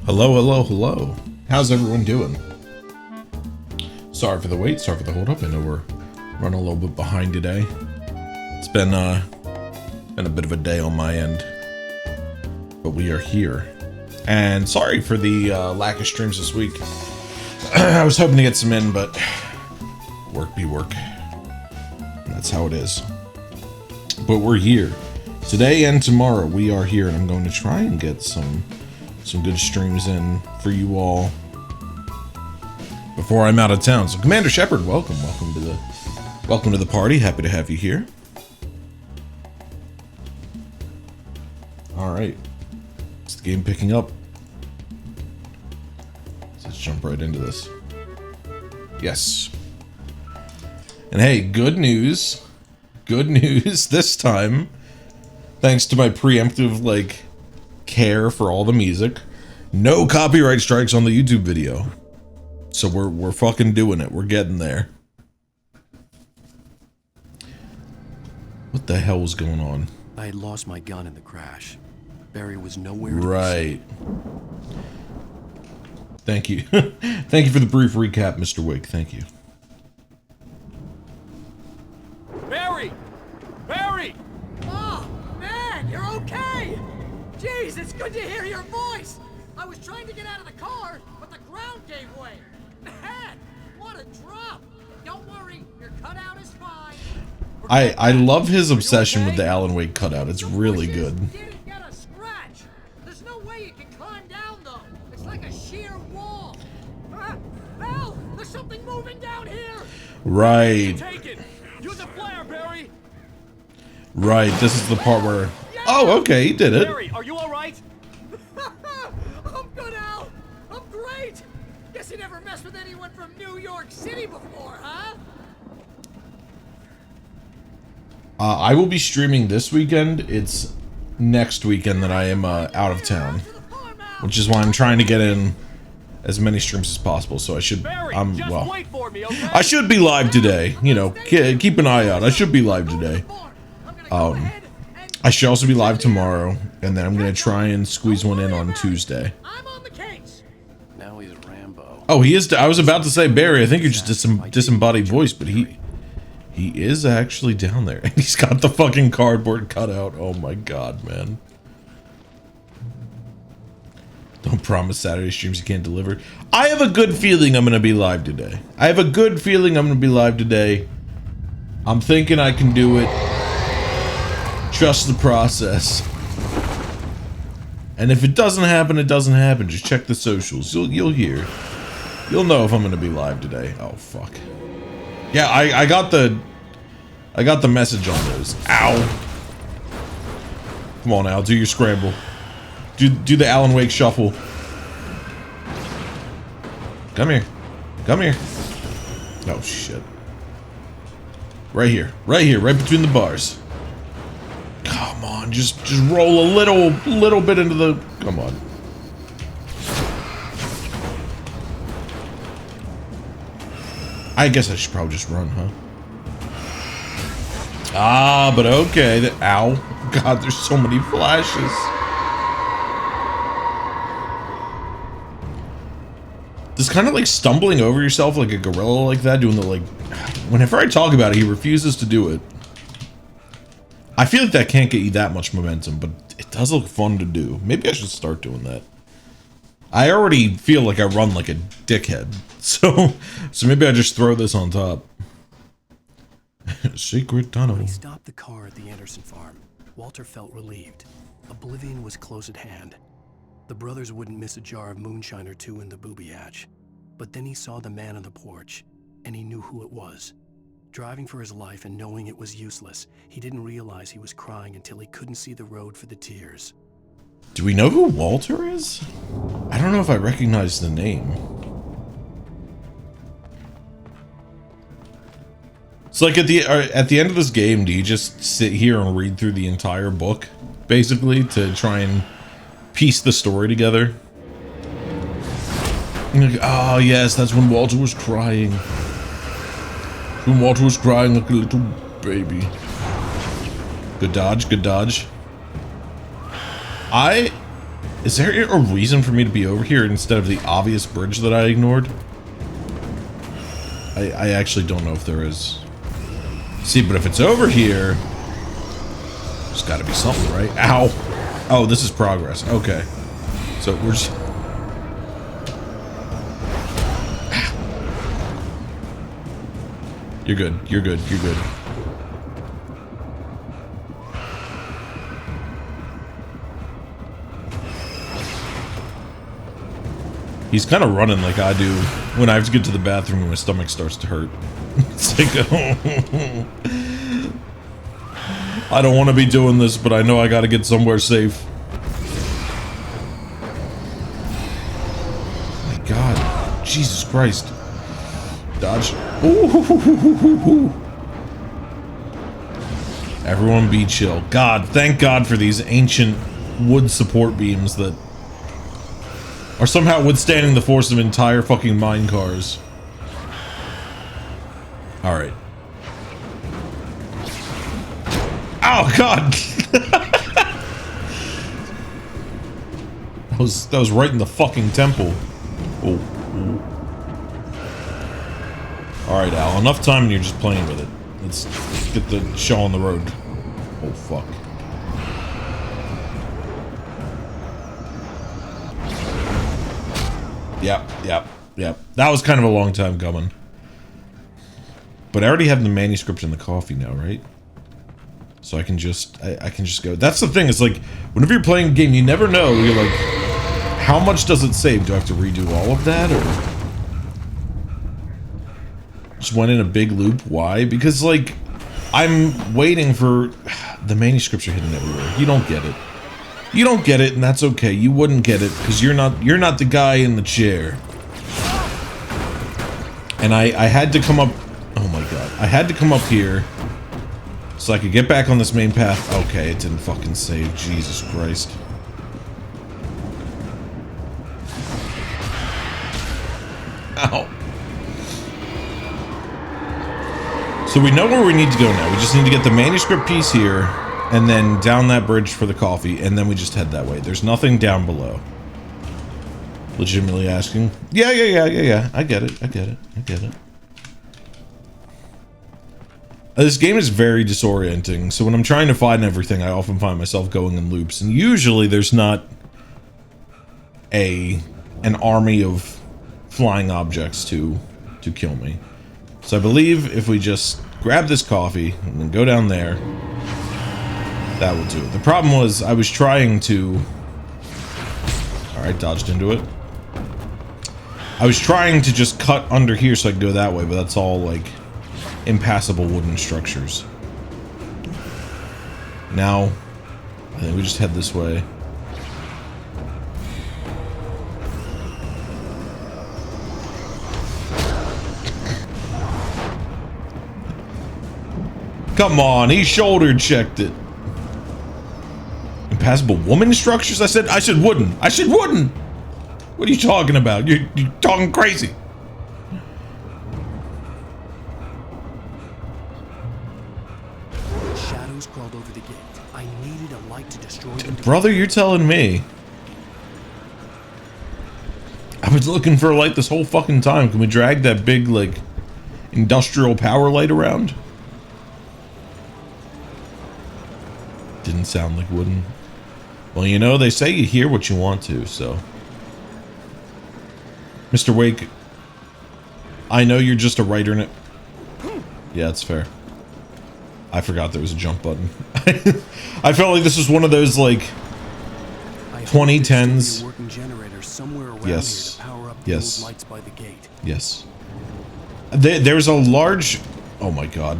Hello, hello, hello. How's everyone doing? Sorry for the wait, sorry for the hold up. I know we're running a little bit behind today. It's been a bit of a day on my end, but we are here. And sorry for the lack of streams this week. I was hoping to get some in, but work be work. That's how it is. But we're here. Today and tomorrow we are here, and I'm going to try and get some good streams in for you all before I'm out of town. So Commander Shepard, welcome to the party. Happy to have you here. All right, is the game picking up? Let's jump right into this. Yes. And hey, good news this time, thanks to my preemptive care for all the music, no copyright strikes on the YouTube video. So we're fucking doing it. We're getting there. What the hell was going on? I had lost my gun in the crash. Barry was nowhere to Right. Thank you. Thank you for the brief recap, Mr. Wig. Thank you. Barry! Barry! Oh, man, you're okay! Jeez, it's good to hear your voice! I was trying to get out of the car, but the ground gave way. Man, what a drop! Don't worry, your cutout is fine. I love his obsession with the Alan Wake cutout. It's really good. Didn't get a scratch. There's no way you can climb down, though. It's like a sheer wall. Hell, there's something moving down here. Right. Take it! Use a flare, Barry! Right. This is the part where... Oh, okay, he did it. Barry, are you alright? I'm good, Al. I'm great. Guess you never messed with anyone from New York City before, huh? I will be streaming this weekend. It's next weekend that I am out of town, which is why I'm trying to get in as many streams as possible. So I should, Barry, just well, wait for me, okay? I should be live today. You know, keep an eye out. I should be live today. I should also be live tomorrow, and then I'm gonna try and squeeze one in on Tuesday. I'm on the case. Now he's Rambo. Oh, he is. I was about to say Barry. I think you're just disembodied voice, but he is actually down there, and he's got the fucking cardboard cutout. Oh my god, man! Don't promise Saturday streams you can't deliver. I have a good feeling I'm gonna be live today. I'm thinking I can do it. Trust the process. And if it doesn't happen, it doesn't happen. Just check the socials. You'll hear. You'll know if I'm gonna be live today. Oh fuck. Yeah, I got the message on those. Ow. Come on, Al, do your scramble. Do the Alan Wake shuffle. Come here. Come here. Oh shit. Right here, right between the bars. Come on, just roll a little bit into the... Come on. I guess I should probably just run, huh? Ah, but okay. Ow. God, there's so many flashes. This kind of like stumbling over yourself like a gorilla like that, doing the whenever I talk about it, he refuses to do it. I feel like that can't get you that much momentum, but it does look fun to do. Maybe I should start doing that. I already feel like I run like a dickhead, so maybe I just throw this on top. Secret tunnel. When he stopped the car at the Anderson farm, Walter felt relieved. Oblivion was close at hand. The brothers wouldn't miss a jar of moonshine or two in the booby hatch. But then he saw the man on the porch, and he knew who it was. Driving for his life and knowing it was useless, he didn't realize he was crying until he couldn't see the road for the tears. Do we know who Walter is? I don't know if I recognize the name. So like at the end of this game, do you just sit here and read through the entire book, basically, to try and piece the story together? Like, oh yes, that's when Walter was crying. When Walter was crying like a little baby. Good dodge, good dodge. Is there a reason for me to be over here instead of the obvious bridge that I ignored? I actually don't know if there is. See, but if it's over here, there's got to be something, right? Ow! Oh, this is progress. Okay. So we're just... You're good. You're good. You're good. He's kind of running like I do when I have to get to the bathroom and my stomach starts to hurt. It's like, oh. I don't want to be doing this, but I know I got to get somewhere safe. My God. Jesus Christ. Dodge. Ooh. Everyone be chill. God, thank God for these ancient wood support beams that are somehow withstanding the force of entire fucking mine cars. Alright. Oh, God! that was right in the fucking temple. Oh. Alright, Al. Enough time and you're just playing with it. Let's get the show on the road. Oh, fuck. Yep. That was kind of a long time coming. But I already have the manuscript in the coffee now, right? So I can just go. That's the thing, it's like, whenever you're playing a game, you never know. You're like, how much does it save? Do I have to redo all of that, or... Just went in a big loop? Why? Because, like, I'm waiting for... The manuscripts are hidden everywhere. You don't get it. You don't get it, and that's okay. You wouldn't get it, because you're not the guy in the chair. And I had to come up... Oh my God. I had to come up here so I could get back on this main path. Okay, it didn't fucking save. Jesus Christ. Ow. So we know where we need to go now. We just need to get the manuscript piece here, and then down that bridge for the coffee, and then we just head that way. There's nothing down below. Legitimately asking. Yeah. I get it. This game is very disorienting, so when I'm trying to find everything, I often find myself going in loops, and usually there's not an army of flying objects to kill me. So I believe if we just grab this coffee and then go down there, that will do it. The problem was I was trying to... Alright, dodged into it. I was trying to just cut under here so I could go that way, but that's all, like, impassable wooden structures. Now, I think we just head this way. Come on, he shoulder checked it. Impassable woman structures? I said wooden. I said wooden! What are you talking about? You're talking crazy. Shadows crawled over the gate. I needed a light to destroy them. Brother, you're telling me. I was looking for a light this whole fucking time. Can we drag that big, like, industrial power light around? Didn't sound like wooden. Well, you know, they say you hear what you want to, so... Mr. Wake, I know you're just a writer in it. Yeah, that's fair. I forgot there was a jump button. I felt like this was one of those, like, 2010s. Working generator somewhere around Yes. here to power up Yes. those lights by the gate. Yes. There's a large... Oh my God.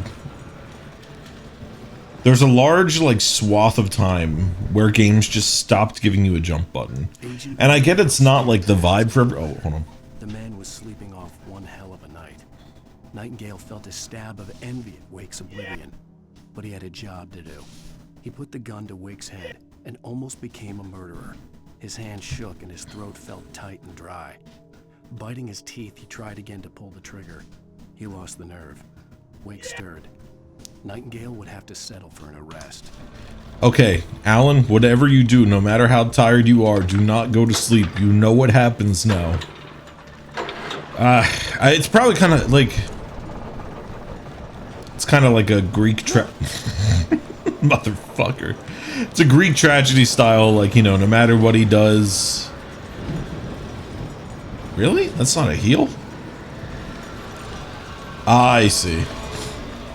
There's a large, like, swath of time where games just stopped giving you a jump button. And I get it's not, like, the vibe for... Oh, hold on. The man was sleeping off one hell of a night. Nightingale felt a stab of envy at Wake's oblivion, but he had a job to do. He put the gun to Wake's head and almost became a murderer. His hand shook and his throat felt tight and dry. Biting his teeth, he tried again to pull the trigger. He lost the nerve. Wake stirred. Nightingale would have to settle for an arrest. Okay, Alan, whatever you do, no matter how tired you are, do not go to sleep. You know what happens now. It's probably kind of like... It's kind of like a Greek motherfucker. It's a Greek tragedy style, like, you know, no matter what he does... Really? That's not a heel? I see.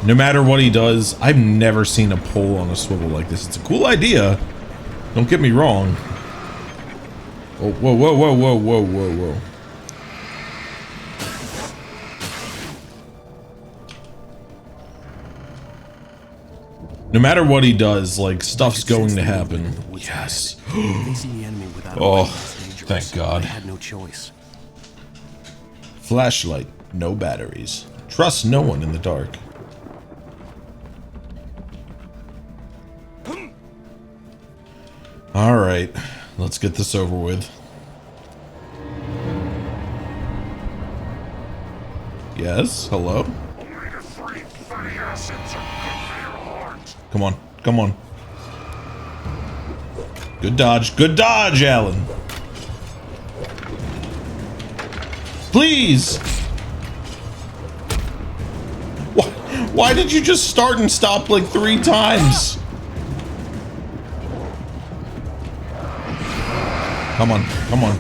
No matter what he does, I've never seen a pole on a swivel like this. It's a cool idea. Don't get me wrong. Oh, whoa, whoa, whoa, whoa, whoa, whoa, whoa. No matter what he does, like, stuff's going to happen. Yes. Facing the enemy without a Oh, weapon was dangerous. thank God. They had no choice. Flashlight, no batteries. Trust no one in the dark. Alright, let's get this over with. Yes, hello? Come on, come on. Good dodge, Alan. Please! Why did you just start and stop like 3 times? Come on, come on.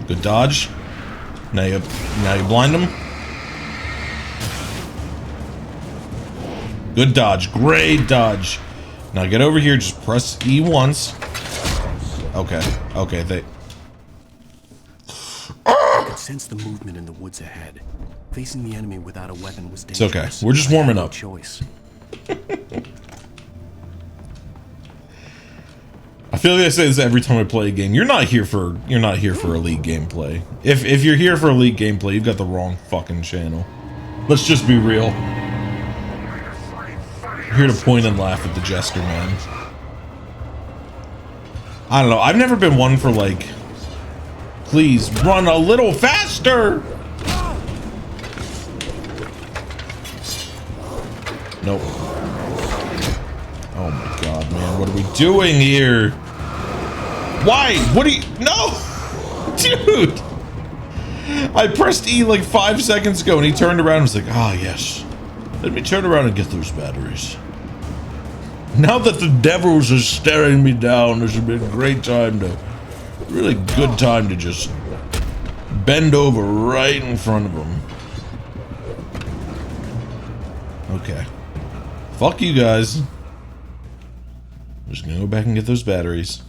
Good dodge. Now you blind him. Good dodge, great dodge. Now get over here, just press E once. Okay, okay, I could sense the movement in the woods ahead. Facing the enemy without a weapon was dangerous. It's okay. We're just warming I had no up. Choice. I feel like I say this every time I play a game. You're not here for elite gameplay. If you're here for elite gameplay, you've got the wrong fucking channel. Let's just be real. You're here to point and laugh at the Jester, man. I don't know. I've never been one for like, please run a little faster. Nope. Oh my god, man. What are we doing here? Why? What are you... No! Dude! I pressed E like 5 seconds ago and he turned around and was like, ah, yes. Let me turn around and get those batteries. Now that the devils are staring me down, this would be a great time to... Really good time to just bend over right in front of them. Okay. Fuck you guys. I'm just gonna go back and get those batteries.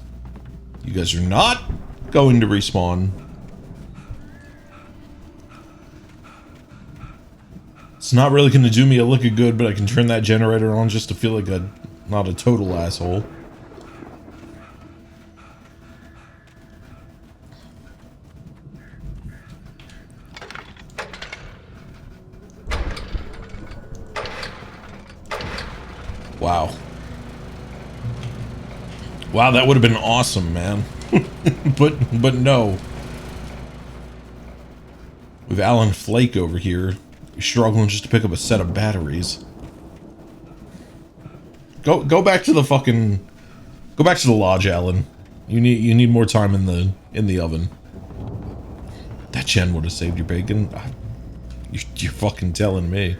You guys are not going to respawn. It's not really gonna do me a lick of good, but I can turn that generator on just to feel like not a total asshole. Wow. Wow, that would have been awesome, man. but no. With Alan Flake over here, struggling just to pick up a set of batteries. Go back to the fucking... Go back to the lodge, Alan. You need more time in the oven. That gen would have saved your bacon. You're fucking telling me.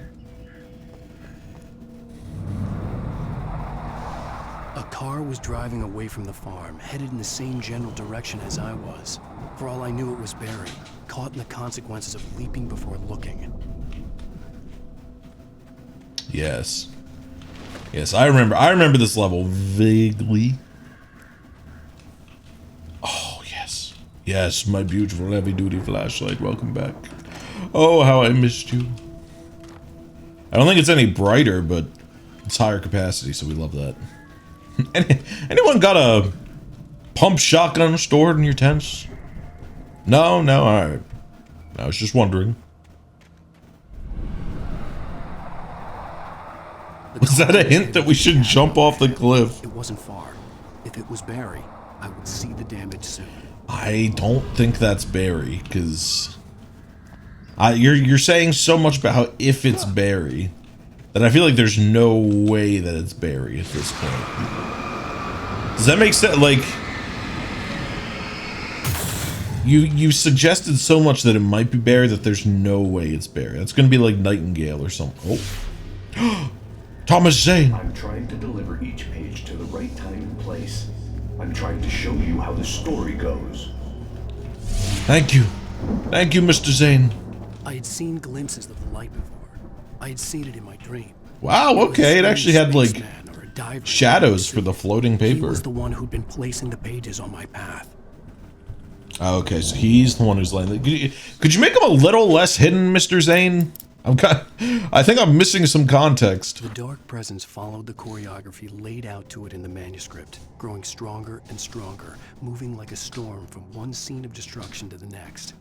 A car was driving away from the farm, headed in the same general direction as I was. For all I knew, it was Barry, caught in the consequences of leaping before looking. Yes. Yes, I remember this level vaguely. Oh, yes. Yes, my beautiful heavy-duty flashlight, welcome back. Oh, how I missed you. I don't think it's any brighter, but it's higher capacity, so we love that. Anyone got a pump shotgun stored in your tents? No, alright. I was just wondering. Was that a hint that we should jump off the cliff? It wasn't far. If it was Barry, I would see the damage soon. I don't think that's Barry, because You're saying so much about how if it's Barry that I feel like there's no way that it's Barry at this point. Does that make sense? Like, you suggested so much that it might be Barry that there's no way it's Barry. That's gonna be like Nightingale or something. Oh, Thomas Zane. I'm trying to deliver each page to the right time and place. I'm trying to show you how the story goes. Thank you, Mr. Zane. I had seen glimpses of the light before. I had seen it in my dream. Wow. Okay, it actually had like Spaceman or a diver shadows for the floating He paper. was the one who'd been placing the pages on my path. Okay, so he's the one who's laying. Could you make him a little less hidden, Mr. Zane? I think I'm missing some context. The dark presence followed the choreography laid out to it in the manuscript, growing stronger and stronger, moving like a storm from one scene of destruction to the next.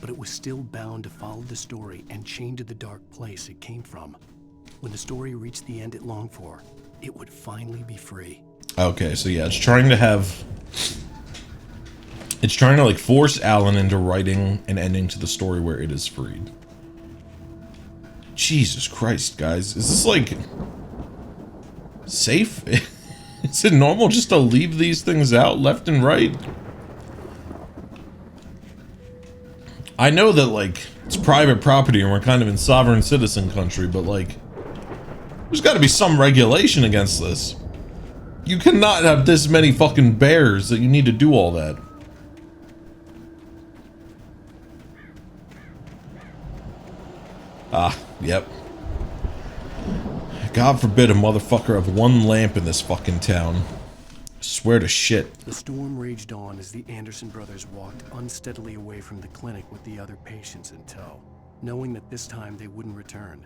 But it was still bound to follow the story and chain to the dark place it came from. When the story reached the end it longed for, it would finally be free. Okay, so yeah, it's trying to like force Alan into writing an ending to the story where it is freed. Jesus Christ, guys. Is this like safe? Is it normal just to leave these things out left and right? I know that like it's private property and we're kind of in sovereign citizen country, but like there's got to be some regulation against this. You cannot have this many fucking bears that you need to do all that. Ah, yep. God forbid a motherfucker have one lamp in this fucking town. Swear to shit. The storm raged on as the Anderson brothers walked unsteadily away from the clinic with the other patients in tow, knowing that this time they wouldn't return.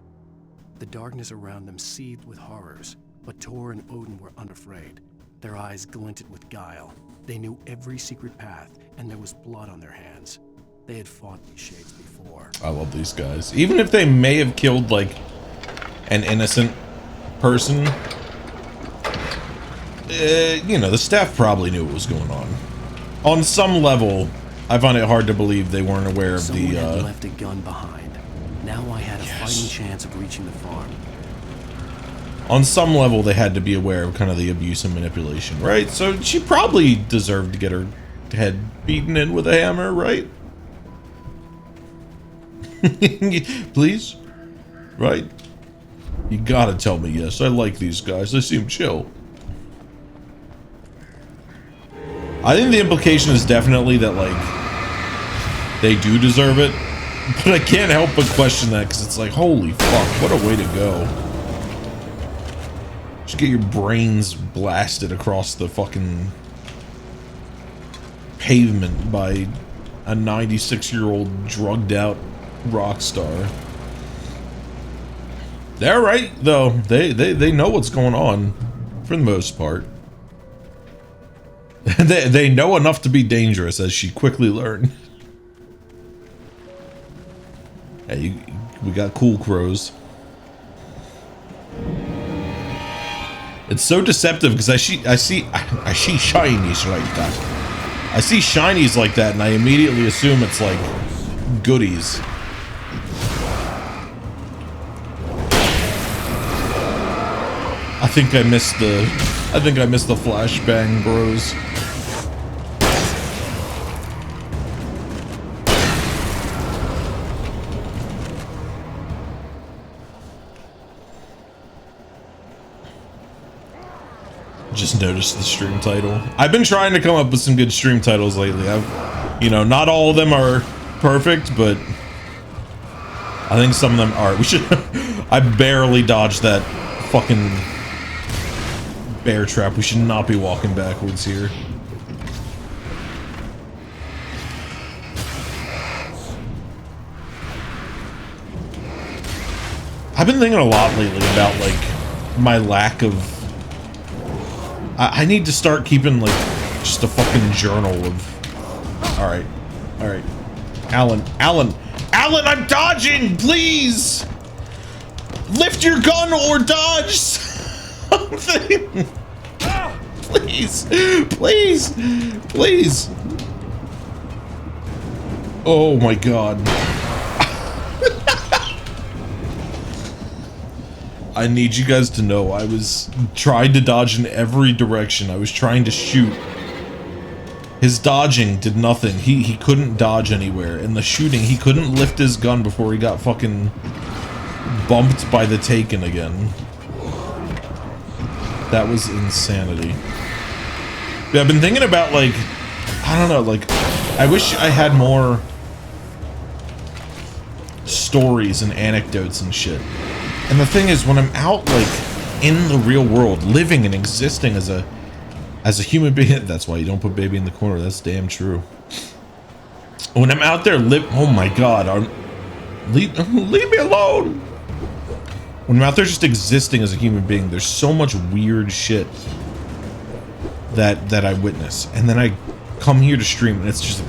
The darkness around them seethed with horrors, but Tor and Odin were unafraid. Their eyes glinted with guile. They knew every secret path, and there was blood on their hands. They had fought these shades before. I love these guys. Even if they may have killed, like, an innocent person, you know, the staff probably knew what was going on. On some level, I find it hard to believe they weren't aware of Someone the, had left a gun behind. Now I had a fighting chance of reaching the farm. on some level, they had to be aware of kind of the abuse and manipulation, right? So she probably deserved to get her head beaten in with a hammer, right? Please? Right? You gotta tell me yes. I like these guys. They seem chill. I think the implication is definitely that, like, they do deserve it. But I can't help but question that, because it's like, holy fuck, what a way to go. Just get your brains blasted across the fucking pavement by a 96-year-old drugged out rock star. They're right, though. They know what's going on, for the most part. They know enough to be dangerous, as she quickly learned. Hey, we got cool crows. It's so deceptive because I see shinies like that. I see shinies like that, and I immediately assume it's like goodies. I think I missed the flashbang, bros. Just noticed the stream title. I've been trying to come up with some good stream titles lately. You know, not all of them are perfect, but I think some of them are. We should. I barely dodged that fucking bear trap. We should not be walking backwards here. I've been thinking a lot lately about, like, my lack of... I need to start keeping, like, just a fucking journal of... Alright. Alright. Alan, I'm dodging! Please! Lift your gun or dodge something! Please! Please! Please! Oh my god. I need you guys to know I was trying to dodge in every direction. I was trying to shoot. His dodging did nothing. He couldn't dodge anywhere. And the shooting, he couldn't lift his gun before he got fucking bumped by the Taken again. That was insanity. Yeah, I've been thinking about, like, I don't know, like, I wish I had more stories and anecdotes and shit. And the thing is, when I'm out, like, in the real world, living and existing as a human being, that's why you don't put baby in the corner, that's damn true. When I'm out there oh my god, leave me alone! When I'm out there just existing as a human being, there's so much weird shit that I witness. And then I come here to stream and it's just,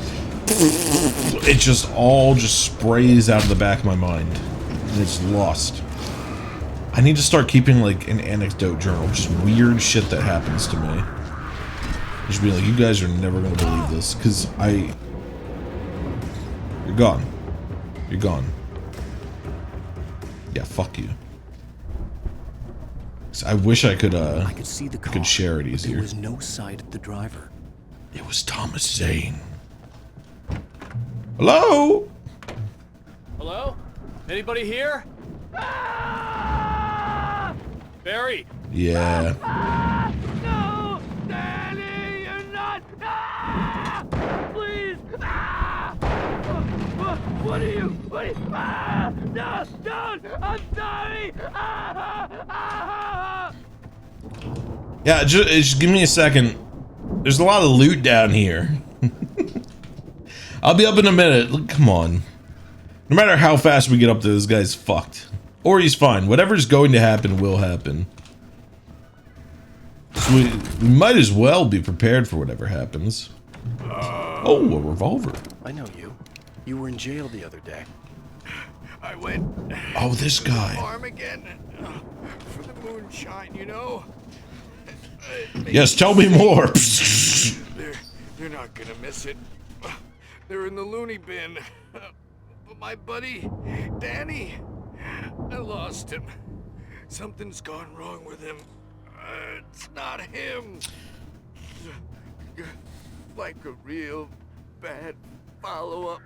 it just all just sprays out of the back of my mind. And it's lost. I need to start keeping like an anecdote journal, just weird shit that happens to me. Just be like, you guys are never gonna believe this, because you're gone. You're gone. Yeah, fuck you. I wish I could see the car, could share it but easier. there was no sight of the driver. It was Thomas Zane. Hello? Hello? Anybody here? Barry! Yeah. No! Danny, you're not! Please! What are you? No! Don't! I'm sorry! Yeah, just give me a second. There's a lot of loot down here. I'll be up in a minute. Look, come on. No matter how fast we get up there, this guy's fucked. Or he's fine. Whatever's going to happen will happen. So we might as well be prepared for whatever happens. Oh, a revolver. I know you. You were in jail the other day. I went Oh, this guy. farm again for the moonshine, you know. Yes, tell me more. They're not gonna miss it. They're in the loony bin. But my buddy, Danny, I lost him. Something's gone wrong with him. It's not him. Like a real bad follow-up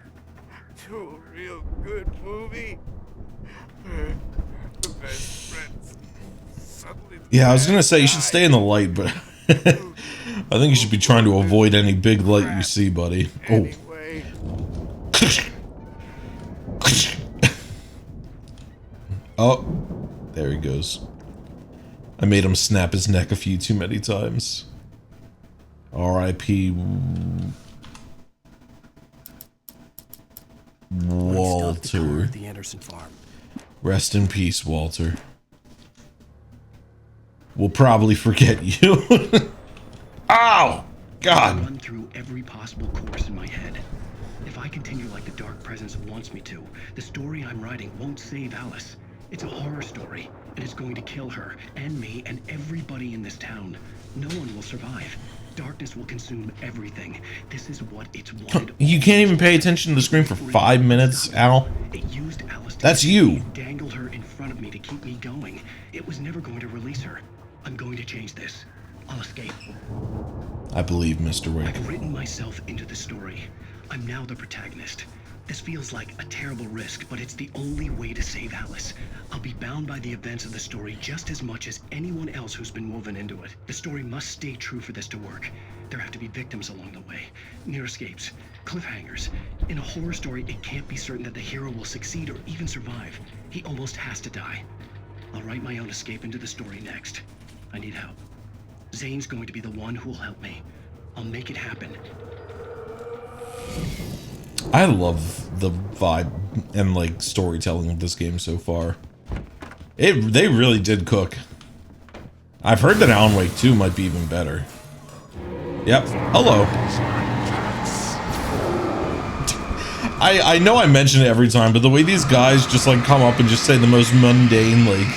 to a real good movie. The best friends suddenly. Yeah, I was gonna say you should stay in the light, but I think you should be trying to avoid any big light you see, buddy. Oh. Anyway, Oh, there he goes. I made him snap his neck a few too many times. R.I.P. Walter. At the Anderson farm. Rest in peace, Walter. We'll probably forget you. Ow! God. Run through every possible course in my head. If I continue like the Dark Presence wants me to, the story I'm writing won't save Alice. It's a horror story, and it's going to kill her, and me, and everybody in this town. No one will survive. Darkness will consume everything. This is what it's wanted. You can't even pay attention to the screen for 5 minutes, Al. It used Alice to That's you. dangled her in front of me to keep me going. It was never going to release her. I'm going to change this. I'll escape. I believe, Mr. Wake. I've written myself into the story. I'm now the protagonist. This feels like a terrible risk, but it's the only way to save Alice. I'll be bound by the events of the story just as much as anyone else who's been woven into it. The story must stay true for this to work. There have to be victims along the way, near escapes, cliffhangers. In a horror story, it can't be certain that the hero will succeed or even survive. He almost has to die. I'll write my own escape into the story next. I need help. Zane's going to be the one who will help me. I'll make it happen. I love the vibe and like storytelling of this game so far. They really did cook. I've heard that Alan Wake 2 might be even better. Yep. Hello. I know I mention it every time, but the way these guys just like come up and just say the most mundane like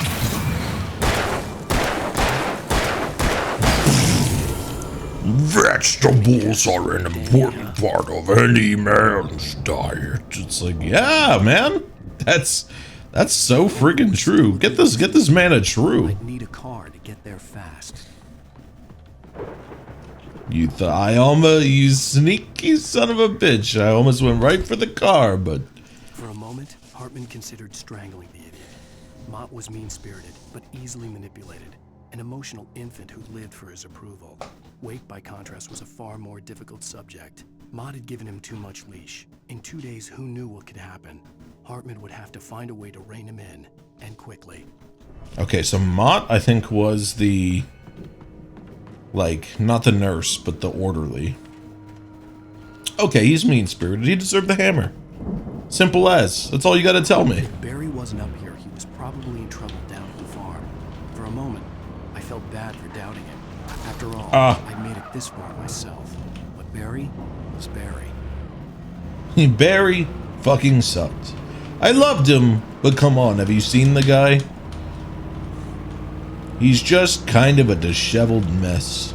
vegetables are an important part of any man's diet. It's like, yeah, man, that's That's so freaking true. Get this man a true. I'd need a car to get there fast. You sneaky son of a bitch. I almost went right for the car, but For a moment, Hartman considered strangling the idiot. Mott was mean-spirited, but easily manipulated. An emotional infant who lived for his approval. Wake, by contrast, was a far more difficult subject. Mott had given him too much leash. In 2 days, who knew what could happen? Hartman would have to find a way to rein him in, and quickly. okay, so Mott, I think, was the, like, not the nurse, but the orderly. Okay, he's mean-spirited. He deserved the hammer. Simple as. That's all you gotta tell me. If Barry wasn't up here, he was probably in trouble down at the farm. For a moment, I felt bad for doubting him. After all, I'd made it this far myself. But Barry was Barry. Barry fucking sucked. I loved him, but come on, have you seen the guy? He's just kind of a disheveled mess.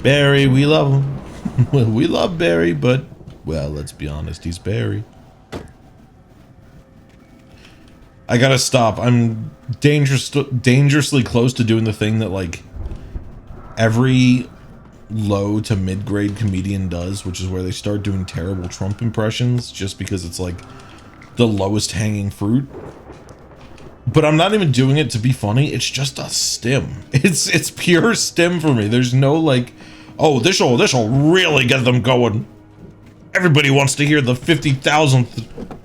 Barry, we love him. We love Barry, but, well, let's be honest, he's Barry. I gotta stop. I'm dangerously close to doing the thing that, like, every low to mid-grade comedian does, which is where they start doing terrible Trump impressions just because it's, like, the lowest hanging fruit. But I'm not even doing it to be funny. It's just a stim. It's pure stim for me. There's no, like, oh, this'll really get them going. Everybody wants to hear the 50,000th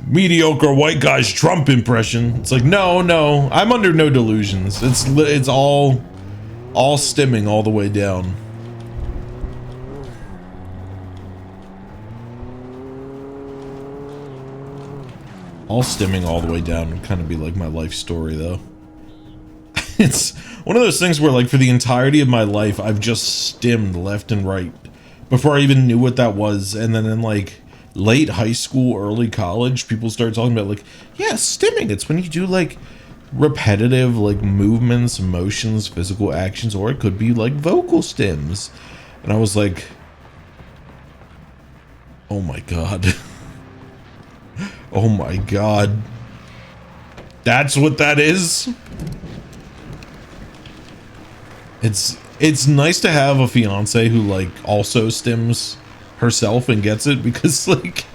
mediocre white guy's Trump impression. It's like, no, I'm under no delusions. It's all stimming all the way down. All stimming all the way down would kind of be like my life story, though. It's one of those things where, like, for the entirety of my life, I've just stimmed left and right before I even knew what that was. And then in, like, late high school, early college, people started talking about, like, yeah, stimming. It's when you do, like, repetitive, like, movements, motions, physical actions, or it could be, like, vocal stims. And I was like, oh my god. Oh my god. That's what that is? It's nice to have a fiance who, like, also stims herself and gets it, because, like,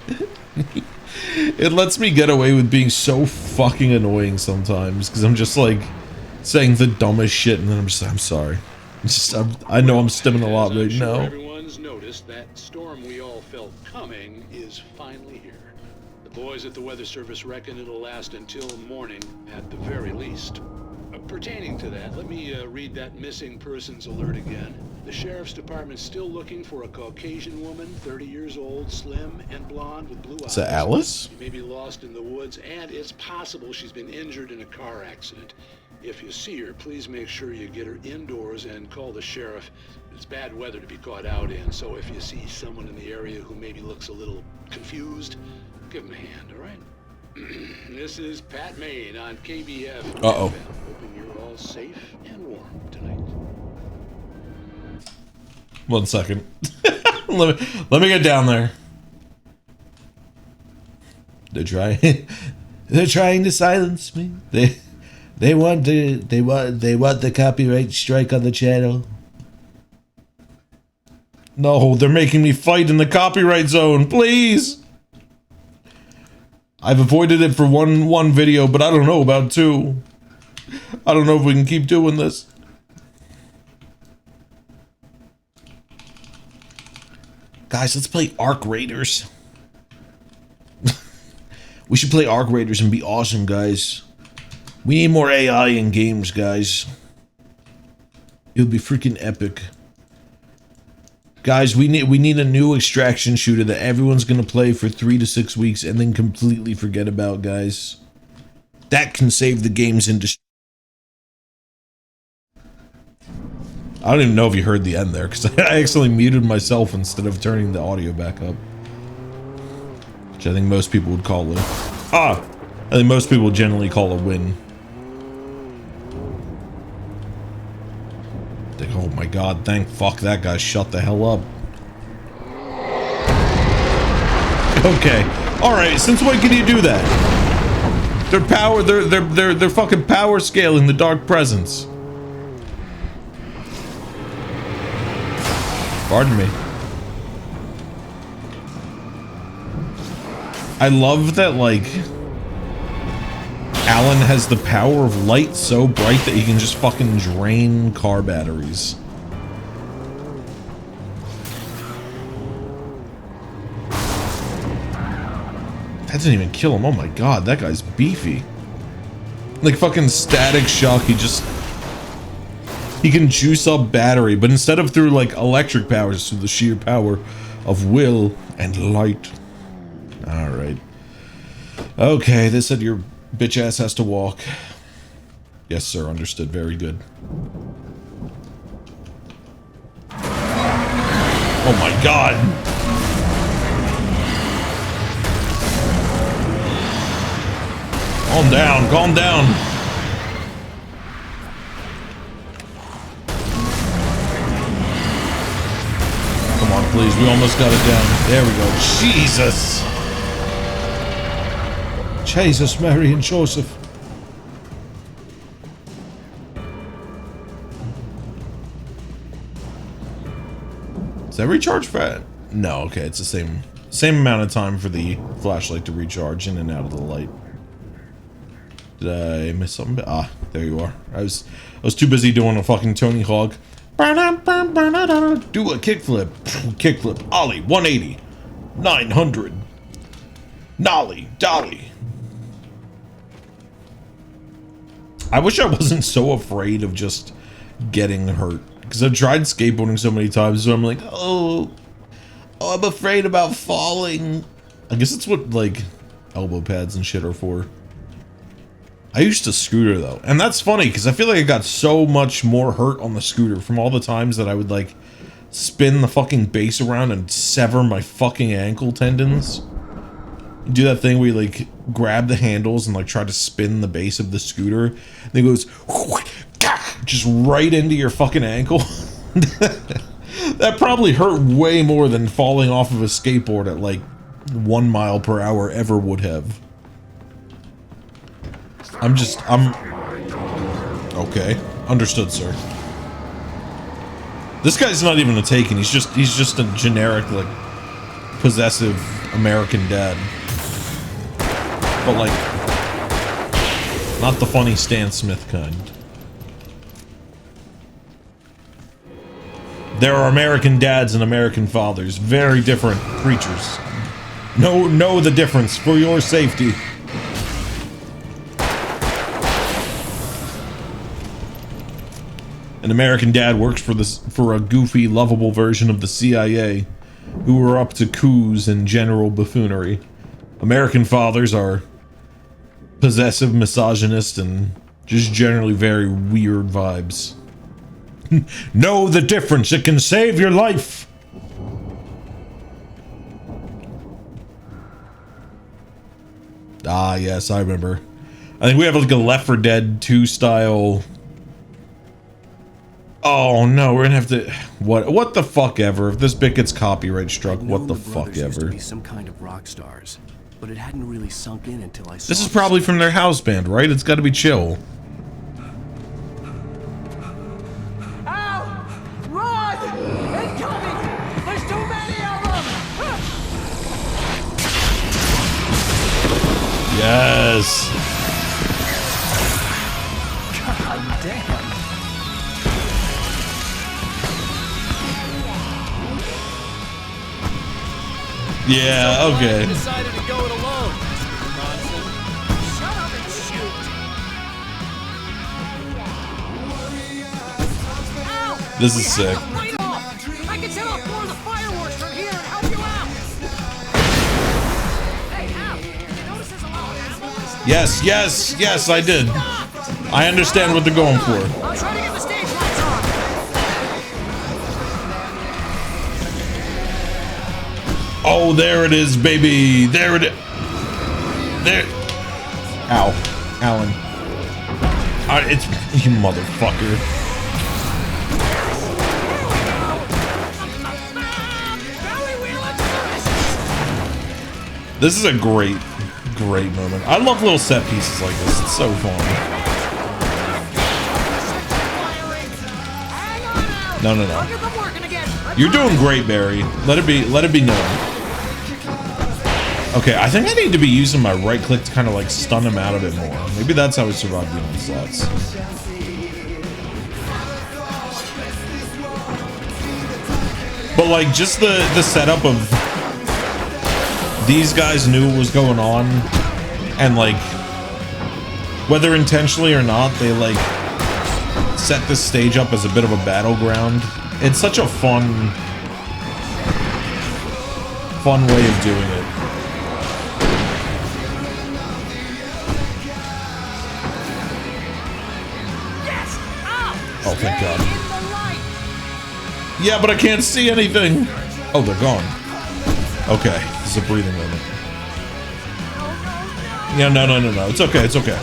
it lets me get away with being so fucking annoying sometimes, because I'm just, like, saying the dumbest shit, and then I'm sorry. I know I'm stimming a lot right now. Everyone's noticed that storm we all felt coming is finally here. The boys at the Weather Service reckon it'll last until morning at the very least. Pertaining to that, let me read that missing persons alert again. The Sheriff's Department's still looking for a Caucasian woman, 30 years old, slim and blonde with blue eyes. Is that Alice? She may be lost in the woods, and it's possible she's been injured in a car accident. If you see her, please make sure you get her indoors and call the sheriff. It's bad weather to be caught out in, so if you see someone in the area who maybe looks a little confused, give him a hand, all right? This is Pat Maine on KBF. Uh-oh. Hoping you're all safe and warm tonight. 1 second. let me get down there. They're trying to silence me. They want the copyright strike on the channel. No, they're making me fight in the copyright zone, please. I've avoided it for one video, but I don't know about 2. I don't know if we can keep doing this. Guys, let's play Arc Raiders. We should play Arc Raiders and be awesome, guys. We need more AI in games, guys. It would be freaking epic. Guys, we need a new extraction shooter that everyone's gonna play for 3 to 6 weeks and then completely forget about, guys. That can save the games industry. I don't even know if you heard the end there, because I accidentally muted myself instead of turning the audio back up. Which I think most people would call it. I think most people generally call a win. Oh my god, thank fuck that guy shut the hell up. Okay, alright, since when can you do that? They're fucking power scaling the Dark Presence. Pardon me. I love that, like, Alan has the power of light so bright that he can just fucking drain car batteries. That didn't even kill him. Oh my god, that guy's beefy. Like fucking Static Shock, he can juice up battery, but instead of through like electric powers, through the sheer power of will and light. Alright. Okay, they said your bitch ass has to walk. Yes, sir, understood. Very good. Oh my god! Calm down, calm down. Come on, please. We almost got it down. There we go. Jesus. Jesus, Mary, and Joseph. Does that recharge fast? No, okay, it's the same amount of time for the flashlight to recharge in and out of the light. Did I miss something? Ah, there you are. I was too busy doing a fucking Tony Hawk. Do a kickflip. Kickflip. Ollie, 180. 900. Nollie. Dolly. I wish I wasn't so afraid of just getting hurt. Because I've tried skateboarding so many times, so I'm like, oh, I'm afraid about falling. I guess that's what, like, elbow pads and shit are for. I used to scooter though, and that's funny because I feel like I got so much more hurt on the scooter from all the times that I would like spin the fucking base around and sever my fucking ankle tendons. You do that thing where you like grab the handles and like try to spin the base of the scooter, and it goes just right into your fucking ankle. That probably hurt way more than falling off of a skateboard at like 1 mile per hour ever would have. I'm okay. Understood, sir. This guy's not even a Taken. He's just a generic, like, possessive American dad. But, like, not the funny Stan Smith kind. There are American dads and American fathers. Very different creatures. Know the difference for your safety. An American dad works for a goofy, lovable version of the CIA, who are up to coups and general buffoonery. American fathers are possessive, misogynist, and just generally very weird vibes. Know the difference. It can save your life. Ah, yes, I remember. I think we have like a Left 4 Dead 2 style. Oh no, we're gonna have to. What the fuck ever? If this bit gets copyright struck, what the fuck ever? Used to be some kind of rock stars, but it hadn't really sunk in until I saw. This is probably from their house band, right? It's got to be Chill. Ow! Run! Incoming! There's too many of them! Yes. God damn. Yeah, okay. Decided to go it alone. Shut up and shoot. Ow! This is sick. Right off. I can set off more of the fireworks from here and help you out. Hey, Al, you notice there's a lot of ammo and stuff? Yes, I did. I understand what they're going for. I'm trying to get the stage lights on. Oh, there it is, baby. There it is. There. Ow. Alan. It's you motherfucker. This is a great great moment. I love little set pieces like this. It's so fun. No. You're doing great, Barry. Let it be known. Okay, I think I need to be using my right click to kind of like stun him out a bit more. Maybe that's how we survive the onslaughts. But like just the setup of these guys knew what was going on, and like whether intentionally or not, they like set this stage up as a bit of a battleground. It's such a fun way of doing it. Oh, thank God. Yeah, but I can't see anything. Oh, they're gone. Okay, this is a breathing moment. Yeah, no. It's okay. It's okay.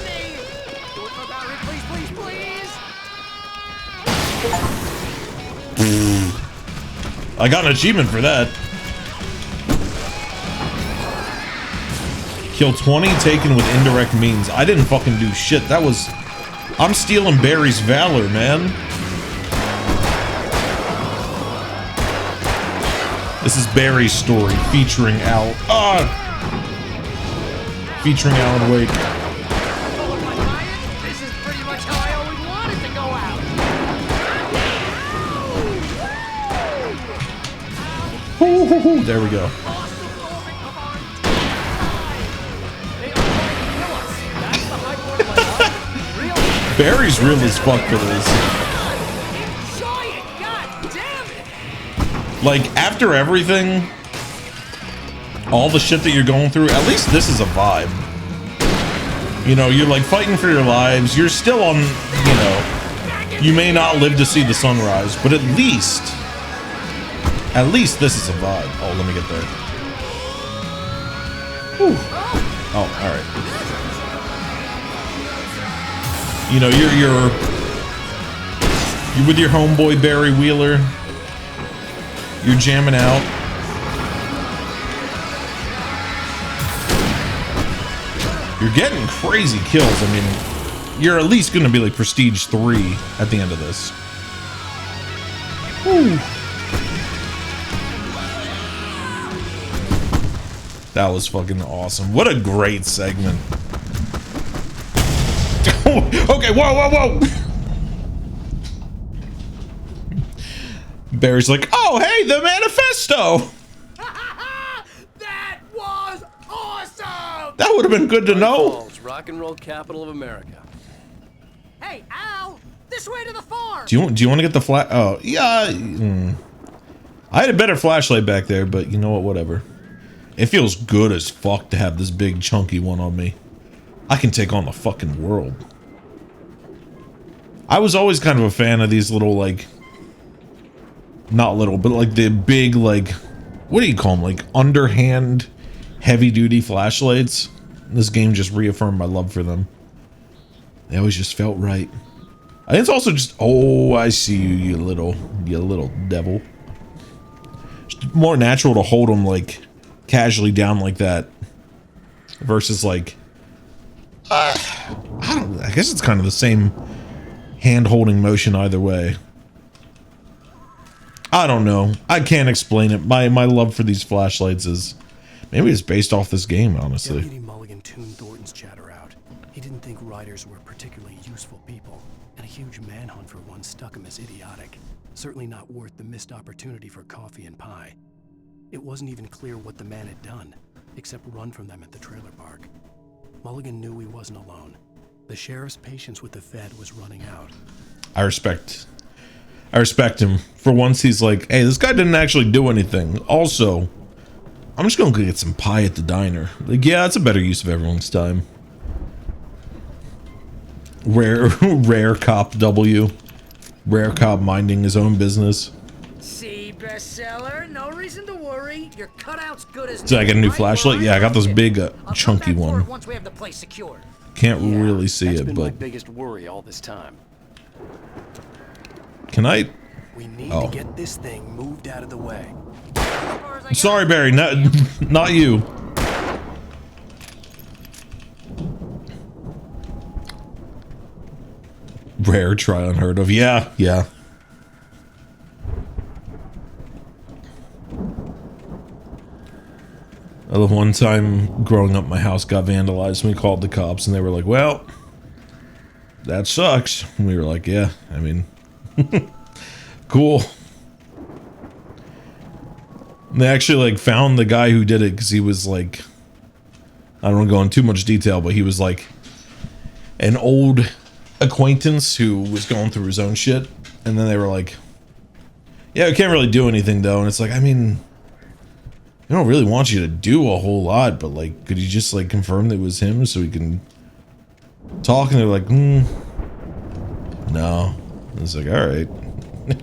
I got an achievement for that. Kill 20 taken with indirect means. I didn't fucking do shit. That was... I'm stealing Barry's valor, man. This is Barry's story featuring Al. Featuring Alan Wake. This is pretty much how I always wanted to go out. Ooh, there we go. Barry's real as fuck for this. Like, after everything, all the shit that you're going through, at least this is a vibe. You know, you're like fighting for your lives. You're still on, you know, you may not live to see the sunrise, but at least this is a vibe. Oh, let me get there. Whew. Oh, all right. You know, you're with your homeboy Barry Wheeler. You're jamming out. You're getting crazy kills. I mean, you're at least gonna be like Prestige 3 at the end of this. Woo. That was fucking awesome. What a great segment. Okay, whoa. Barry's like, oh, hey, the manifesto. That was awesome. That would have been good to know. Falls, rock and roll capital of America. Hey, Al, this way to the farm. Do you want to get the flat? Oh, yeah. I had a better flashlight back there, but you know what? Whatever. It feels good as fuck to have this big chunky one on me. I can take on the fucking world. I was always kind of a fan of these little, like, not little, but like the big, like, what do you call them? Like underhand, heavy duty flashlights. This game just reaffirmed my love for them. They always just felt right. I think it's also just, oh, I see you, you little devil. It's more natural to hold them like casually down like that versus like, I guess it's kind of the same hand holding motion either way. I don't know. I can't explain it. My love for these flashlights is maybe it's based off this game, honestly. Deputy Mulligan tuned Thornton's chatter out. He didn't think riders were particularly useful people, and a huge manhunt for one struck him as idiotic. Certainly not worth the missed opportunity for coffee and pie. It wasn't even clear what the man had done, except run from them at the trailer park. Mulligan knew he wasn't alone. The sheriff's patience with the Fed was running out. I respect him. For once, he's like, hey, this guy didn't actually do anything. Also, I'm just gonna go get some pie at the diner. Like, yeah, that's a better use of everyone's time. Rare cop W. Rare cop minding his own business. See, bestseller, no reason to worry. Your cutout's good as Did I get a new flashlight? Yeah, I got this big, chunky one. Once we have the place secured. Can't really see That's it, been but my biggest worry all this time. can I? We need Oh. to get this thing moved out of the way. Sorry, Barry, not you. Rare, try unheard of. Yeah, yeah. The one time growing up, my house got vandalized and we called the cops and they were like, well, that sucks. And we were like, yeah, I mean, cool. And they actually like found the guy who did it because he was like, I don't want to go into too much detail, but he was like an old acquaintance who was going through his own shit. And then they were like, yeah, we can't really do anything though. And it's like, I mean, I don't really want you to do a whole lot, but like, could you just like confirm that it was him so we can talk? And they're like, no. And it's like, all right,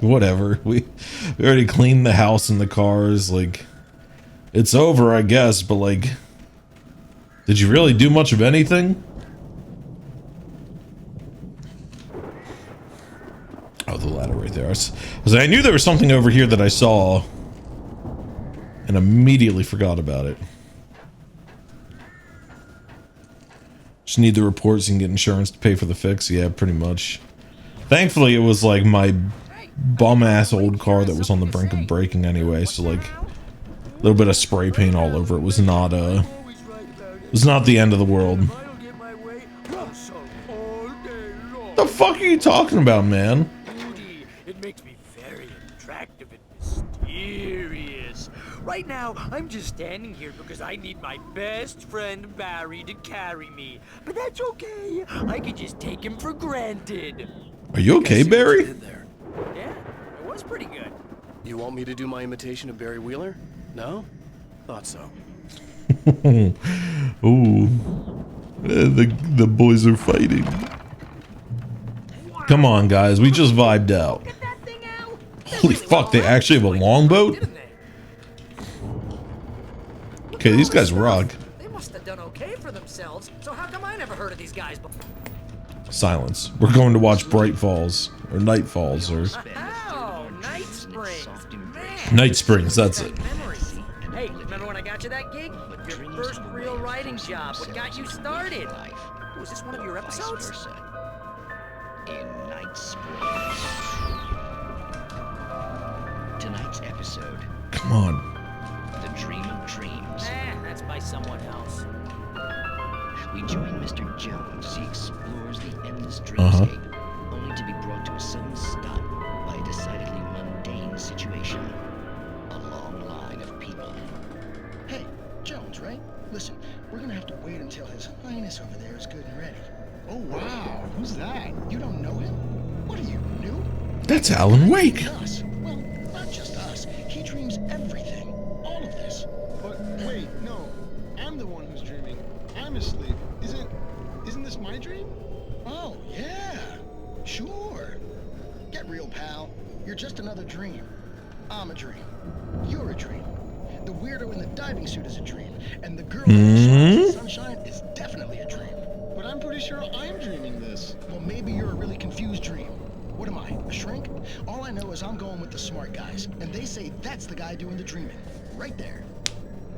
whatever. We already cleaned the house and the cars. Like, it's over, I guess. But like, did you really do much of anything? Oh, the ladder right there. I knew there was something over here that I saw and immediately forgot about it. Just need the reports and get insurance to pay for the fix. Yeah, pretty much. Thankfully, it was like my bum-ass old car that was on the brink of breaking anyway, so like a little bit of spray paint all over it was not the end of the world. The fuck are you talking about, man? It makes me very attractive and mysterious. Right now, I'm just standing here because I need my best friend Barry to carry me. But that's okay. I can just take him for granted. Are you okay, Barry? Yeah, it was pretty good. You want me to do my imitation of Barry Wheeler? No? Thought so. Ooh. The boys are fighting. Come on, guys. We just vibed out. Holy fuck, they actually have a longboat? Okay, these guys rock. They must have done okay for themselves. So how come I never heard of these guys before? Silence. We're going to watch Bright Falls. Or Night Falls, or... Oh, Night Springs. Man. Night Springs, that's it. Hey, remember when I got you that gig? Your first real writing job. What got you started? Was this one of your episodes? In Night Springs. Tonight's episode. Come on. The Dream of Dreams. That's by someone else. We join Mr. Jones as he explores the endless dreamscape, only to be brought to a sudden stop by a decidedly mundane situation. A long line of people. Hey, Jones, right? Listen, we're gonna have to wait until His Highness over there is good and ready. Oh, wow. Who's that? You don't know him? What are you, new? That's Alan Wake. Us. Well, not just us. He dreams everything. All of this. But wait, no. I'm the one who's dreaming. I'm asleep. Isn't this my dream? Oh, yeah. Sure. Get real, pal. You're just another dream. I'm a dream. You're a dream. The weirdo in the diving suit is a dream. And the girl in the sunshine is definitely a dream. But I'm pretty sure I'm dreaming this. Well, maybe you're a really confused dream. What am I, a shrink? All I know is I'm going with the smart guys, and they say that's the guy doing the dreaming. Right there.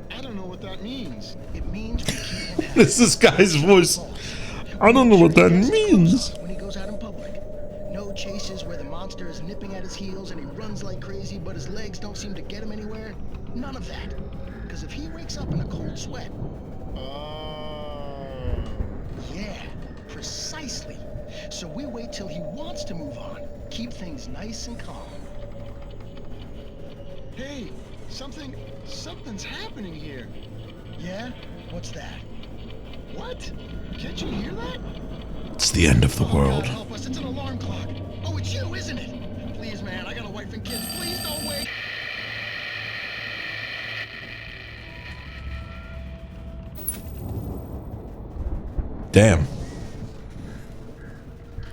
I don't know what that means. It means we keep him happy. This guy's voice. I don't know what that means. When he goes out in public. No chases where the monster is nipping at his heels and he runs like crazy, but his legs don't seem to get him anywhere. None of that. Because if he wakes up in a cold sweat... Yeah, precisely. So we wait till he wants to move on. Keep things nice and calm. Hey, something's happening here. Yeah? What's that? What? Can't you hear that? It's the end of the world. God help us, it's an alarm clock. Oh, it's you, isn't it? Please, man, I got a wife and kids. Please don't wait. Damn.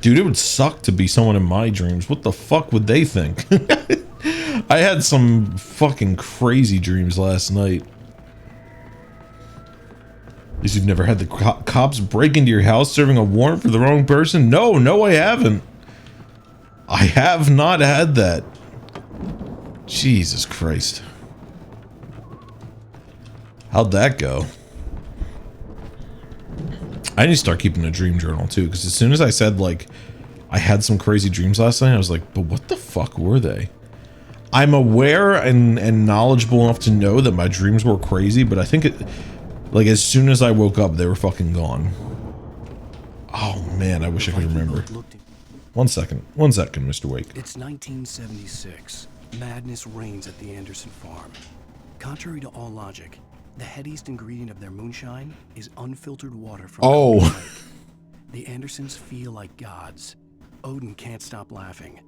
Dude, it would suck to be someone in my dreams. What the fuck would they think? I had some fucking crazy dreams last night. At least you've never had the cops break into your house serving a warrant for the wrong person? No, I haven't. I have not had that. Jesus Christ. How'd that go? I need to start keeping a dream journal too, because as soon as I said like I had some crazy dreams last night. I was like, but what the fuck were they? I'm aware and knowledgeable enough to know that my dreams were crazy, but I think it, like, as soon as I woke up, they were fucking gone. Oh man, I wish I could remember. 1 second, Mr. Wake. It's 1976. Madness reigns at the Anderson farm. Contrary to all logic, the headiest ingredient of their moonshine is unfiltered water from the lake. The Andersons feel like gods. Odin can't stop laughing.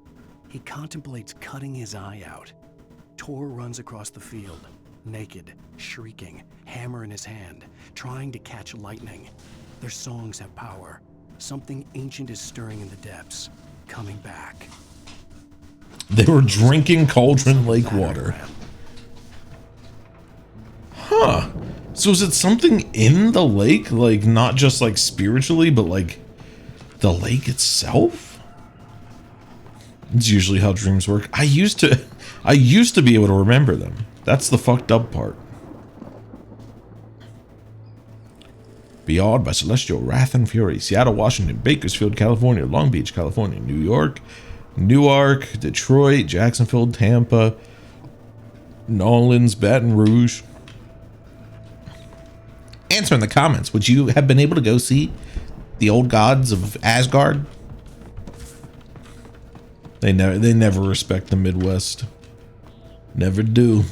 He contemplates cutting his eye out. Tor runs across the field, naked, shrieking, hammer in his hand, trying to catch lightning. Their songs have power. Something ancient is stirring in the depths, coming back. They were drinking Cauldron Lake water. Huh. So is it something in the lake? Like, not just like spiritually, but like the lake itself? It's usually how dreams work. I used to be able to remember them. That's the fucked up part. Beyond by Celestial Wrath and Fury. Seattle, Washington, Bakersfield, California, Long Beach, California, New York, Newark, Detroit, Jacksonville, Tampa, Nolens, Baton Rouge. Answer in the comments. Would you have been able to go see the old gods of Asgard? They never respect the Midwest. Never do.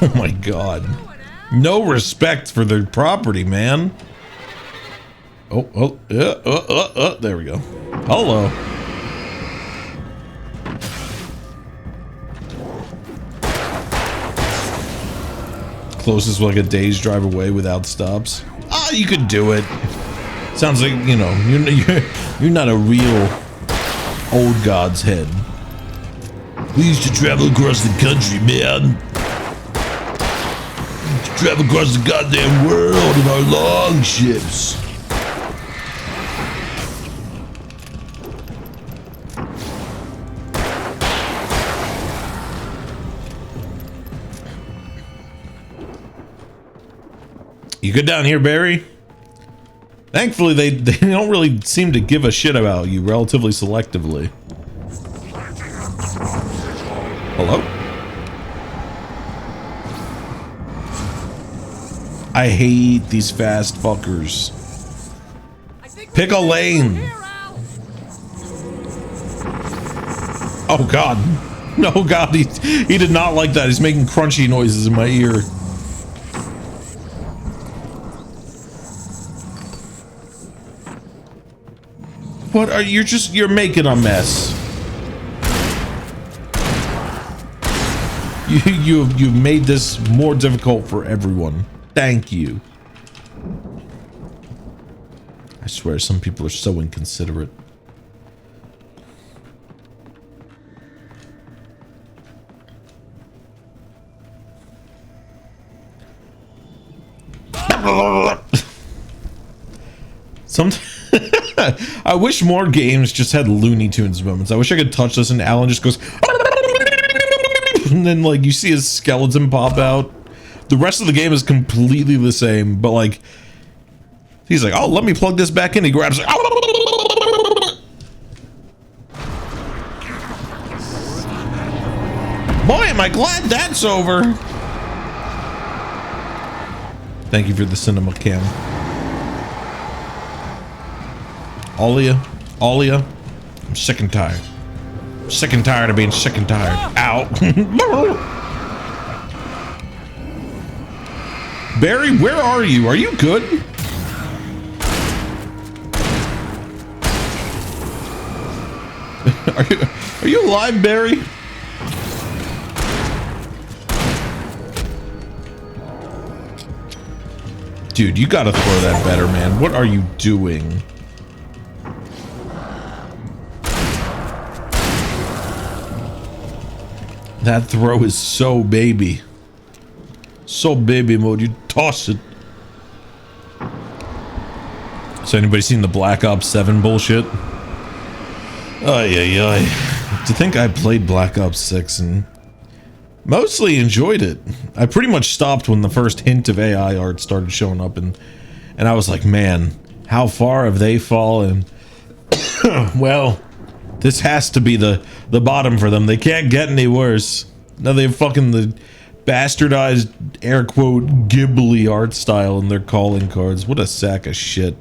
Oh my god. No respect for their property, man. There we go. Hello. Closest like a day's drive away without stops. Ah, you could do it. Sounds like, you know, you're not a real old god's head. We used to travel across the country, man. Travel across the goddamn world in our long ships. You good down here, Barry? Thankfully, they don't really seem to give a shit about you relatively selectively. Hello? I hate these fast fuckers. Pick a lane. Oh god. No god, he did not like that. He's making crunchy noises in my ear. What are you're making a mess. You've made this more difficult for everyone. Thank you. I swear some people are so inconsiderate. I wish more games just had Looney Tunes moments. I wish I could touch this and Alan just goes and then like you see his skeleton pop out. The rest of the game is completely the same, but like he's like, oh, let me plug this back in. He grabs it. Boy, am I glad that's over. Thank you for the cinema cam. Alia, I'm sick and tired. I'm sick and tired of being sick and tired. Ow. Barry, where are you? Are you good? Are you alive, Barry? Dude, you gotta throw that better, man. What are you doing? That throw is so baby. So baby mode, you toss it. So anybody seen the Black Ops 7 bullshit? Ay, ay, ay. To think I played Black Ops 6 and Mostly enjoyed it. I pretty much stopped when the first hint of AI art started showing up, and I was like, man, how far have they fallen? Well, this has to be the bottom for them. They can't get any worse. Now they have fucking the bastardized air quote Ghibli art style in their calling cards. What a sack of shit.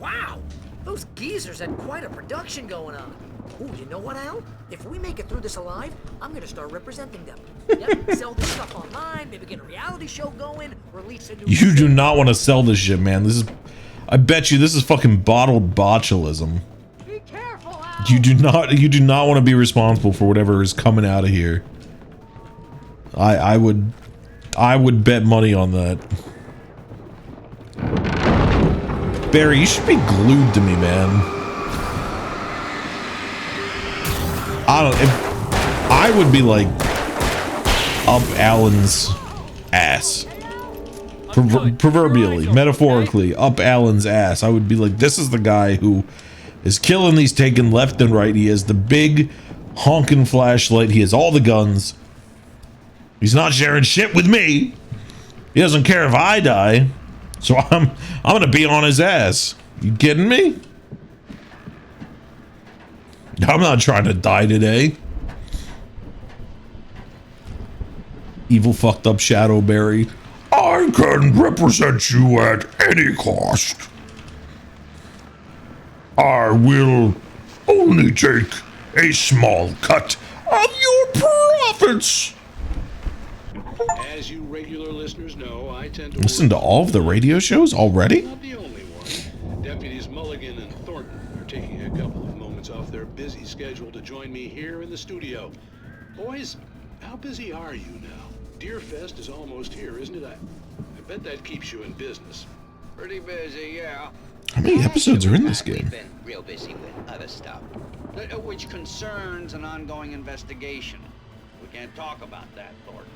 Wow, those geezers had quite a production going on. Ooh, you know what, Al? If we make it through this alive, I'm gonna start representing them. Yep, sell this stuff online, maybe get a reality show going, release a new... You do not want to sell this shit, man. This is... I bet you this is fucking bottled botulism. Be careful, Al! You do not want to be responsible for whatever is coming out of here. I would bet money on that. Barry, you should be glued to me, man. I would be like up Alan's ass. Proverbially, metaphorically, up Alan's ass. I would be like, this is the guy who is killing these taken left and right. He has the big honking flashlight. He has all the guns. He's not sharing shit with me. He doesn't care if I die. So I'm gonna be on his ass. You kidding me? I'm not trying to die today. Evil fucked up Shadowberry. I can represent you at any cost. I will only take a small cut of your profits. As you regular listeners know, I tend to listen to all of the radio shows already. Not the only one. Deputies Mulligan and Thornton are taking a couple of moments off their busy schedule to join me here in the studio. Boys, how busy are you now? Deerfest is almost here, isn't it? I bet that keeps you in business. Pretty busy, yeah. How many episodes are in this game? We've been real busy with other stuff, which concerns an ongoing investigation. We can't talk about that, Thornton.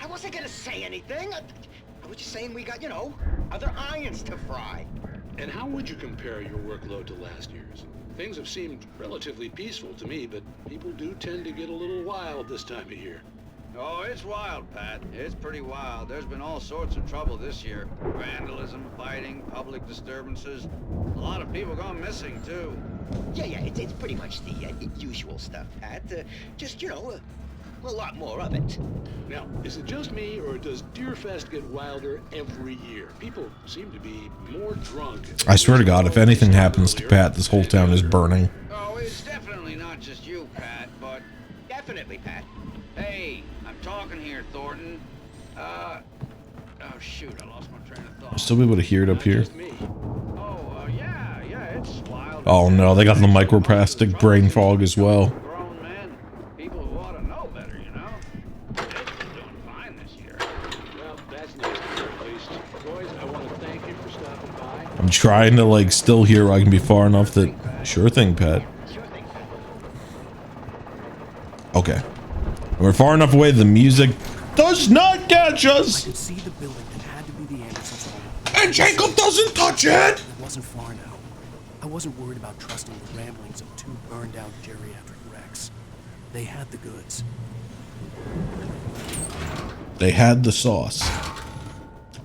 I wasn't gonna say anything. I was just saying we got, you know, other irons to fry. And how would you compare your workload to last year's? Things have seemed relatively peaceful to me, but people do tend to get a little wild this time of year. Oh, it's wild, Pat. It's pretty wild. There's been all sorts of trouble this year. Vandalism, fighting, public disturbances. A lot of people gone missing, too. Yeah, it's pretty much the usual stuff, Pat. Just, you know, a lot more of it. Now, is it just me, or does Deerfest get wilder every year? People seem to be more drunk. I swear to God, if anything happens to Pat, this whole town is burning. Oh, it's definitely not just you, Pat, but definitely, Pat. Hey, I'm talking here, Thornton. Oh, shoot, I lost my train of thought. I'll still be able to hear it up here. Oh, yeah, it's wild. Oh no, they got the microplastic brain fog as well. Grown men, people who ought to know better, you know? They've been doing fine this year. Well, that's nice to hear, at least. Boys, I want to thank you for stopping by. I'm trying to like still hear where I can be far enough that... Sure thing, Pat. Okay. We're far enough away the music does not catch us. I could see the building that had to be the Andersons' home. And Jacob doesn't touch it. It wasn't far now. I wasn't worried about trusting the ramblings of two burned-out geriatric wrecks. They had the goods. They had the sauce.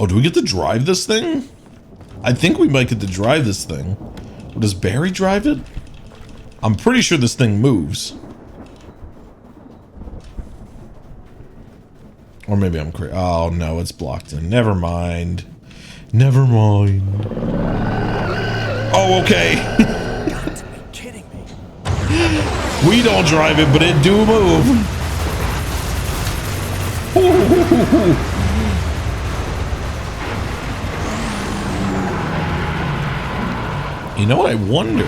Oh, do we get to drive this thing? I think we might get to drive this thing. Does Barry drive it? I'm pretty sure this thing moves. Or maybe I'm crazy. Oh no, it's blocked in. Never mind. Never mind. Oh, okay. You got to be kidding me. We don't drive it, but it do move. You know what I wonder?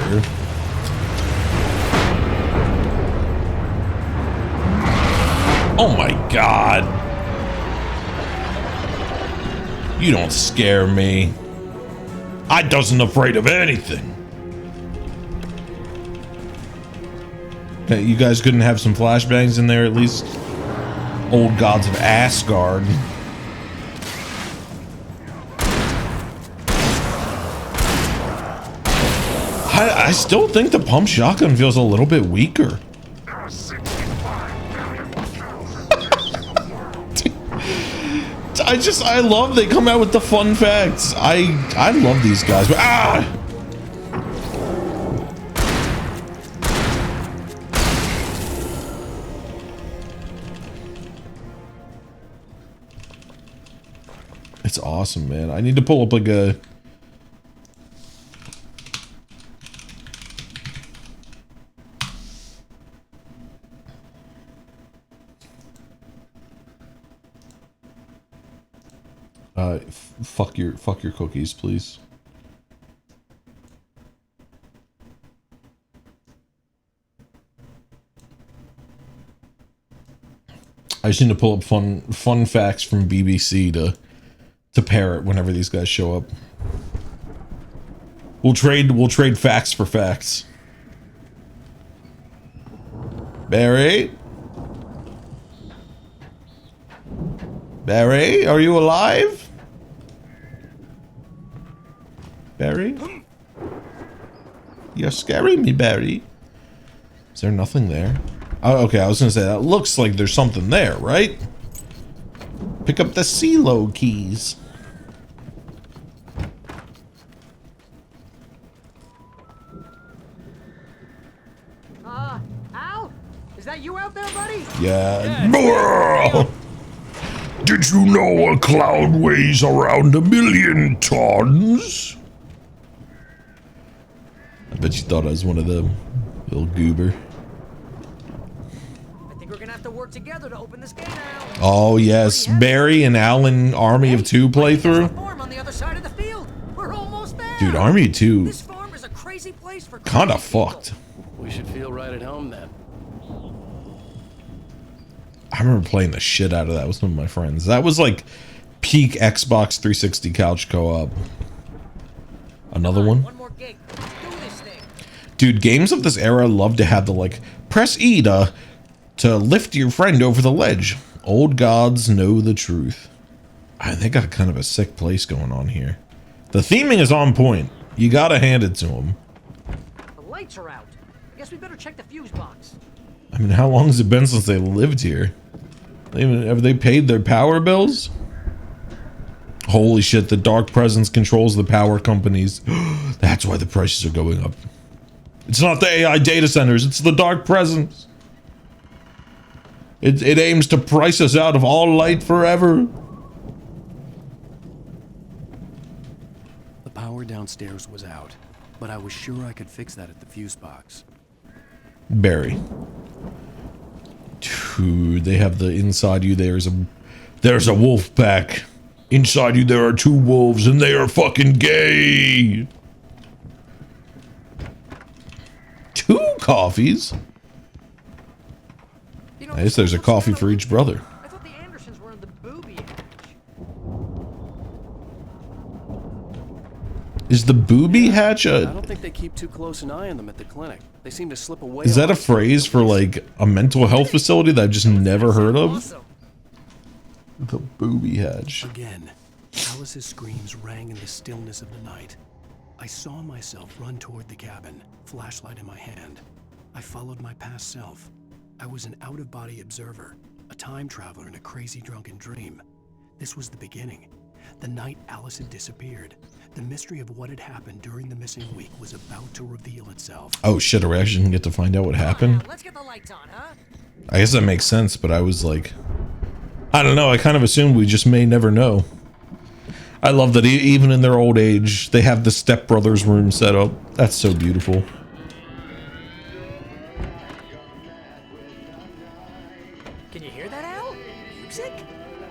Oh my God. You don't scare me. I doesn't afraid of anything. Hey, you guys couldn't have some flashbangs in there at least? Old gods of Asgard. I still think the pump shotgun feels a little bit weaker. I love they come out with the fun facts. I love these guys. But it's awesome, man. I need to pull up like a fuck your cookies, please. I just need to pull up fun facts from BBC to parrot whenever these guys show up. We'll trade facts for facts. Barry? Barry, are you alive? Barry? You're scaring me, Barry. Is there nothing there? Oh, okay, I was gonna say, that looks like there's something there, right? Pick up the CeeLo keys. Al? Is that you out there, buddy? Yeah. Did you know a cloud weighs around 1,000,000 tons? I bet you thought I was one of them, little goober. I think we're gonna have to work together to open this gate, Al. Oh yes, Barry and Alan Army of Two playthrough. Farm on the other side of the field. We're almost there. Dude, Army of Two. This farm is a crazy place for Kinda fucked. We should feel right at home then. I remember playing the shit out of that with some of my friends. That was like peak Xbox 360 couch co-op. Another one? One more gate. Do this thing. Dude, games of this era love to have the like, press E to lift your friend over the ledge. Old gods know the truth. They got kind of a sick place going on here. The theming is on point. You gotta hand it to them. The lights are out. I guess we better check the fuse box. I mean, how long has it been since they lived here? Have they paid their power bills? Holy shit, the Dark Presence controls the power companies. That's why the prices are going up. It's not the AI data centers, it's the Dark Presence. It aims to price us out of all light forever. The power downstairs was out, but I was sure I could fix that at the fuse box. Barry. Dude, they have the inside you there's a wolf pack. Inside you there are 2 wolves and they are fucking gay. 2 coffees? I guess there's a coffee for each brother. I thought the Andersons were in the booby hatch. Is the booby hatch I don't think they keep too close an eye on them at the clinic. They seem to slip away. Is that a phrase for like a mental health facility that I've just never heard of? The booby hatch. Again, Alice's screams rang in the stillness of the night. I saw myself run toward the cabin, flashlight in my hand. I followed my past self. I was an out-of-body observer, a time traveler in a crazy drunken dream. This was the beginning. The night Alice had disappeared. The mystery of what had happened during the missing week was about to reveal itself. Oh shit, are we actually gonna get to find out what happened? Let's get the lights on, huh? I guess that makes sense, but I was like, I don't know, I kind of assumed we just may never know. I love that even in their old age, they have the stepbrothers room set up. That's so beautiful. Can you hear that, Al? Music?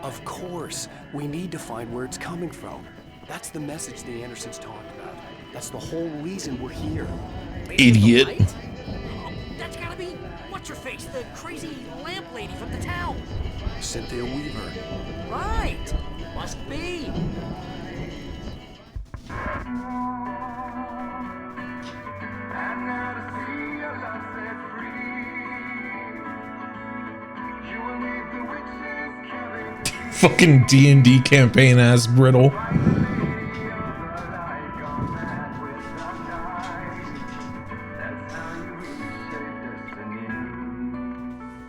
Of course. We need to find where it's coming from. That's the message the Andersons talked about. That's the whole reason we're here. Idiot. Oh, that's gotta be what's-her-face, the crazy lamp lady from the town. Cynthia Weaver. Right. Must be. Fucking D&D campaign ass brittle.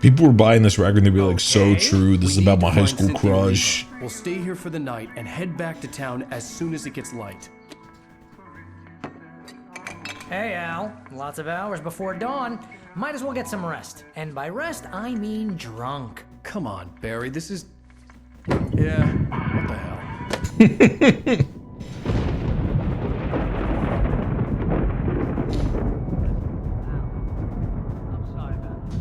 People were buying this record and they'd be like, so true, this is about my high school crush. We'll stay here for the night and head back to town as soon as it gets light. Hey, Al. Lots of hours before dawn. Might as well get some rest. And by rest, I mean drunk. Come on, Barry, this is... Yeah, what the hell? I'm sorry about this.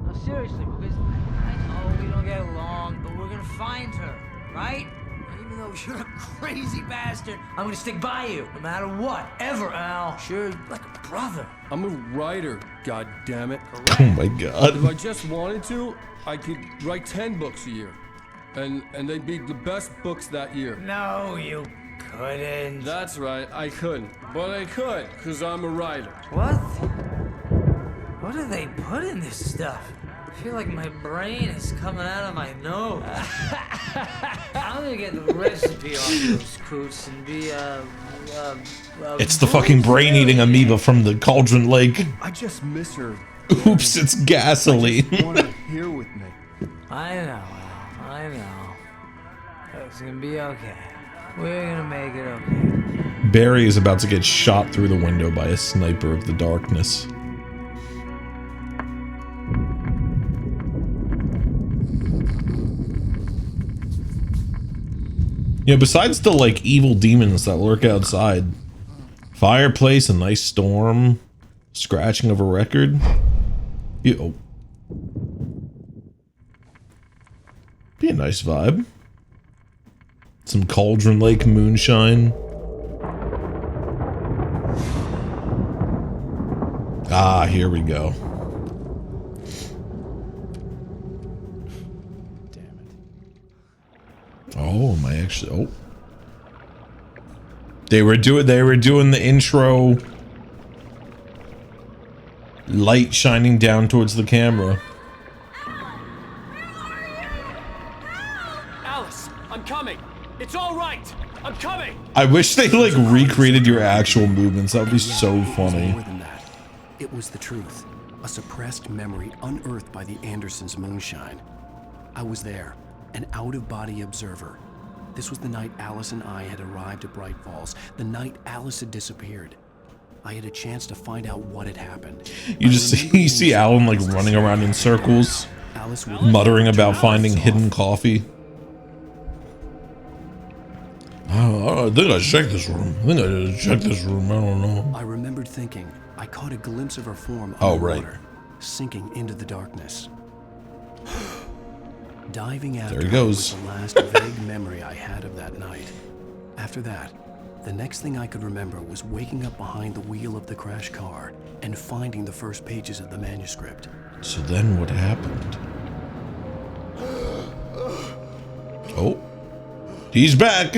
No, seriously, because I know we don't get along, but we're gonna find her, right? Even though you're a crazy bastard, I'm gonna stick by you, no matter what, ever, Al. Sure, like a brother. I'm a writer, goddammit. Oh my god. If I just wanted to, I could write 10 books a year. And they'd be the best books that year. No, you couldn't. That's right, I couldn't. But I could, because I'm a writer. What? What do they put in this stuff? I feel like my brain is coming out of my nose. I'm gonna get the recipe off those coots and be It's the fucking brain-eating amoeba from the Cauldron Lake. I just miss her. Oops, it's gasoline. I want her here with me. I know, Al. I know. It's gonna be okay. We're gonna make it okay. Barry is about to get shot through the window by a sniper of the darkness. Yeah, besides the, like, evil demons that lurk outside, fireplace, a nice storm, scratching of a record. Oh. Be a nice vibe. Some Cauldron Lake moonshine. Ah, here we go. Oh, am I actually? Oh, they were doing the intro. Light shining down towards the camera. Alice, I'm coming. It's all right. I'm coming. I wish they like recreated your actual movements. That would be so funny. More than that. It was the truth. A suppressed memory unearthed by the Andersons' moonshine. I was there, an out-of-body observer. This was the night Alice and I had arrived at Bright Falls, the night Alice had disappeared. I had a chance to find out what had happened. You see Alan like running around in circles, muttering about finding hidden coffee. Oh, I think I checked this room. I don't know. I remembered thinking. I caught a glimpse of her form Oh, underwater, right. sinking into the darkness. Diving after There he her goes. was the last vague memory I had of that night. After that, the next thing I could remember was waking up behind the wheel of the crash car and finding the first pages of the manuscript. So then what happened? Oh, he's back.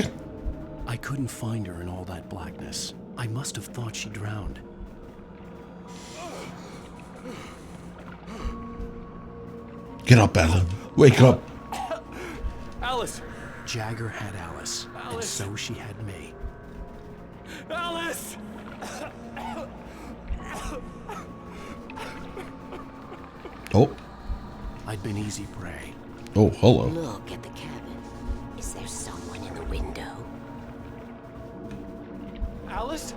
I couldn't find her in all that blackness. I must have thought she drowned. Get up, Alan. Wake up. Alice. Jagger had Alice, and so she had me. Alice. Oh. I'd been easy prey. Oh, hello. Look at the cabin. Is there someone in the window? Alice?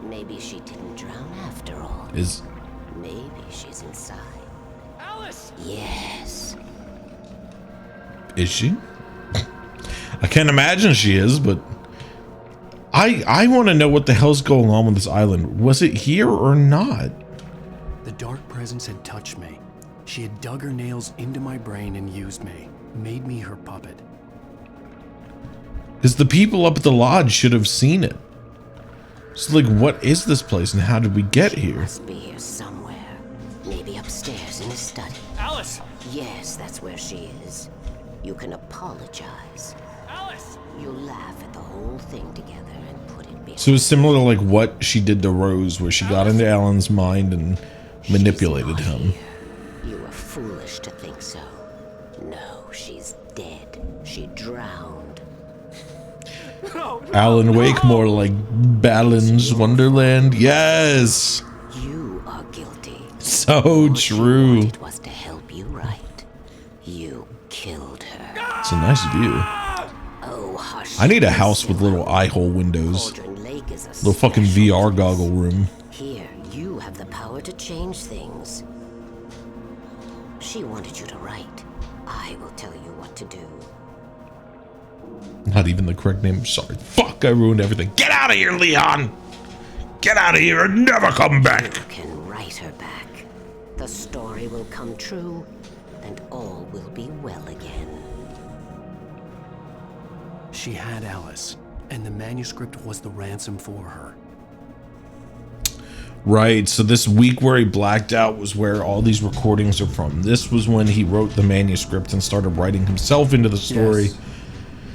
Maybe she didn't drown after all. Maybe she's inside. Alice! Yes. Is she? I can't imagine she is, but I want to know what the hell's going on with this island. Was it here or not? The dark presence had touched me. She had dug her nails into my brain and used me, made me her puppet. Because the people up at the lodge should have seen it. So, like, what is this place and how did we get here? Must be here somewhere. Maybe upstairs in his study. Alice! Yes, that's where she is. You can apologize. Alice! You laugh at the whole thing together and put it behind. So it's similar to like what she did to Rose, where she got into Alan's mind and manipulated him. You were foolish to think so. No, she's dead. She drowned. Alan Wake, more like Balin's Wonderland. Yes! You are guilty. So true. It was to help you right. You killed her. So a nice view. Oh, hush. I need a house with little eye hole windows. Cauldron Lake is a Little fucking special VR place. goggle room. Here, you have the power to change things. She wanted you to write. I will tell you what to do. Not even the correct name. Sorry. Fuck, I ruined everything. Get out of here, Leon! Get out of here and never come back! You can write her back. The story will come true, and all will be well again. She had Alice, and the manuscript was the ransom for her. Right, so this week where he blacked out was where all these recordings are from. This was when he wrote the manuscript and started writing himself into the story. Yes.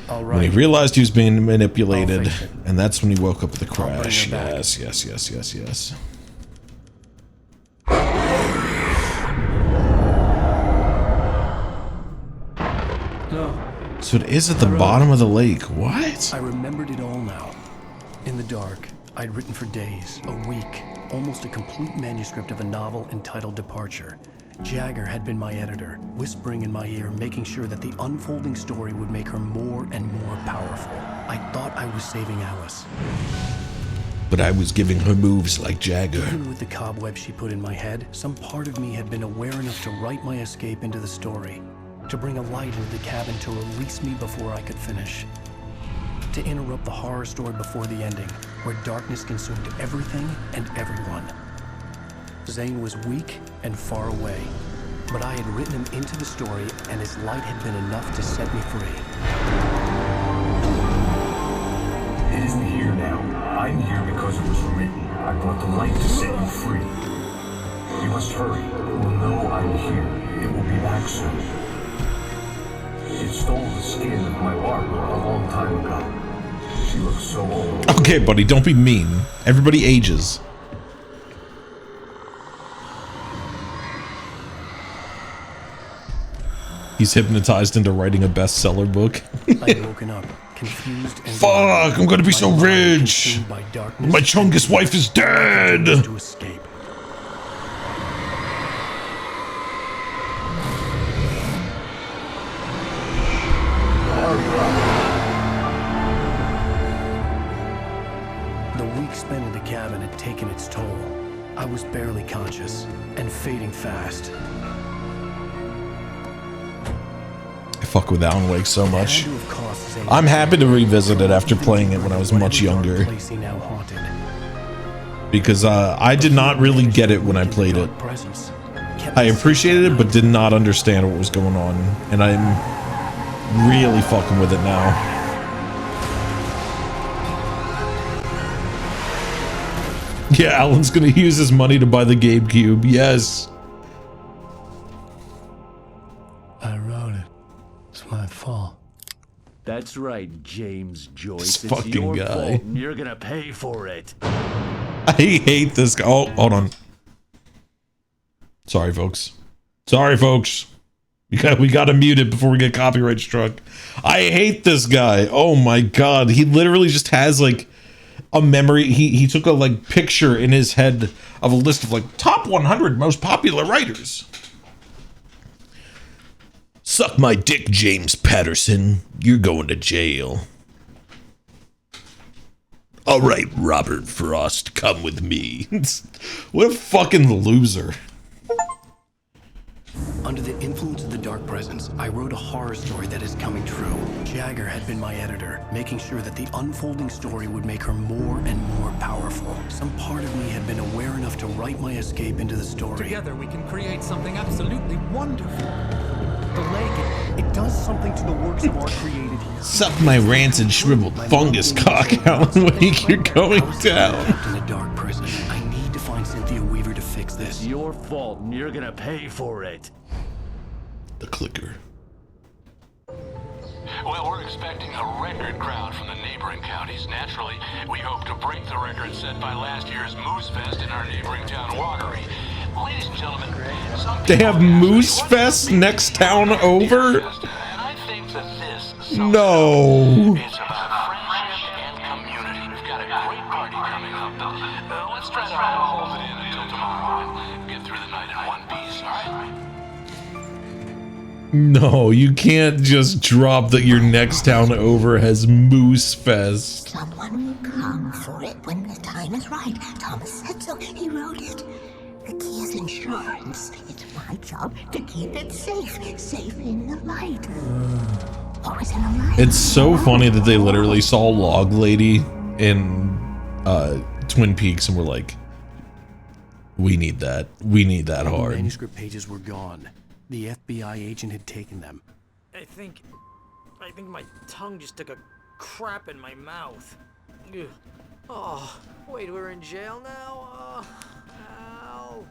All right. When he realized he was being manipulated, and that's when he woke up with the crash. Yes, yes, yes, yes, yes. No. So it is at the bottom of the lake. What? I remembered it all now. In the dark, I'd written for days, a week, almost a complete manuscript of a novel entitled Departure. Jagger had been my editor, whispering in my ear, making sure that the unfolding story would make her more and more powerful. I thought I was saving Alice. But I was giving her moves like Jagger. Even with the cobweb she put in my head, some part of me had been aware enough to write my escape into the story, to bring a light into the cabin to release me before I could finish, to interrupt the horror story before the ending, where darkness consumed everything and everyone. Zane was weak and far away, but I had written him into the story, and his light had been enough to set me free. It isn't here now. I'm here because it was written. I brought the light to set you free. You must hurry. It will know I'm here. It will be back soon. It stole the skin of my Barbara a long time ago. She looks so old. Okay, buddy, don't be mean. Everybody ages. He's hypnotized into writing a bestseller book. I'd woken up, confused and fuck, I'm gonna be so rich. My Chungus wife is dead. To escape. The week spent in the cabin had taken its toll. I was barely conscious and fading fast. I fuck with Alan Wake so much. I'm happy to revisit it after playing it when I was much younger. Because I did not really get it when I played it. I appreciated it, but did not understand what was going on. And I'm really fucking with it now. Yeah, Alan's gonna use his money to buy the GameCube. Yes. I wrote it. It's my fault. That's right, James Joyce. This fucking your guy. fault, and you're gonna pay for it. I hate this guy. Oh, hold on. Sorry, folks. Sorry, folks. We gotta mute it before we get copyright struck. I hate this guy. Oh my god. He literally just has like a memory. He took a like picture in his head of a list of like top 100 most popular writers. Suck my dick, James Patterson. You're going to jail. All right, Robert Frost, come with me. What a fucking loser. Under the influence of the dark presence, I wrote a horror story that is coming true. Jagger had been my editor, making sure that the unfolding story would make her more and more powerful. Some part of me had been aware enough to write my escape into the story. Together we can create something absolutely wonderful. The lake, it does something to the works of art created here. Suck my rancid shriveled fungus cock, Alan Wake. You're going down. In a dark prison, I need to find Cynthia Weaver to fix this. It's your fault, and you're gonna pay for it. The clicker. Well, we're expecting a record crowd from the neighboring counties. Naturally, we hope to break the record set by last year's Moose Fest in our neighboring town, Watery. Ladies and gentlemen, They have Moose Fest next town over? No. it's about friendship and community. We've got a great party coming up. Let's try to hold it in until tomorrow and get through the night in one piece, all right? No, you can't just drop that your next town over has Moose Fest. Someone will come for it when the time is right. Thomas said so. He wrote it. The key is insurance. It's my job to keep it safe. Safe in the light. Always in the light. It's so funny that they literally saw Log Lady in Twin Peaks and were like, we need that. We need that The hard. manuscript pages were gone. The FBI agent had taken them. I think my tongue just took a crap in my mouth. Ugh. Oh, wait, we're in jail now? Al,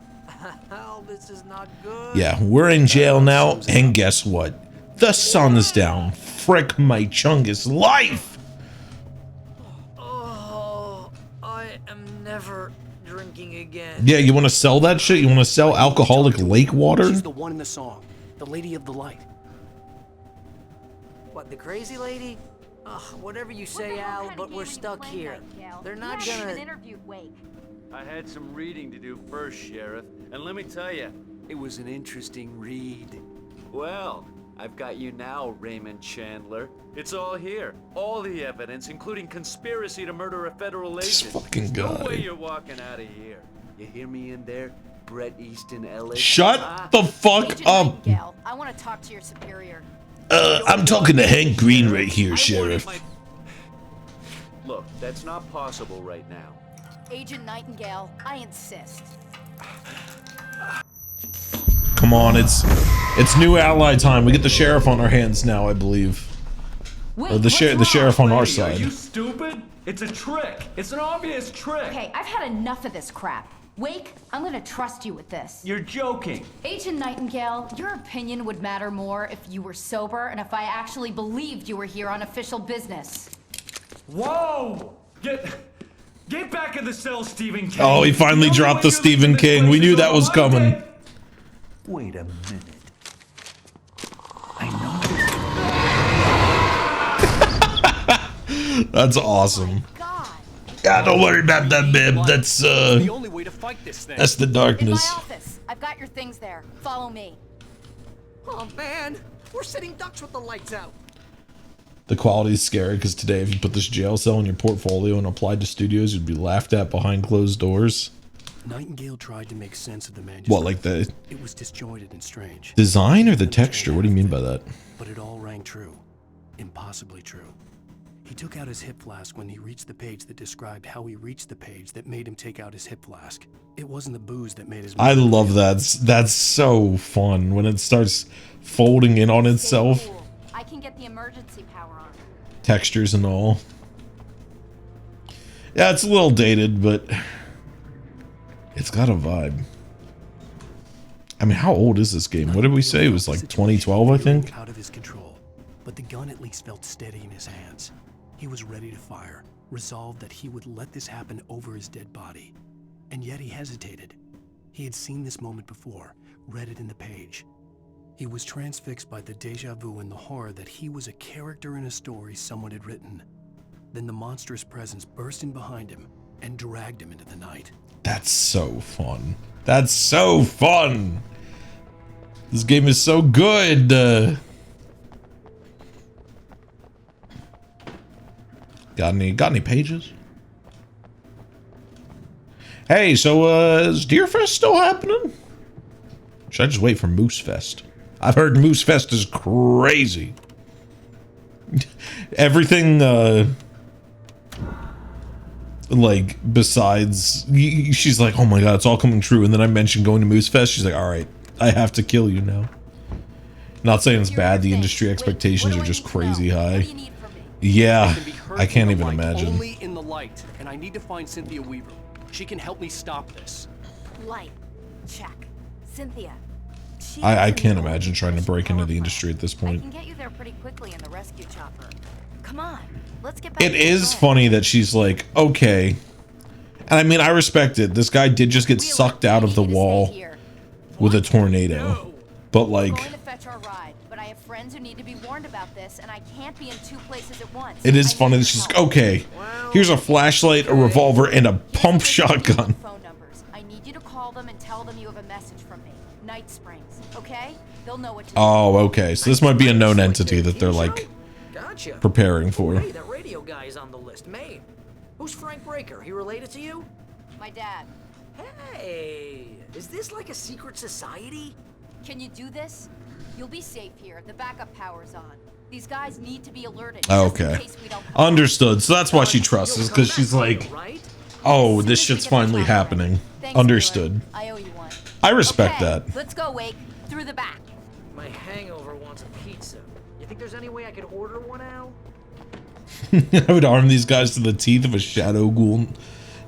Al, this is not good. Yeah, we're in jail now, and guess what? The sun's down. Frick my chungus life! Oh, I am never drinking again. Yeah, you want to sell that shit? You want to sell alcoholic lake water? She's the one in the song. The Lady of the Light. What, the crazy lady? Ugh, whatever you say, Al, but we're stuck here. They're not gonna... interviewed Wake. I had some reading to do first, Sheriff, and let me tell you, It was an interesting read. well, I've got you now, Raymond Chandler. It's all here. All the evidence, including conspiracy to murder a federal agent. fucking There's guy. no way you're walking out of here. You hear me in there, Brett Easton Ellis? Shut the fuck Agent up. Nightingale, I want to talk to your superior. I'm talking to Hank Green right here, Sheriff. Look, that's not possible right now. Agent Nightingale, I insist. Come on, it's new ally time. We get the sheriff on our hands now, I believe. Or the sheriff on our Are side. you stupid? It's a trick. It's an obvious trick. Okay, I've had enough of this crap. Wake, I'm gonna trust you with this. You're joking. Agent Nightingale, your opinion would matter more if you were sober and if I actually believed you were here on official business. Whoa! Get back in the cell, Stephen King. Oh, he finally dropped the Stephen King. We knew that was coming. Wait a minute. That's awesome. Yeah, don't worry about that, babe. That's The only way to fight this thing. that's the In darkness. my office. I've got your things there. Follow me. Oh man, we're sitting ducks with the lights out. The quality is scary because today, if you put this jail cell in your portfolio and applied to studios, you'd be laughed at behind closed doors. Nightingale tried to make sense of the manuscript. What, like the It was disjointed and strange. design or the texture? What do you mean by that? But it all rang true. Impossibly true. He took out his hip flask when he reached the page that described how he reached the page that made him take out his hip flask. It wasn't the booze that made his... I love that. That's so fun when it starts folding in on itself. I can get the emergency power on. Textures and all. Yeah, it's a little dated, but it's got a vibe. I mean, how old is this game? What did we say? It was like 2012, I think. Out of his control, but the gun at least felt steady in his hands. He was ready to fire, resolved that he would let this happen over his dead body. And yet he hesitated. He had seen this moment before, read it in the page. He was transfixed by the deja vu and the horror that he was a character in a story someone had written. Then the monstrous presence burst in behind him and dragged him into the night. That's so fun. That's so fun. This game is so good. Got any pages? Hey, so is Deerfest still happening? Should I just wait for Moose Fest? I've heard Moose Fest is crazy. Everything like besides she's like, oh my god, it's all coming true, and then I mentioned going to Moose Fest. She's like, all right, I have to kill you now. Not saying it's bad, the industry expectations are just crazy high. Yeah, I can't even imagine. Only in the light, and I need to find Cynthia Weaver. She can help me stop this. Light. Check. Cynthia. I can't imagine trying to break into the industry at this I point. can get you there pretty quickly in the rescue chopper. Come on. Let's get back It to the is phone. funny that she's like, okay. And I mean, I respect it. This guy did just get sucked out of the wall with a tornado. But I'm like, going to fetch our ride, but I have friends who need to be warned about this, and I can't be in two places at once. it is funny that she's like, okay, here's a flashlight, a revolver, and a pump shotgun. Phone numbers. I need you to call them and tell them you have a message from me. Night Springs, okay? They'll know what to do. Oh, okay. So this might be a known entity that they're like Gotcha. preparing for. Hey, that radio guy is on the list. Maine. Who's Frank Breaker? He related to you? My dad. Hey, is this like a secret society? Can you do this? You'll be safe here. The backup power's on. These guys need to be alerted. Okay. Understood. So that's why she trusts us, because she's like, oh, this shit's finally happening. Understood. I owe you one. I respect that. Let's go, Wake. Through the back. My hangover wants a pizza. You think there's any way I could order one out? I would arm these guys to the teeth if a shadow ghoul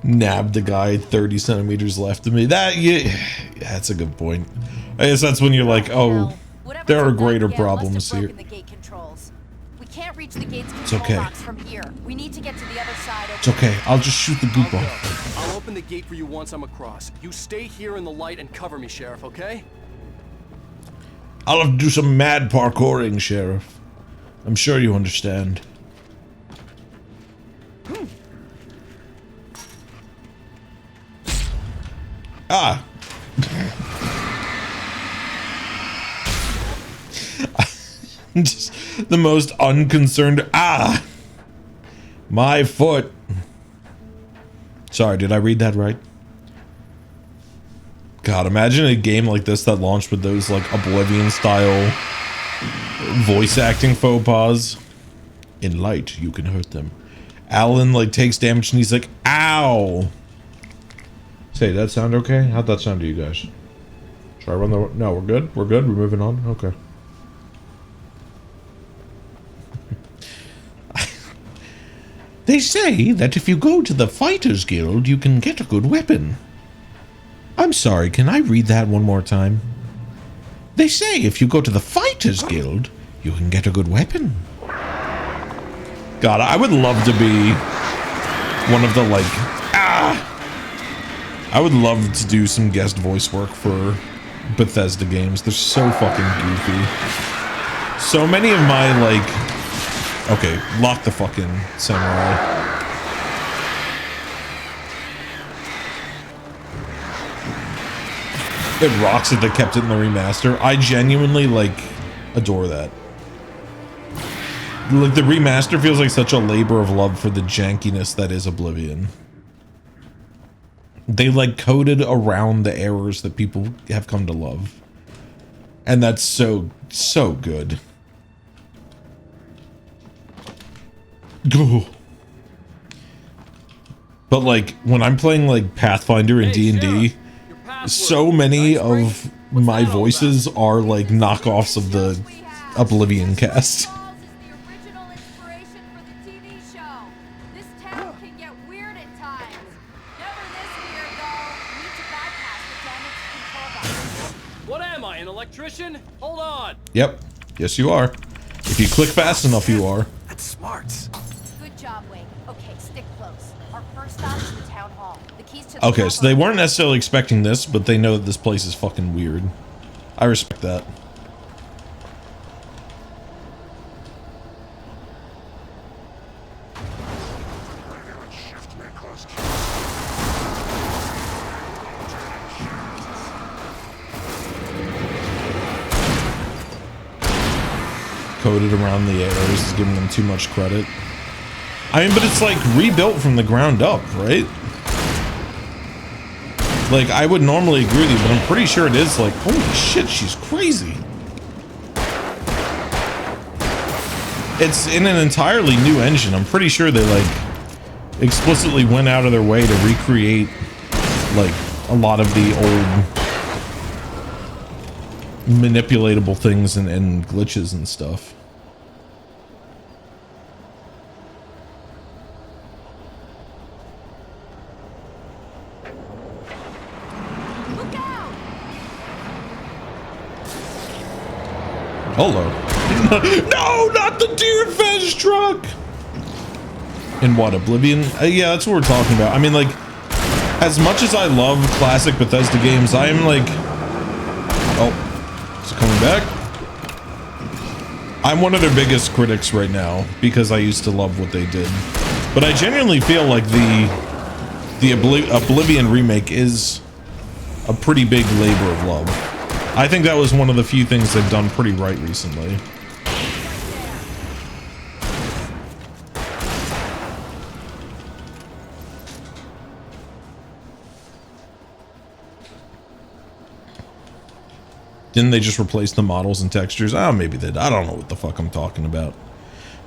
nabbed the guy 30 centimeters left of me. That's a good point. I guess that's when you're like, oh, there are greater problems here. We can't reach the gate's It's control okay. box from here. We need to get to the other side. It's okay. I'll just shoot the goop off. I'll open the gate for you once I'm across. You stay here in the light and cover me, Sheriff, okay? I'll have to do some mad parkouring, Sheriff. I'm sure you understand. Ah. Just the most unconcerned. Ah. My foot. Sorry, did I read that right? God, imagine a game like this that launched with those like Oblivion style voice acting faux pas. In light, you can hurt them. Alan like takes damage and he's like, ow. Say, did that sound okay? How'd that sound to you guys? Should I run the... No, we're good? We're good? We're moving on? Okay. They say that if you go to the Fighters Guild, you can get a good weapon. I'm sorry, can I read that one more time? They say if you go to the Fighters Guild, you can get a good weapon. God, I would love to be one of the, like... I would love to do some guest voice work for Bethesda games. They're so fucking goofy. So many of my, like... Okay, lock the fucking samurai. It rocks that they kept it in the remaster. I genuinely, like, adore that. Like, the remaster feels like such a labor of love for the jankiness that is Oblivion. They, like, coded around the errors that people have come to love. And that's so, so good. But, like, when I'm playing, like, Pathfinder and D&D, so many of my voices are, like, knockoffs of the Oblivion cast. What am I, an electrician? Hold on. Yep. Yes, you are. If you click fast enough, you are. That's smart. Good job, Wake. Okay, stick close. Our first stop is the town hall. The keys to the Okay, so they weren't necessarily expecting this, but they know that this place is fucking weird. I respect that. Coded around the errors is giving them too much credit. I mean, but it's like rebuilt from the ground up, right? Like, I would normally agree with you, but I'm pretty sure it is like, holy shit, she's crazy. It's in an entirely new engine. I'm pretty sure they like explicitly went out of their way to recreate like a lot of the old manipulatable things and glitches and stuff. Hello. No, not the Deerfest truck! In what, Oblivion? Yeah, that's what we're talking about. I mean, like, as much as I love classic Bethesda games, I am like... Oh, is it coming back? I'm one of their biggest critics right now, because I used to love what they did. But I genuinely feel like the Oblivion remake is a pretty big labor of love. I think that was one of the few things they've done pretty right recently. Didn't they just replace the models and textures? Oh, maybe they did. I don't know what the fuck I'm talking about.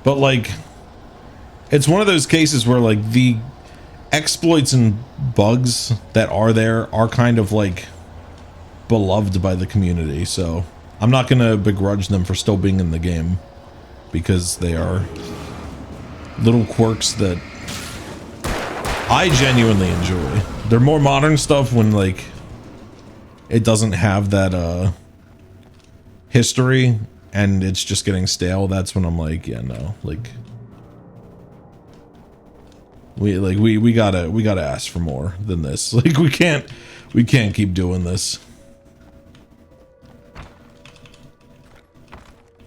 But like, it's one of those cases where like the exploits and bugs that are there are kind of like beloved by the community. So I'm not going to begrudge them for still being in the game, because they are little quirks that I genuinely enjoy. They're more modern stuff when like it doesn't have that history and it's just getting stale. That's when I'm like, yeah, no, like we gotta ask for more than this. Like we can't keep doing this.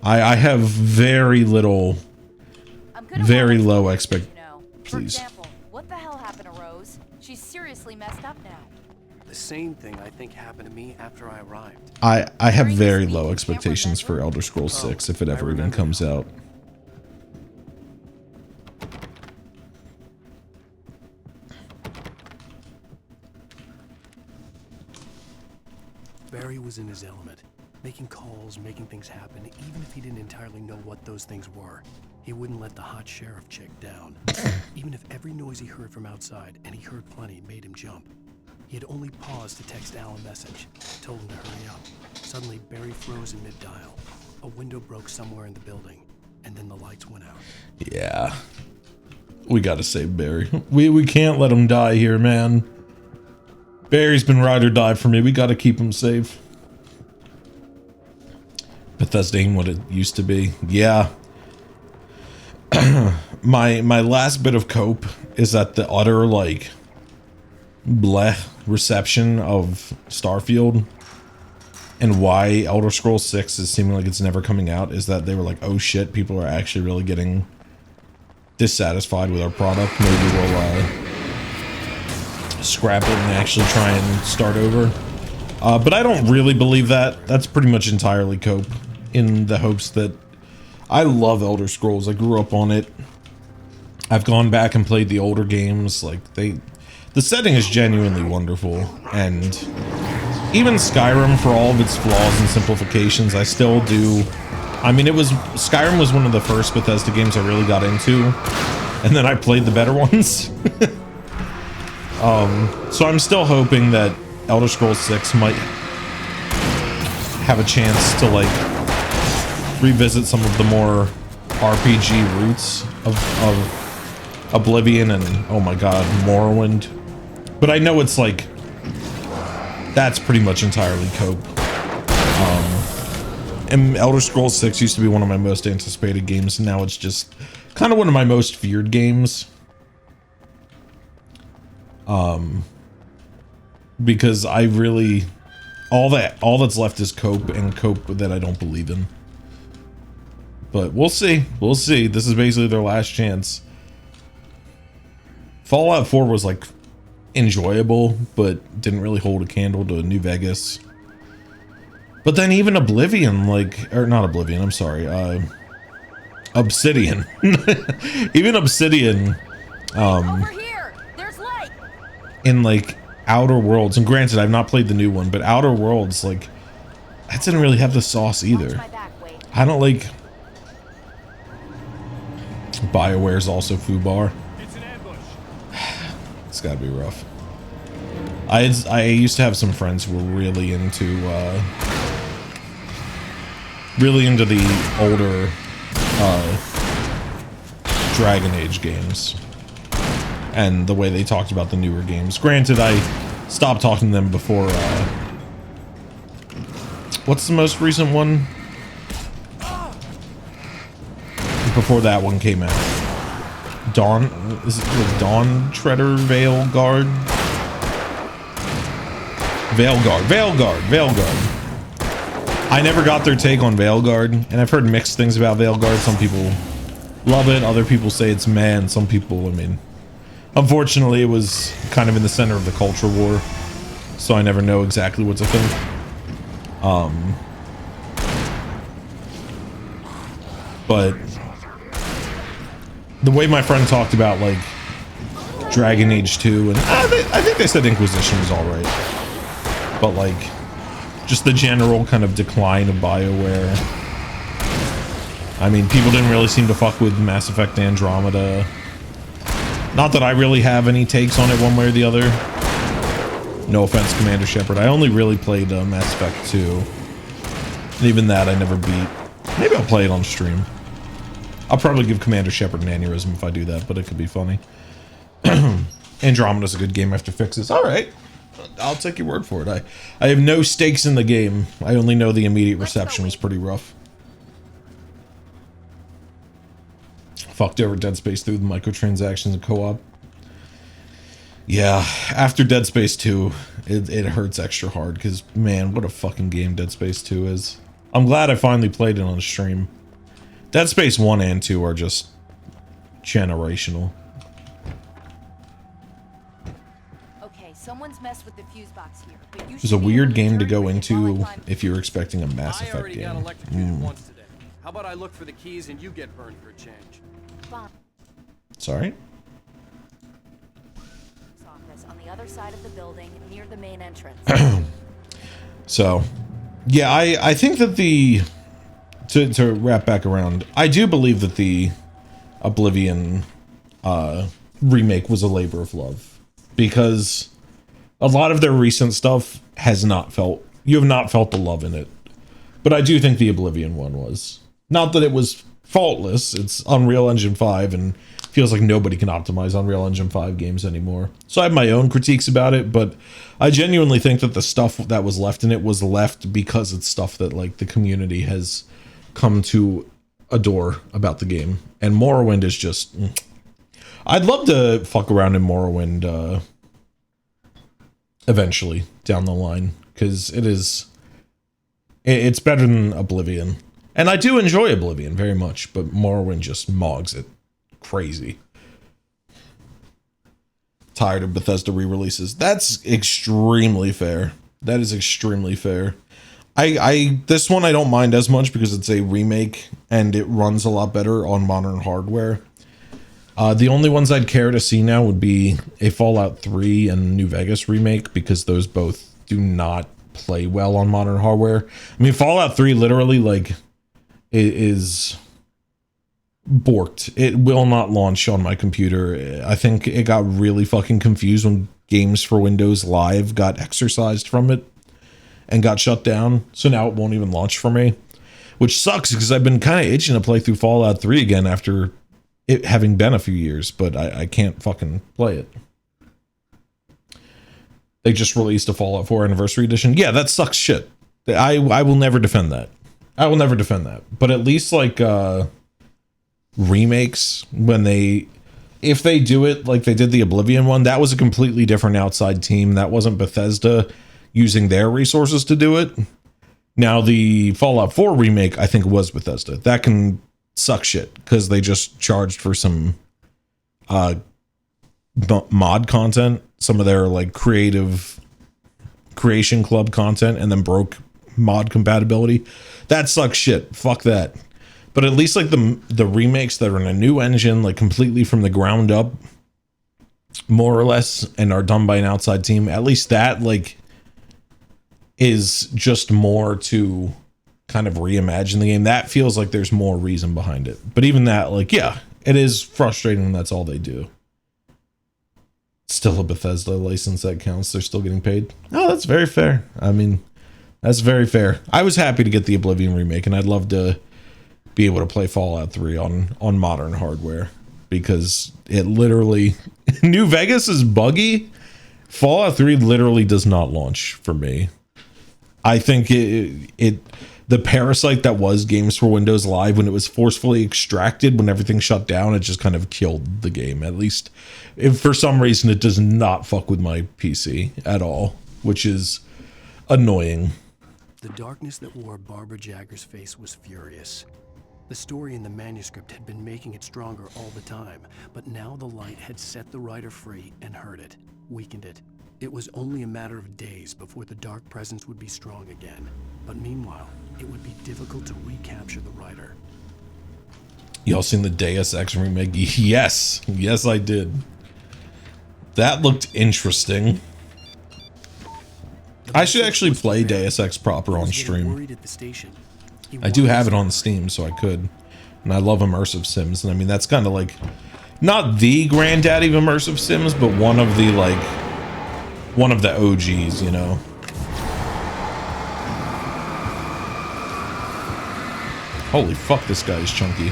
I have very little, very low expectations. For example, what the hell happened to Rose? She's seriously messed up now. The same thing I think happened to me after I arrived. I have very low expectations for Elder Scrolls 6 if it ever even comes out. Barry was in his element, making calls, making things happen, even if he didn't entirely know what those things were. He wouldn't let the hot sheriff chick down. Even if every noise he heard from outside, and he heard plenty, made him jump. He had only paused to text Al a message, told him to hurry up. Suddenly, Barry froze in mid-dial. A window broke somewhere in the building, and then the lights went out. Yeah. We gotta save Barry. We can't let him die here, man. Barry's been ride or die for me. We gotta keep him safe. Bethesda ain't what it used to be. Yeah. my last bit of cope is that the utter, like, bleh reception of Starfield and why Elder Scrolls 6 is seeming like it's never coming out is that they were like, oh shit, people are actually really getting dissatisfied with our product. Maybe we'll scrap it and actually try and start over. But I don't really believe that. That's pretty much entirely cope, in the hopes that I love Elder Scrolls. I grew up on it. I've gone back and played the older games. Like the setting is genuinely wonderful, and even Skyrim, for all of its flaws and simplifications, I still do. I mean, Skyrim was one of the first Bethesda games I really got into, and then I played the better ones. So I'm still hoping that Elder Scrolls 6 might have a chance to like revisit some of the more RPG roots of Oblivion and, oh my god, Morrowind. But I know it's like, that's pretty much entirely cope. And Elder Scrolls 6 used to be one of my most anticipated games, and now it's just kind of one of my most feared games. Because I really, all that's left is cope, and cope that I don't believe in. But we'll see. We'll see. This is basically their last chance. Fallout 4 was like enjoyable, but didn't really hold a candle to New Vegas. But then even Oblivion, like, or not Oblivion, I'm sorry, Obsidian. Even Obsidian, Over here! There's light! in like Outer Worlds, and granted I've not played the new one, but Outer Worlds, like, that didn't really have the sauce either. I don't like BioWare's also FUBAR. It's gotta be rough. I used to have some friends who were really into the older Dragon Age games and the way they talked about the newer games. Granted, I stopped talking to them before what's the most recent one? Before that one came out. Is it the Dawn Treader Veilguard? Veilguard. I never got their take on Veilguard, and I've heard mixed things about Veilguard. Some people love it, other people say it's meh, and some people, I mean, unfortunately it was kind of in the center of the culture war, so I never know exactly what to think. But the way my friend talked about like Dragon Age 2, and I think they said Inquisition was alright, but like just the general kind of decline of BioWare. I mean, people didn't really seem to fuck with Mass Effect Andromeda. Not that I really have any takes on it one way or the other. No offense, Commander Shepard. I only really played Mass Effect 2. And even that I never beat. Maybe I'll play it on stream. I'll probably give Commander Shepard an aneurysm if I do that, but it could be funny. Andromeda's a good game after fixes. Alright. I'll take your word for it. I have no stakes in the game. I only know the immediate reception was pretty rough. Fucked over Dead Space through the microtransactions and co-op. Yeah, after Dead Space 2, it hurts extra hard because, man, what a fucking game Dead Space 2 is. I'm glad I finally played it on stream. Dead Space 1 and 2 are just generational. Okay, someone's messed with the fuse box here. But you It was a should be weird able to game to return go it into while I climb if you're expecting a Mass I Effect already got game. electrocuted once today. How about I look for the keys and you get burned for a change? Fine. Sorry? Office on the other side of the building near the main entrance. So, yeah, I think that the... To wrap back around, I do believe that the Oblivion remake was a labor of love. Because a lot of their recent stuff has not felt... You have not felt the love in it. But I do think the Oblivion one was. Not that it was faultless. It's Unreal Engine 5 and feels like nobody can optimize Unreal Engine 5 games anymore. So I have my own critiques about it, but I genuinely think that the stuff that was left in it was left because it's stuff that like the community has come to adore about the game. And Morrowind is just... I'd love to fuck around in Morrowind eventually down the line, because it's better than Oblivion. And I do enjoy Oblivion very much, but Morrowind just mogs it crazy. Tired of Bethesda re-releases. That's extremely fair. That is extremely fair. This one I don't mind as much because it's a remake and it runs a lot better on modern hardware. The only ones I'd care to see now would be a Fallout 3 and New Vegas remake, because those both do not play well on modern hardware. I mean, Fallout 3 literally, like, it is borked. It will not launch on my computer. I think it got really fucking confused when Games for Windows Live got exorcised from it and got shut down. So now it won't even launch for me, which sucks because I've been kind of itching to play through Fallout 3 again after it having been a few years, but I can't fucking play it. They just released a Fallout 4 Anniversary Edition. Yeah, that sucks shit. I will never defend that. I will never defend that. But at least like remakes, if they do it like they did the Oblivion one, that was a completely different outside team. That wasn't Bethesda using their resources to do it. Now the Fallout 4 remake, I think, was Bethesda. That can suck shit because they just charged for some mod content, some of their like creation club content, and then broke mod compatibility. That sucks shit. Fuck that. But at least like the remakes that are in a new engine, like completely from the ground up, more or less, and are done by an outside team, at least that like is just more to kind of reimagine the game. That feels like there's more reason behind it. But even that, like, yeah, it is frustrating when that's all they do. Still a Bethesda license that counts. They're still getting paid. Oh, that's very fair. I mean, that's very fair. I was happy to get the Oblivion remake, and I'd love to be able to play Fallout 3 on modern hardware, because it literally... New Vegas is buggy. Fallout 3 literally does not launch for me. I think the parasite that was Games for Windows Live, when it was forcefully extracted, when everything shut down, it just kind of killed the game. At least, if for some reason, it does not fuck with my PC at all, which is annoying. The darkness that wore Barbara Jagger's face was furious. The story in the manuscript had been making it stronger all the time, but now the light had set the writer free and hurt it, weakened it. It was only a matter of days before the Dark Presence would be strong again. But meanwhile, it would be difficult to recapture the Rider. Y'all seen the Deus Ex remake? Yes. Yes, I did. That looked interesting. I should actually play Deus Ex proper on stream. I do have it on Steam, so I could. And I love immersive sims. And I mean, that's kind of like, not the granddaddy of immersive sims, but one of the, like, one of the OGs, you know? Holy fuck, this guy is chunky.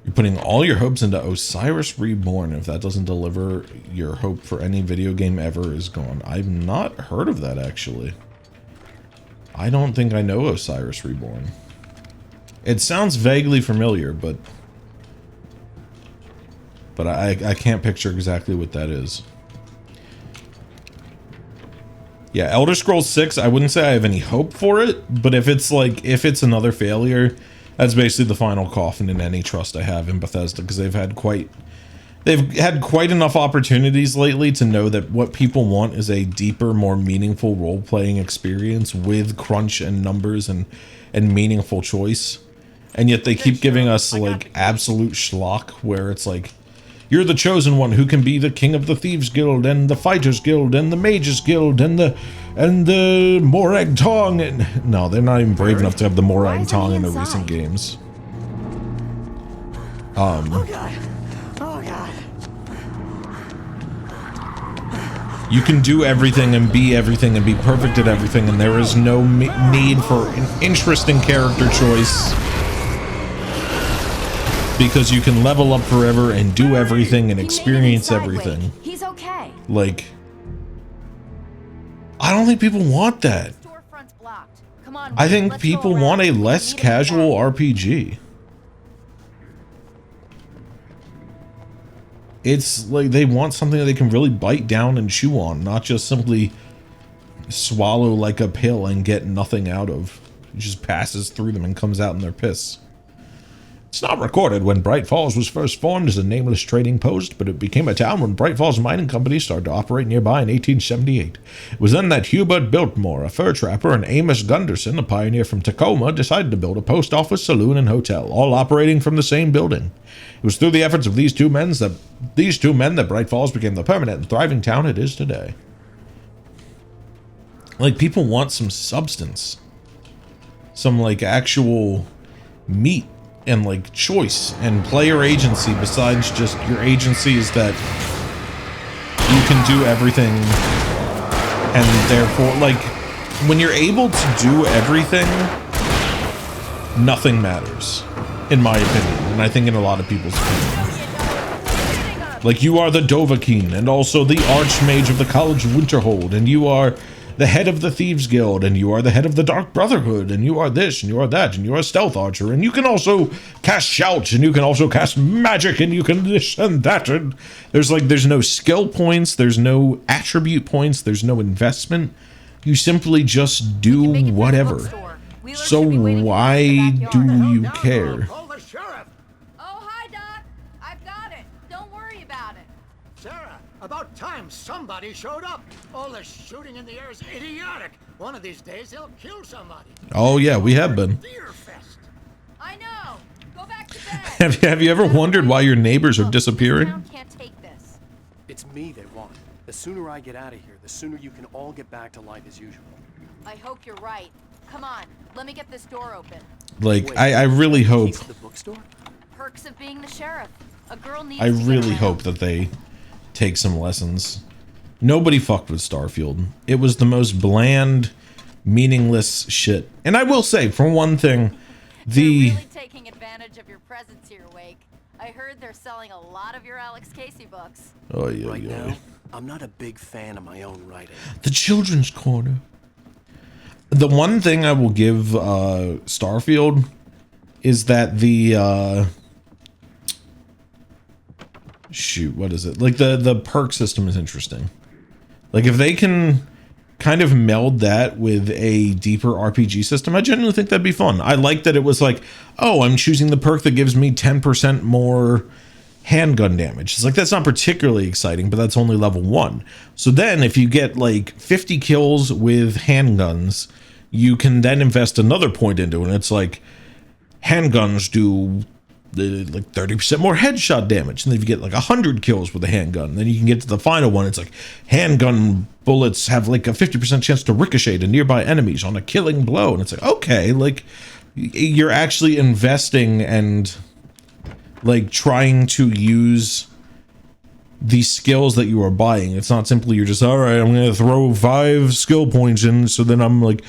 You're putting all your hopes into Osiris Reborn. If that doesn't deliver, your hope for any video game ever is gone. I've not heard of that, actually. I don't think I know Osiris Reborn. It sounds vaguely familiar, but I can't picture exactly what that is. Yeah, Elder Scrolls 6, I wouldn't say I have any hope for it, but if it's another failure, that's basically the final coffin in any trust I have in Bethesda, because they've had quite enough opportunities lately to know that what people want is a deeper, more meaningful role-playing experience with crunch and numbers and meaningful choice. And yet they keep giving us like absolute schlock where it's like, you're the chosen one who can be the king of the Thieves Guild and the Fighters Guild and the Mages Guild and the Morag Tong. And no, they're not even brave enough to have the Morag Tong in the recent games. Oh god. Oh god. You can do everything and be perfect at everything, and there is no need for an interesting character choice. Because you can level up forever and do everything and experience everything. He's okay. Like, I don't think people want that. I think people want a less casual RPG. It's like they want something that they can really bite down and chew on, not just simply swallow like a pill and get nothing out of. It just passes through them and comes out in their piss. It's not recorded when Bright Falls was first formed as a nameless trading post, but it became a town when Bright Falls Mining Company started to operate nearby in 1878. It was then that Hubert Biltmore, a fur trapper, and Amos Gunderson, a pioneer from Tacoma, decided to build a post office, saloon, and hotel, all operating from the same building. It was through the efforts of these two men that Bright Falls became the permanent and thriving town it is today. Like, people want some substance. Some, like, actual meat. And like choice and player agency besides just your agency is that you can do everything, and therefore like when you're able to do everything, nothing matters, in my opinion, and I think in a lot of people's opinion. Like, you are the Dovahkiin and also the Archmage of the College of Winterhold, and you are the head of the Thieves Guild, and you are the head of the Dark Brotherhood, and you are this, and you are that, and you are a stealth archer, and you can also cast shout, and you can also cast magic, and you can this and that, and there's no skill points, there's no attribute points, there's no investment. You simply just do whatever. So why do you care? About time somebody showed up. All the shooting in the air is idiotic. One of these days they'll kill somebody. Oh yeah, we have been. I know. Go back to bed. Have you ever wondered why your neighbors are disappearing? Can't take this. It's me they want. The sooner I get out of here, the sooner you can all get back to life as usual. I hope you're right. Come on, let me get this door open. Like, I really hope. The bookstore? Perks of being the sheriff. A girl needs I to get really around. hope that they take some lessons. Nobody fucked with Starfield. It was the most bland, meaningless shit. And I will say, for one thing, You're really taking advantage of your presence here, Wake. I heard they're selling a lot of your Alex Casey books. Oh yeah, Right yeah. now, I'm not a big fan of my own writing. The Children's Corner. The one thing I will give Starfield is that the shoot, what is it? Like the perk system is interesting. Like, if they can kind of meld that with a deeper RPG system, I genuinely think that'd be fun. I like that it was like, oh, I'm choosing the perk that gives me 10% more handgun damage. It's like, that's not particularly exciting, but that's only level 1. So then if you get like 50 kills with handguns, you can then invest another point into it. And it's like, handguns do like 30% more headshot damage, and then if you get like 100 kills with a handgun, then you can get to the final one. It's like, handgun bullets have like a 50% chance to ricochet to nearby enemies on a killing blow, and it's like, okay, like you're actually investing and like trying to use these skills that you are buying. It's not simply you're just, all right, I'm gonna throw 5 skill points in, so then I'm like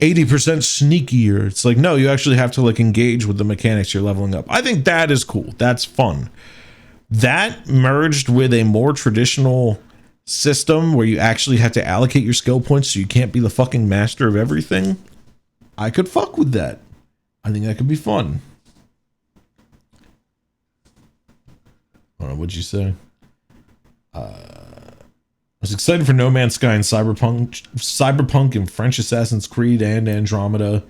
80% sneakier. It's like, no, you actually have to like engage with the mechanics you're leveling up. I think that is cool. That's fun. That merged with a more traditional system where you actually have to allocate your skill points so you can't be the fucking master of everything. I could fuck with that. I think that could be fun. What'd you say? I was excited for No Man's Sky and Cyberpunk and French Assassin's Creed and Andromeda.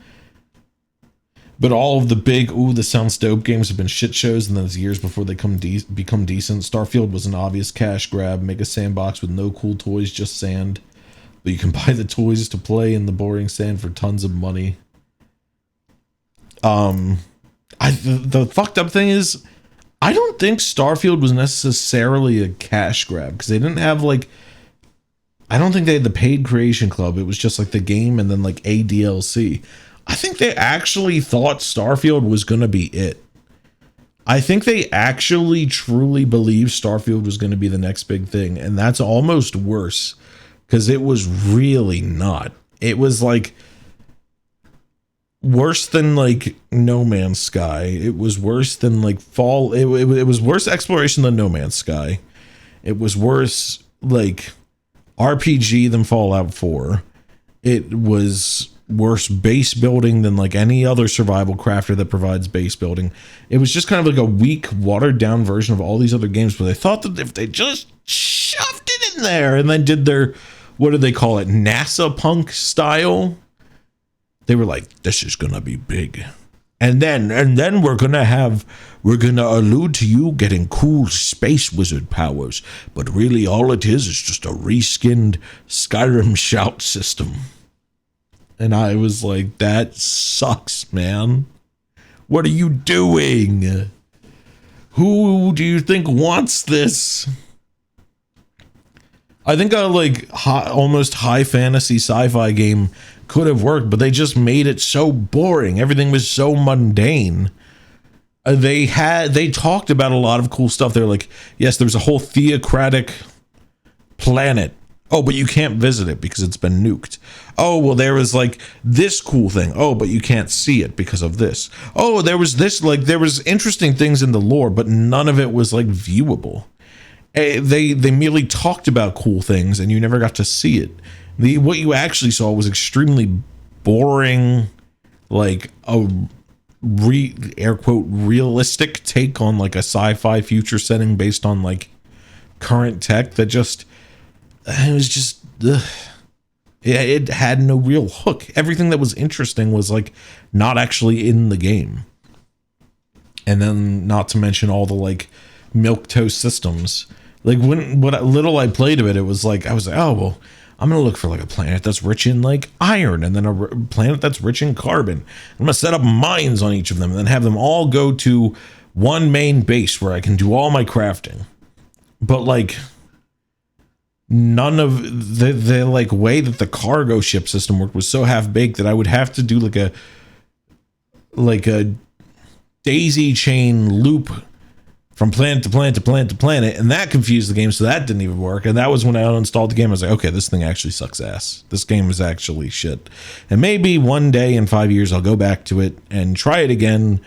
But all of the big, ooh, this sounds dope games have been shit shows, and then it's years before they become decent. Starfield was an obvious cash grab. Make a sandbox with no cool toys, just sand. But you can buy the toys to play in the boring sand for tons of money. The fucked up thing is, I don't think Starfield was necessarily a cash grab, because they didn't have like, I don't think they had the paid creation club. It was just like the game and then like a DLC. I think they actually thought Starfield was going to be it. I think they actually truly believed Starfield was going to be the next big thing. And that's almost worse, because it was really not. It was like worse than like No Man's Sky. It was worse than like Fall. It was worse exploration than No Man's Sky. It was worse like RPG than Fallout 4. It was worse base building than like any other survival crafter that provides base building. It was just kind of like a weak, watered down version of all these other games, but they thought that if they just shoved it in there and then did their, what do they call it, NASA punk style, they were like, this is gonna be big. And then we're gonna allude to you getting cool space wizard powers, but really all it is just a reskinned Skyrim shout system. And I was like, that sucks, man. What are you doing? Who do you think wants this? I think a like almost high fantasy sci-fi game could have worked, but they just made it so boring. Everything was so mundane. They talked about a lot of cool stuff. They're like, yes, there's a whole theocratic planet. Oh, but you can't visit it because it's been nuked. Oh, well, there was like this cool thing. Oh, but you can't see it because of this. Oh, there was this, like, there was interesting things in the lore, but none of it was like viewable. They merely talked about cool things and you never got to see it. What you actually saw was extremely boring, like a air quote realistic take on like a sci-fi future setting based on like current tech that just, it was just, it had no real hook. Everything that was interesting was like not actually in the game. And then not to mention all the like milquetoast systems. Like what little I played of it, it was like, I was like, oh, well, I'm going to look for like a planet that's rich in like iron, and then a planet that's rich in carbon. I'm going to set up mines on each of them and then have them all go to one main base where I can do all my crafting. But like none of the like way that the cargo ship system worked was so half baked that I would have to do like a daisy chain loop from planet to planet to planet to planet, and that confused the game, so that didn't even work. And that was when I uninstalled the game. I was like, okay, this thing actually sucks ass. This game is actually shit. And maybe one day in 5 years I'll go back to it and try it again,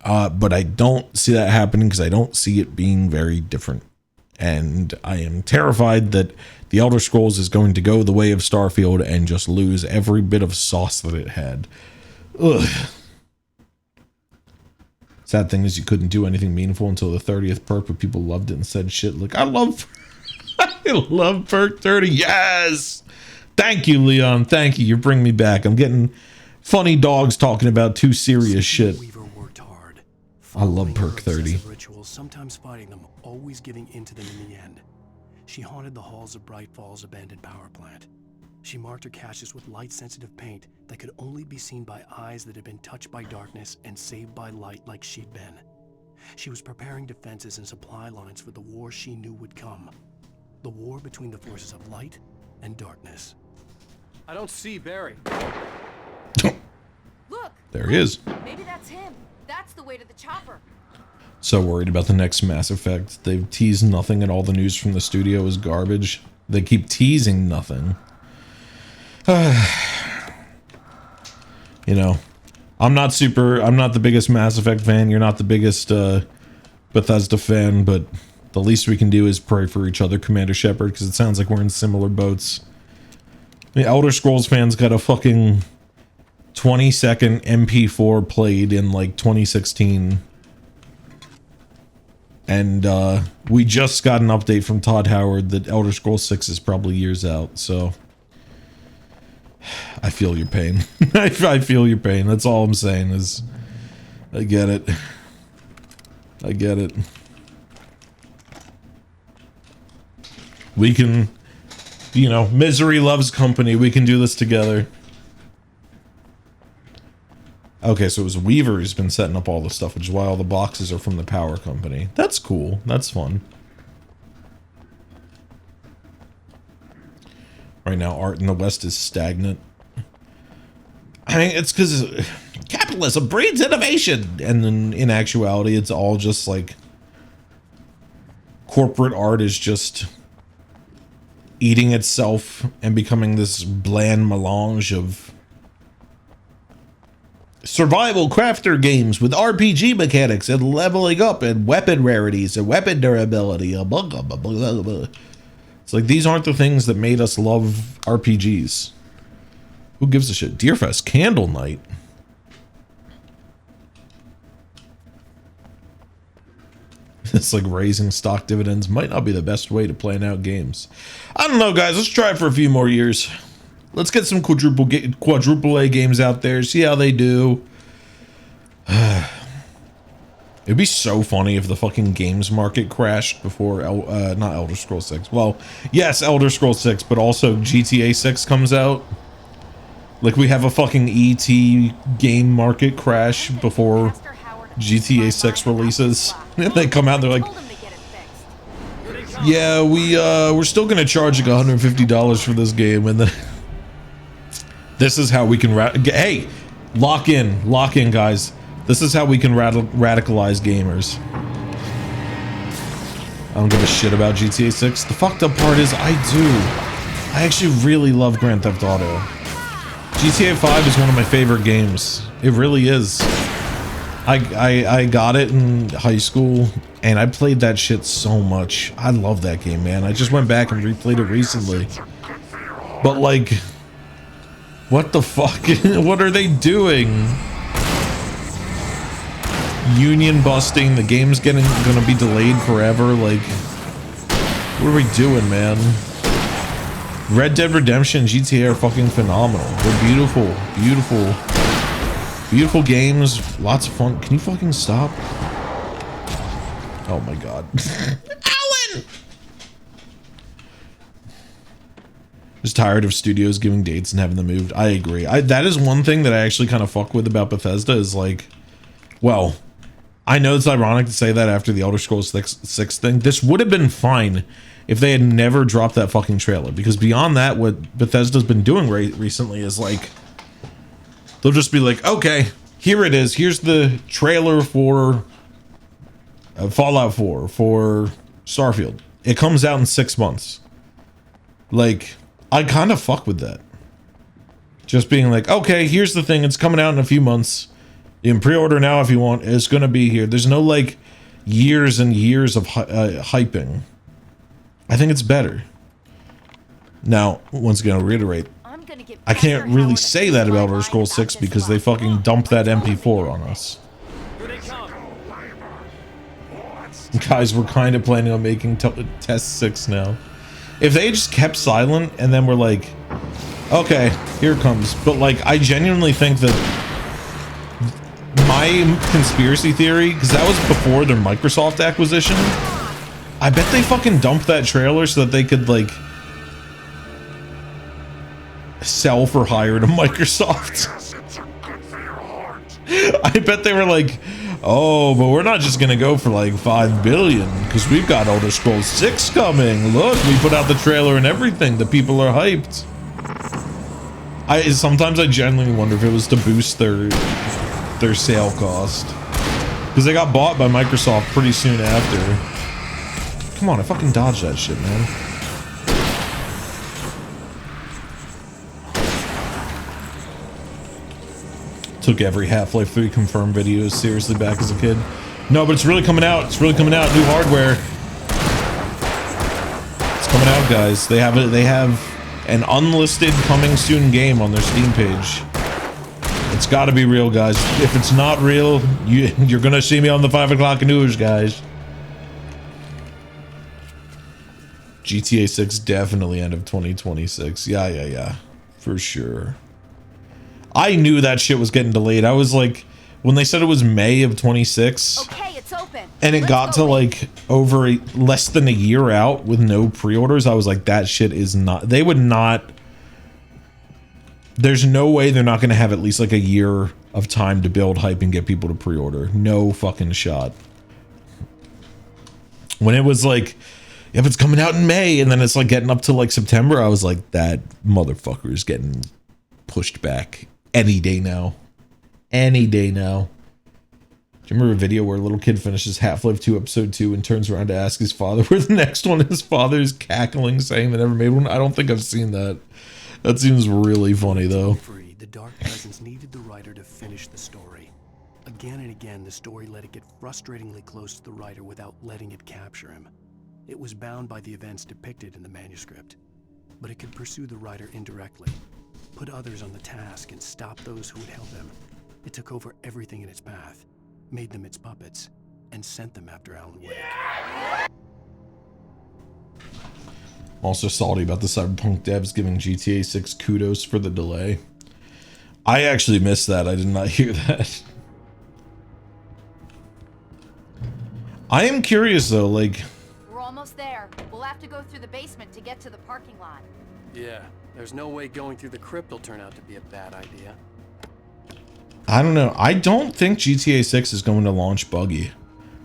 but I don't see that happening because I don't see it being very different. And I am terrified that The Elder Scrolls is going to go the way of Starfield and just lose every bit of sauce that it had. Ugh. Sad thing is you couldn't do anything meaningful until the 30th perk, but people loved it and said shit like, I love perk 30. Yes, Thank you, Leon. Thank you. You bring me back. I'm getting funny dogs talking about too serious shit. I love Perk 30. Rituals, sometimes fighting them, always giving in to them in the end. She haunted the halls of Bright Falls abandoned power plant. She marked her caches with light-sensitive paint that could only be seen by eyes that had been touched by darkness and saved by light like she'd been. She was preparing defenses and supply lines for the war she knew would come. The war between the forces of light and darkness. I don't see Barry. Look! There he is. Maybe that's him. That's the way to the chopper. So worried about the next Mass Effect. They've teased nothing and all the news from the studio is garbage. They keep teasing nothing. You know, I'm not the biggest Mass Effect fan. You're not the biggest Bethesda fan, but the least we can do is pray for each other, Commander Shepard, because it sounds like we're in similar boats. The Elder Scrolls fans got a fucking 20-second MP4 played in like 2016. And we just got an update from Todd Howard that Elder Scrolls 6 is probably years out, so I feel your pain. I feel your pain. That's all I'm saying is I get it. I get it. We can, you know, misery loves company. We can do this together. Okay, so it was Weaver who's been setting up all the stuff, which is why all the boxes are from the power company. That's cool. That's fun. Right now, art in the West is stagnant. I mean, it's because capitalism breeds innovation. And then in actuality, it's all just like corporate art is just eating itself and becoming this bland melange of survival crafter games with RPG mechanics and leveling up and weapon rarities and weapon durability. It's like these aren't the things that made us love RPGs. Who gives a shit? Deerfest Candle Night. It's like raising stock dividends might not be the best way to plan out games. I don't know, guys. Let's try it for a few more years. Let's get some quadruple A games out there, see how they do. It'd be so funny if the fucking games market crashed before, not Elder Scrolls 6. Well, yes, Elder Scrolls 6, but also GTA 6 comes out. Like, we have a fucking ET game market crash before GTA 6 releases. And they come out, they're like, yeah, we're still gonna charge like $150 for this game, and then this is how we can hey, lock in, guys. This is how we can radicalize gamers. I don't give a shit about GTA 6. The fucked up part is I do. I actually really love Grand Theft Auto. GTA 5 is one of my favorite games. It really is. I got it in high school and I played that shit so much. I love that game, man. I just went back and replayed it recently. But like, what the fuck? What are they doing? Union busting, the game's gonna be delayed forever. Like, what are we doing, man? Red Dead Redemption and GTA are fucking phenomenal. They're beautiful, beautiful games, lots of fun. Can you fucking stop? Oh my god. Alan! Just tired of studios giving dates and having them moved. I agree. That is one thing that I actually kind of fuck with about Bethesda is like, well, I know it's ironic to say that after the Elder Scrolls 6 thing. This would have been fine if they had never dropped that fucking trailer. Because beyond that, what Bethesda's been doing recently is like, they'll just be like, okay, here it is. Here's the trailer for Fallout 4, for Starfield. It comes out in 6 months. Like, I kind of fuck with that. Just being like, okay, here's the thing. It's coming out in a few months. You can pre-order now if you want. It's going to be here. There's no, like, years and years of hyping. I think it's better. Now, once again, I'll reiterate. I can't really say that about Elder Scrolls 6 because they fucking dumped that MP4 on us. Guys, we're kind of planning on making Test 6 now. If they just kept silent and then were like, Okay, here it comes. But like, I genuinely think that my conspiracy theory, because that was before their Microsoft acquisition, I bet they fucking dumped that trailer so that they could like sell for hire to Microsoft. I bet they were like, oh, but we're not just gonna go for like 5 billion because we've got Elder Scrolls 6 coming. Look, we put out the trailer and everything. The people are hyped. Sometimes I genuinely wonder if it was to boost their sale cost, because they got bought by Microsoft pretty soon after. Come on, I fucking dodged that shit, man. Took every Half-Life 3 confirmed video seriously back as a kid. No, but it's really coming out. It's really coming out. New hardware. It's coming out, guys. They have it. They have an unlisted coming soon game on their Steam page. It's got to be real, guys. If it's not real, you're gonna see me on the 5 o'clock news, guys. GTA 6 definitely end of 2026. Yeah, for sure. I knew that shit was getting delayed. I was like, when they said it was May of 26, okay, it's open. And it got to like over less than a year out with no pre-orders, I was like, that shit is not, they would not, there's no way they're not going to have at least like a year of time to build hype and get people to pre-order. No fucking shot. When it was like, if it's coming out in May and then it's like getting up to like September, I was like, that motherfucker is getting pushed back any day now. Any day now. Do you remember a video where a little kid finishes Half-Life 2 episode 2 and turns around to ask his father where the next one is? Father's cackling, saying they never made one. I don't think I've seen that. That seems really funny though. The Dark Presence needed the writer to finish the story. Again and again, the story let it get frustratingly close to the writer without letting it capture him. It was bound by the events depicted in the manuscript, but it could pursue the writer indirectly, put others on the task, and stop those who would help him. It took over everything in its path, made them its puppets, and sent them after Alan Wake. Also salty about the Cyberpunk devs giving GTA 6 kudos for the delay. I actually missed that. I did not hear that. I am curious though, like... We're almost there. We'll have to go through the basement to get to the parking lot. Yeah, there's no way going through the crypt will turn out to be a bad idea. I don't know. I don't think GTA 6 is going to launch buggy.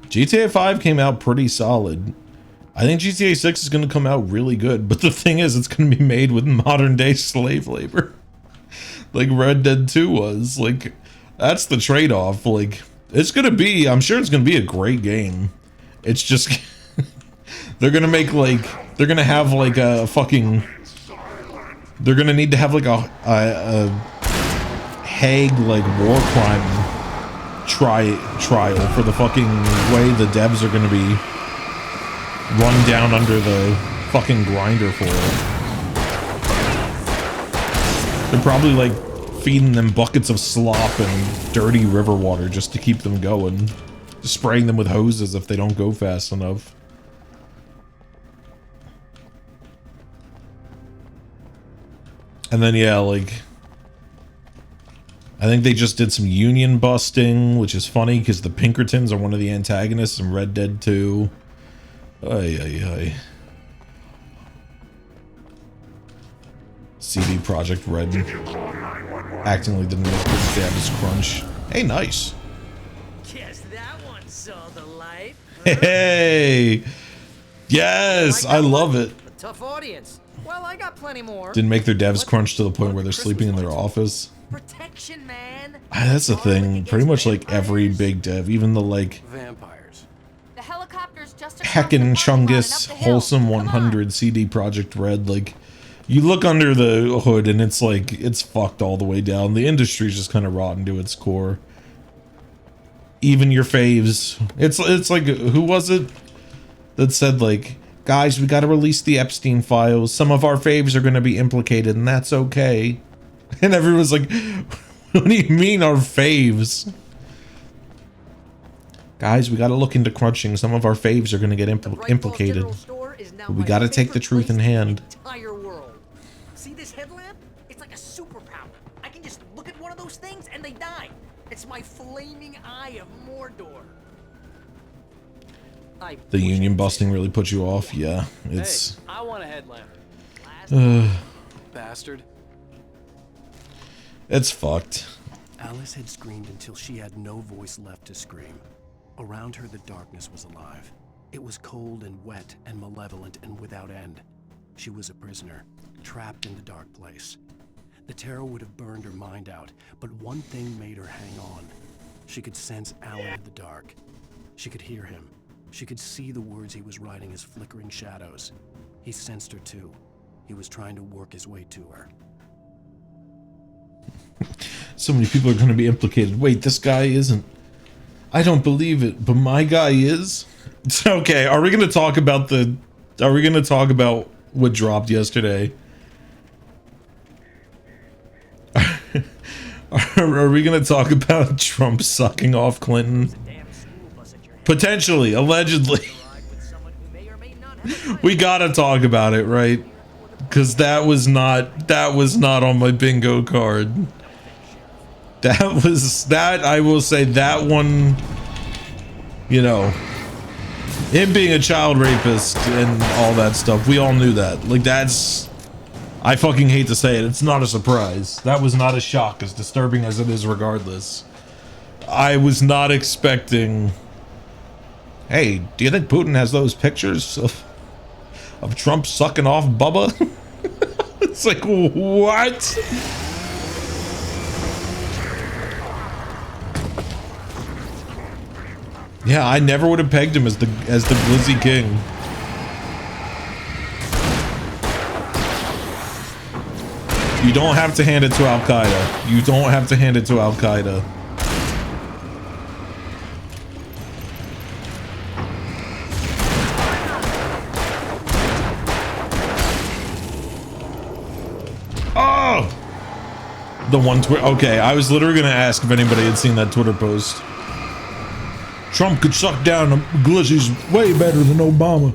GTA 5 came out pretty solid. I think GTA 6 is going to come out really good, but the thing is, it's going to be made with modern day slave labor. Like Red Dead 2 was. Like, that's the trade-off. Like, it's going to be, I'm sure it's going to be a great game. It's just, they're going to make like, they're going to have like a fucking, they're going to need to have like a Hague like war crime trial for the fucking way the devs are going to be run down under the fucking grinder for it. They're probably like feeding them buckets of slop and dirty river water just to keep them going, spraying them with hoses if they don't go fast enough. And then yeah, like, I think they just did some union busting, which is funny because the Pinkertons are one of the antagonists in Red Dead 2. Ay. CD Projekt Red acting like the devs crunch. Hey, nice. Guess that one saw the light. Hey, yes, I love it. A tough audience. Well, I got plenty more. Didn't make their devs crunch to the point where they're sleeping in their office. Protection, man. That's the thing. Pretty much like every big dev, even the like vampires. The helicopter's just Heckin' Chungus, Wholesome 100, CD Projekt Red, like, you look under the hood and it's like, it's fucked all the way down. The industry's just kind of rotten to its core. Even your faves. It's like, who was it that said like, guys, we gotta release the Epstein files. Some of our faves are gonna be implicated and that's okay. And everyone's like, what do you mean our faves? Guys, we gotta look into crunching. Some of our faves are gonna get implicated. But we gotta take the truth in hand. Entire world. See this headlamp? It's It's my flaming eye of Mordor. The union busting really put you off? Yeah, it's... Hey, I want a headlamp. Bastard. It's fucked. Alice had screamed until she had no voice left to scream. Around her, the darkness was alive. It was cold and wet and malevolent and without end. She was a prisoner, trapped in the dark place. The terror would have burned her mind out, but one thing made her hang on. She could sense Alan in the dark. She could hear him. She could see the words he was writing as flickering shadows. He sensed her too. He was trying to work his way to her. So many people are going to be implicated. Wait, this guy isn't. I don't believe it, but my guy is. Okay, are we going to talk about the... Are we going to talk about what dropped yesterday? Are we going to talk about Trump sucking off Clinton? Potentially, allegedly. We gotta talk about it, right? Because that was not on my bingo card. That I will say that one, you know, him being a child rapist and all that stuff, we all knew that. Like, that's, I fucking hate to say it, it's not a surprise. That was not a shock, as disturbing as it is regardless. I was not expecting, hey, do you think Putin has those pictures of Trump sucking off Bubba? It's like, what? Yeah, I never would have pegged him as the Glizzy King. You don't have to hand it to Al-Qaeda. You don't have to hand it to Al-Qaeda. Oh! The one Twitter. Okay, I was literally gonna ask if anybody had seen that Twitter post. Trump could suck down the Glizzy's way better than Obama.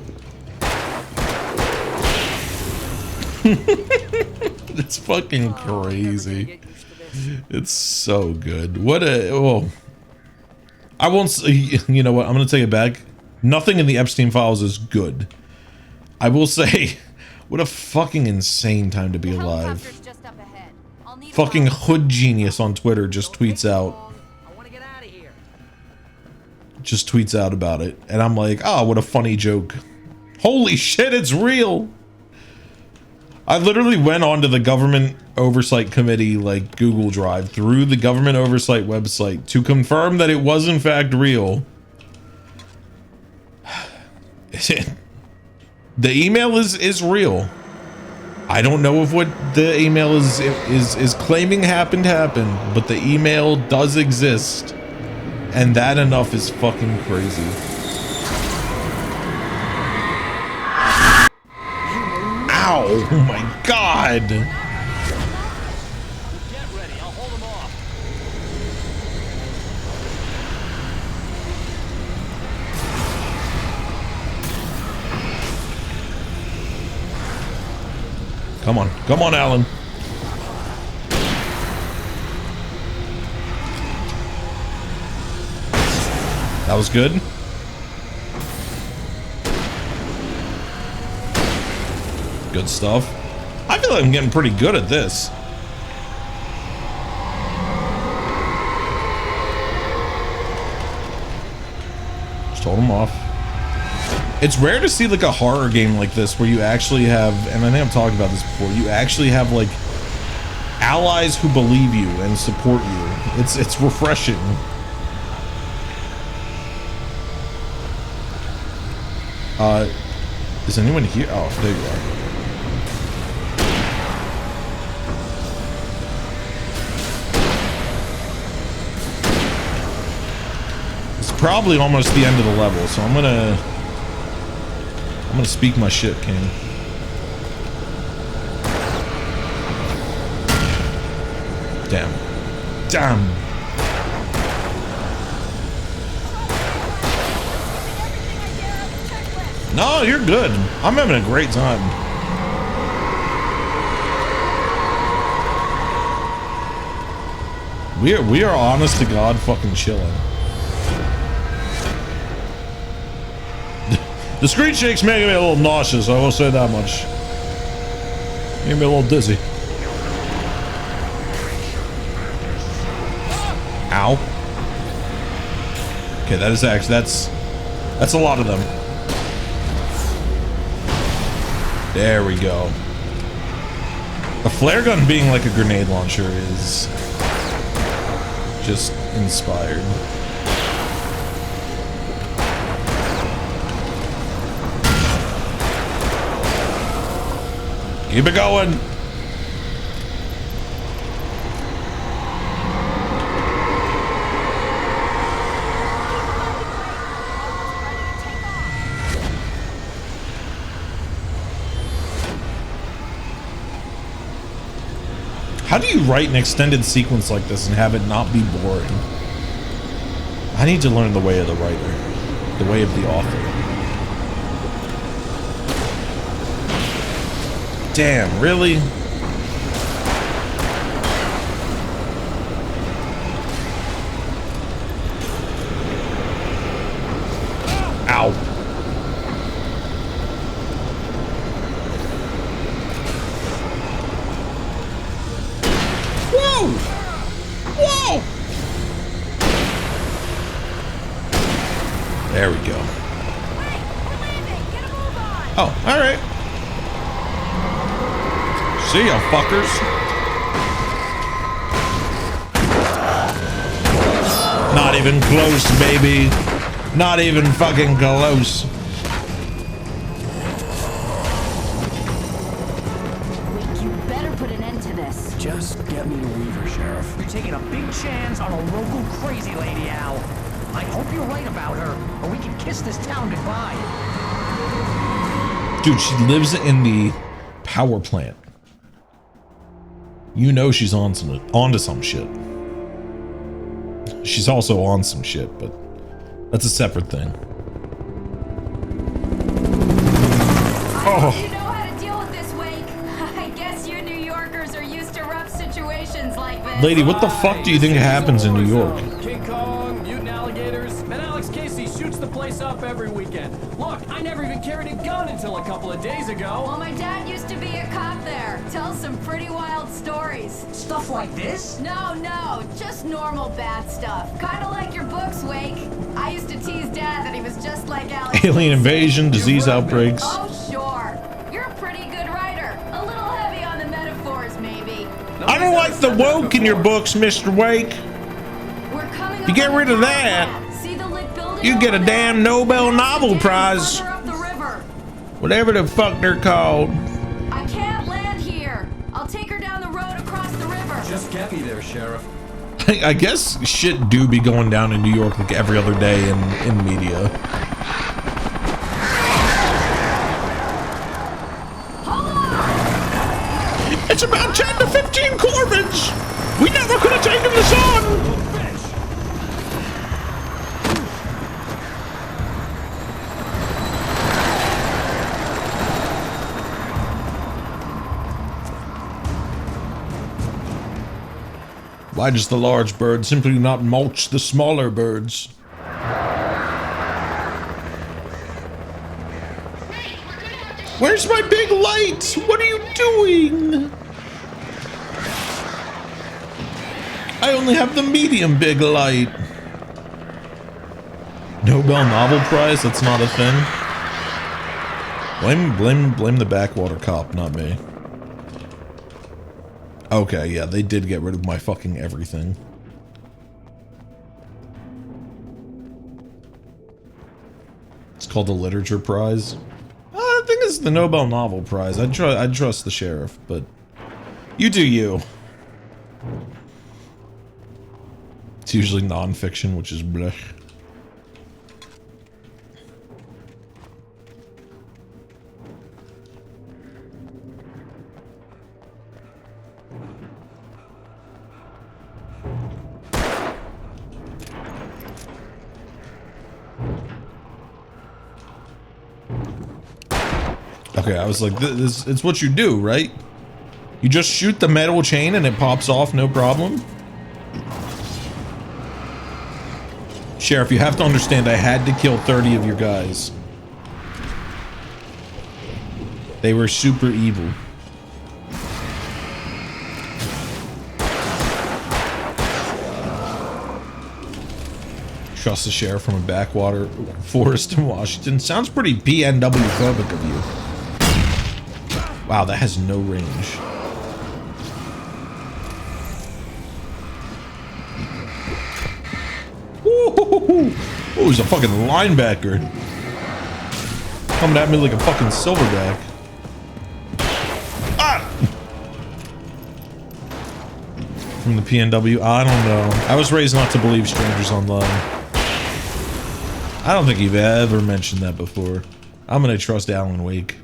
It's fucking crazy. It's so good. What a... Oh. I won't say... You know what? I'm gonna take it back. Nothing in the Epstein files is good. I will say... What a fucking insane time to be alive. Fucking Hood Genius on Twitter just tweets out. Just tweets out about it. And I'm like, oh, what a funny joke. Holy shit, it's real. I literally went onto the Government Oversight Committee, like Google Drive, through the Government Oversight website to confirm that it was in fact real. The email is real. I don't know if what the email is claiming happened, but the email does exist. And that enough is fucking crazy. Ow! Oh my god! Get ready, I'll hold them off. Come on, Alan. That was good. Good stuff. I feel like I'm getting pretty good at this. Just hold them off. It's rare to see like a horror game like this where you actually have, and I think I've talked about this before, you actually have like allies who believe you and support you. It's refreshing. Is anyone here? Oh, there you are. It's probably almost the end of the level, so I'm gonna speak my shit, King. Damn. No, you're good. I'm having a great time. We are honest to God fucking chilling. The screen shake's making me a little nauseous, I will say that much. Making me a little dizzy. Ow. Okay, that is actually, that's a lot of them. There we go. A flare gun being like a grenade launcher is just inspired. Keep it going. How do you write an extended sequence like this and have it not be boring? I need to learn the way of the writer, the way of the author. Damn, really? Ow. Whoa! Whoa! There we go. Oh, all right. See ya, fuckers. Not even close, baby. Not even fucking close. You better put an end to this. Just get me to Weaver, Sheriff. You're taking a big chance on a local crazy lady, Al. I hope you're right about her, or we can kiss this town goodbye. Dude, she lives in the power plant. You know she's onto some shit. She's also on some shit, but that's a separate thing. Oh. You know how to deal with this, Wake. I guess you New Yorkers are used to rough situations like this. Lady, what the fuck do you think happens in New York? King Kong, mutant alligators, and Alex Casey shoots the place up every weekend. Look, I never even carried a gun until a couple of days ago. Well, my dad used to be a cop there. Tells some pretty wild stories. Stuff like this? No, just normal bad stuff. Kind of like your books, Wake. I used to tease Dad that he was just like Alex. Alien invasion, disease outbreaks. Oh, sure. You're a pretty good writer. A little heavy on the metaphors, maybe. I don't like the woke in your books, Mr. Wake. We're coming You get rid of that, See the lit building you get a damn Nobel Novel Prize. up the river. Whatever the fuck they're called. I can't land here. I'll take her down the road across the river. Just get me there, Sheriff. I guess shit do be going down in New York like every other day in media. It's about 10 to 15 Corvids. We never could have taken this on. Why does the large bird simply not mulch the smaller birds? Where's my big light? What are you doing? I only have the medium big light. Nobel Novel Prize? That's not a thing. Blame the backwater cop, not me. Okay, yeah, they did get rid of my fucking everything. It's called the Literature Prize. I think it's the Nobel Novel Prize. I'd trust the sheriff, but you do you. It's usually non-fiction, which is blech. Okay, I was like, this it's what you do, right? You just shoot the metal chain and it pops off, no problem. Sheriff, you have to understand I had to kill 30 of your guys. They were super evil. Trust the sheriff from a backwater forest in Washington. Sounds pretty PNW phobic of you. Wow, that has no range. Ooh, he's a fucking linebacker. Coming at me like a fucking silverback. Ah! From the PNW, I don't know. I was raised not to believe strangers online. I don't think you've ever mentioned that before. I'm gonna trust Alan Wake.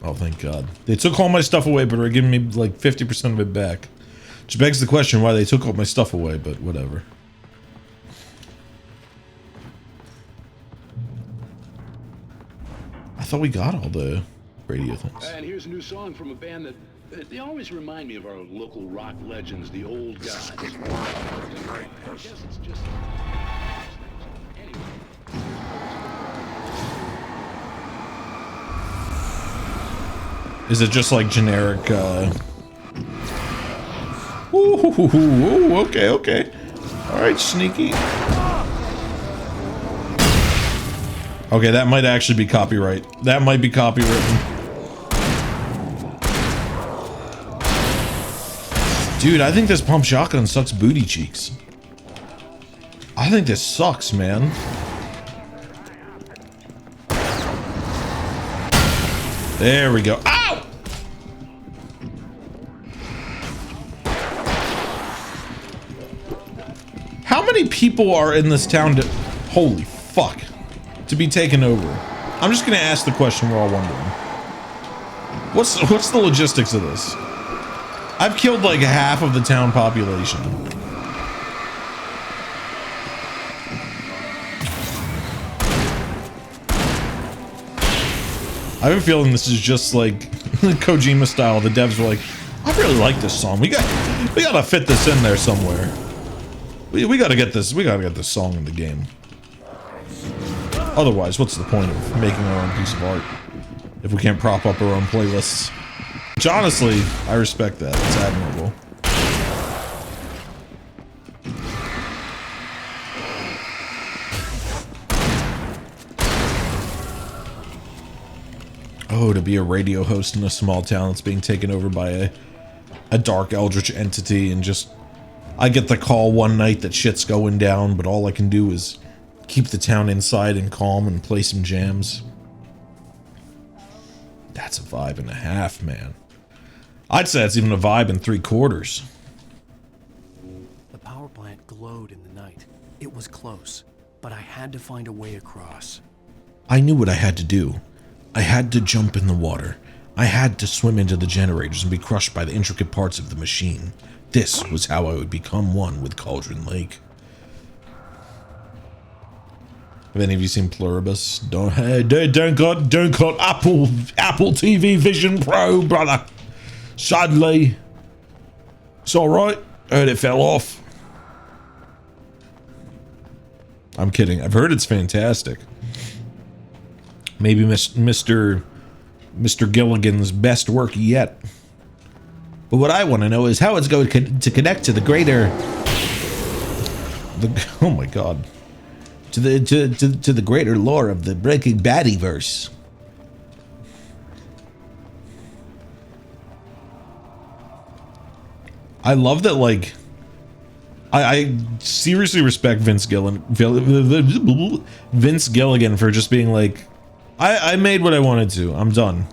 Oh, thank God. They took all my stuff away, but are giving me like 50% of it back. Which begs the question why they took all my stuff away, but whatever. I thought we got all the radio things. And here's a new song from a band that they always remind me of our local rock legends, the Old Gods. I guess it's just... Is it just like generic, Ooh, okay, okay. Alright, sneaky. Okay, that might actually be copyright. That might be copywritten. Dude, I think this pump shotgun sucks booty cheeks. I think this sucks, man. There we go. Ow! How many people are in this town to... Holy fuck. To be taken over? I'm just gonna ask the question we're all wondering. What's the logistics of this? I've killed like half of the town population. I have a feeling this is just like Kojima style. The devs were like, I really like this song. We gotta fit this in there somewhere. We gotta get this song in the game. Otherwise, what's the point of making our own piece of art if we can't prop up our own playlists? Which honestly, I respect that. It's admirable. Oh, to be a radio host in a small town that's being taken over by a dark eldritch entity, and just I get the call one night that shit's going down, but all I can do is keep the town inside and calm and play some jams. That's a vibe and a half, man. I'd say it's even a vibe and 3/4. The power plant glowed in the night. It was close, but I had to find a way across. I knew what I had to do. I had to jump in the water. I had to swim into the generators and be crushed by the intricate parts of the machine. This was how I would become one with Cauldron Lake. Have any of you seen Pluribus? Don't got Apple TV Vision Pro, brother. Sadly, it's all right. Heard it fell off. I'm kidding. I've heard it's fantastic. Maybe Mr. Gilligan's best work yet. But what I want to know is how it's going to connect to the greater. Oh my God. To the greater lore of the Breaking Baddiverse. I love that, like, I seriously respect Vince Gilligan for just being like, I made what I wanted to. I'm done.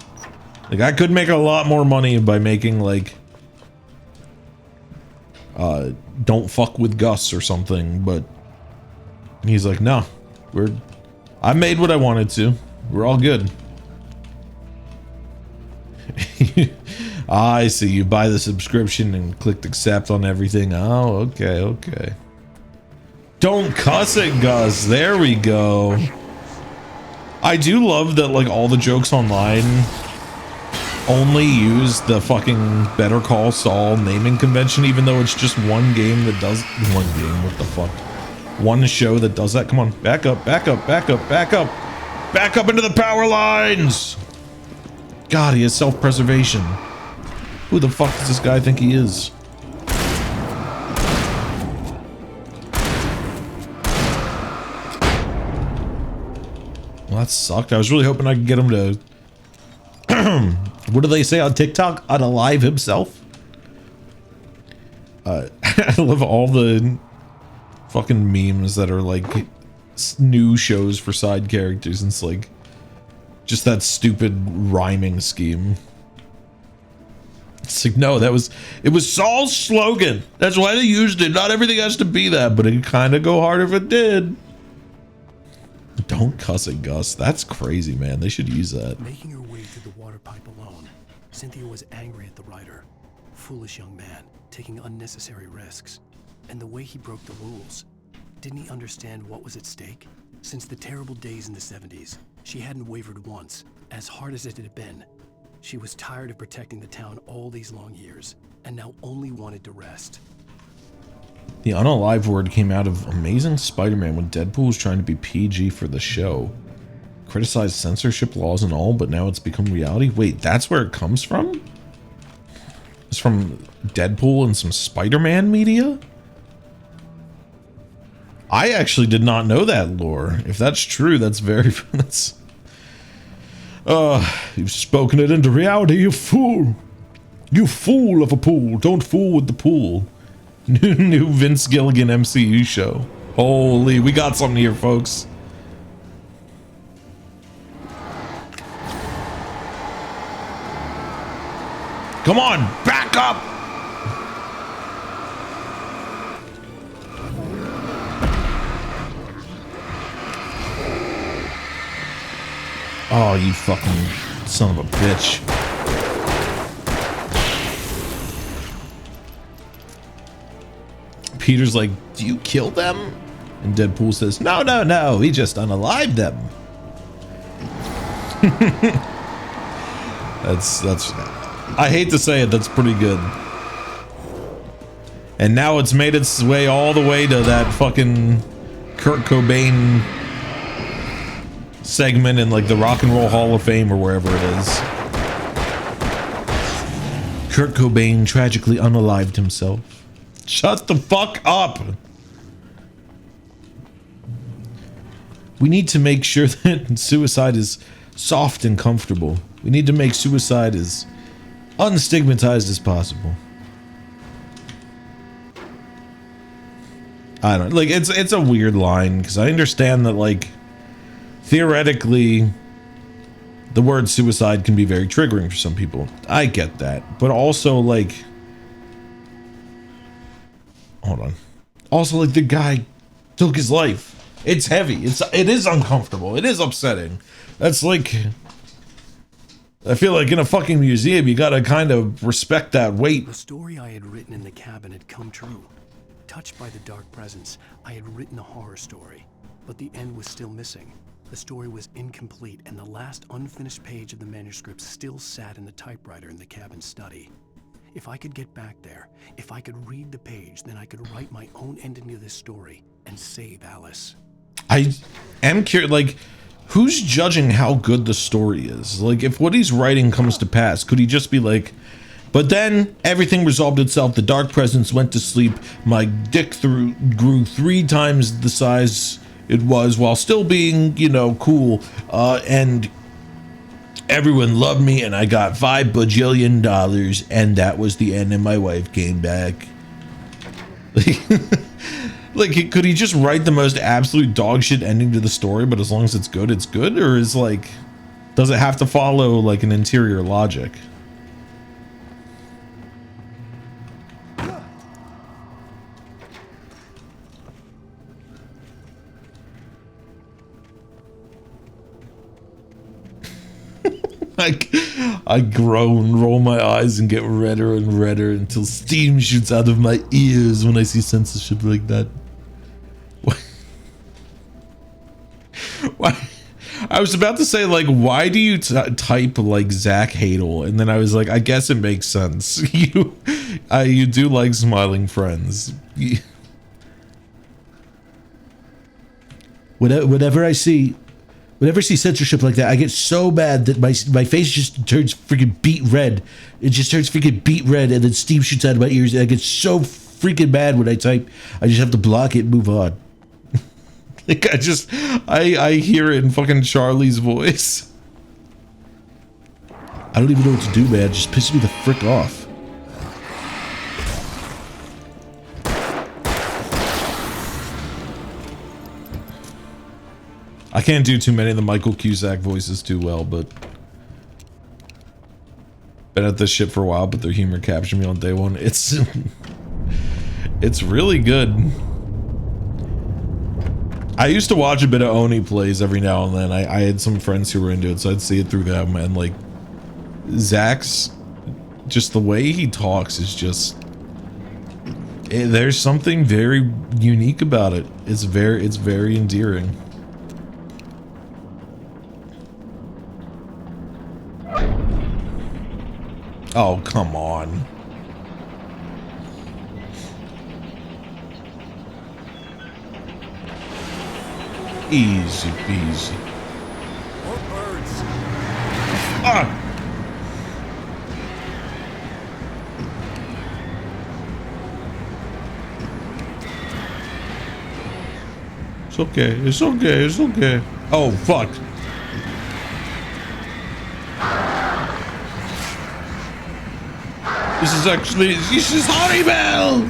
Like, I could make a lot more money by making, like, Don't Fuck With Gus or something, but he's like, no, I made what I wanted to. We're all good. I see. You buy the subscription and clicked accept on everything. Oh, okay, okay. Don't cuss it, Gus. There we go. I do love that, like, all the jokes online only use the fucking Better Call Saul naming convention, even though it's just one game that does one game. What the fuck? One show that does that. Come on, back up, back up, back up, back up, back up into the power lines. God, he has self-preservation. Who the fuck does this guy think he is? Well, that sucked. I was really hoping I could get him to what do they say on TikTok? Unalive himself? I love all the fucking memes that are like new shows for side characters, and it's like just that stupid rhyming scheme. It's like, no, it was Saul's slogan. That's why they used it. Not everything has to be that, but it'd kind of go hard if it did. Don't cuss it, Gus. That's crazy, man. They should use that. Making her way through the water pipe alone, Cynthia was angry at the writer. Foolish young man, taking unnecessary risks. And the way he broke the rules. Didn't he understand what was at stake? Since the terrible days in the 70s, she hadn't wavered once, as hard as it had been. She was tired of protecting the town all these long years, and now only wanted to rest. The unalive word came out of Amazing Spider-Man when Deadpool was trying to be PG for the show. Criticized censorship laws and all, but now it's become reality? Wait, that's where it comes from? It's from Deadpool and some Spider-Man media? I actually did not know that lore. If that's true, that's very... you've spoken it into reality, you fool! You fool of a pool! Don't fool with the pool! New Vince Gilligan MCU show. Holy, we got something here, folks. Come on, back up! Oh, you fucking son of a bitch. Peter's like, do you kill them? And Deadpool says, no, no, no, we just unalived them. that's I hate to say it, that's pretty good. And now it's made its way all the way to that fucking Kurt Cobain segment in like the Rock and Roll Hall of Fame or wherever it is. Kurt Cobain tragically unalived himself. Shut the fuck up! We need to make sure that suicide is soft and comfortable. We need to make suicide as unstigmatized as possible. I don't know, like it's a weird line because I understand that like theoretically the word suicide can be very triggering for some people. I get that, but also like hold on. Also like the guy took his life. It's heavy. It is uncomfortable. It is upsetting. That's like I feel like in a fucking museum you gotta kind of respect that weight. The story I had written in the cabin had come true. Touched by the dark presence, I had written a horror story, but the end was still missing. The story was incomplete, and the last unfinished page of the manuscript still sat in the typewriter in the cabin study. If I could get back there, if I could read the page, then I could write my own ending to this story and save Alice. I am curious, like, who's judging how good the story is? Like, if what he's writing comes to pass, could he just be like, but then everything resolved itself, the dark presence went to sleep, my dick grew 3 times the size it was while still being, you know, cool, and everyone loved me and I got $5 bajillion and that was the end and my wife came back. Like, could he just write the most absolute dog shit ending to the story, but as long as it's good, it's good? Or is like, does it have to follow like an interior logic? I groan, roll my eyes, and get redder and redder until steam shoots out of my ears when I see censorship like that. What Why? I was about to say, like, why do you type like Zach Hadel? And then I was like, I guess it makes sense. You do like smiling friends. Whenever I see censorship like that, I get so mad that my face just turns freaking beet red. It just turns freaking beet red, and then steam shoots out of my ears. And I get so freaking mad when I type. I just have to block it and move on. Like I hear it in fucking Charlie's voice. I don't even know what to do, man. It just pisses me the frick off. I can't do too many of the Michael Cusack voices too well, but been at this shit for a while, but their humor captured me on day one. It's really good. I used to watch a bit of Oni Plays every now and then. I had some friends who were into it, so I'd see it through them, and like Zach's, just the way he talks is just, there's something very unique about it. It's very endearing. Oh, come on. Easy peasy. More birds. Ah! It's okay, it's okay, it's okay. Oh, fuck. This is horrible!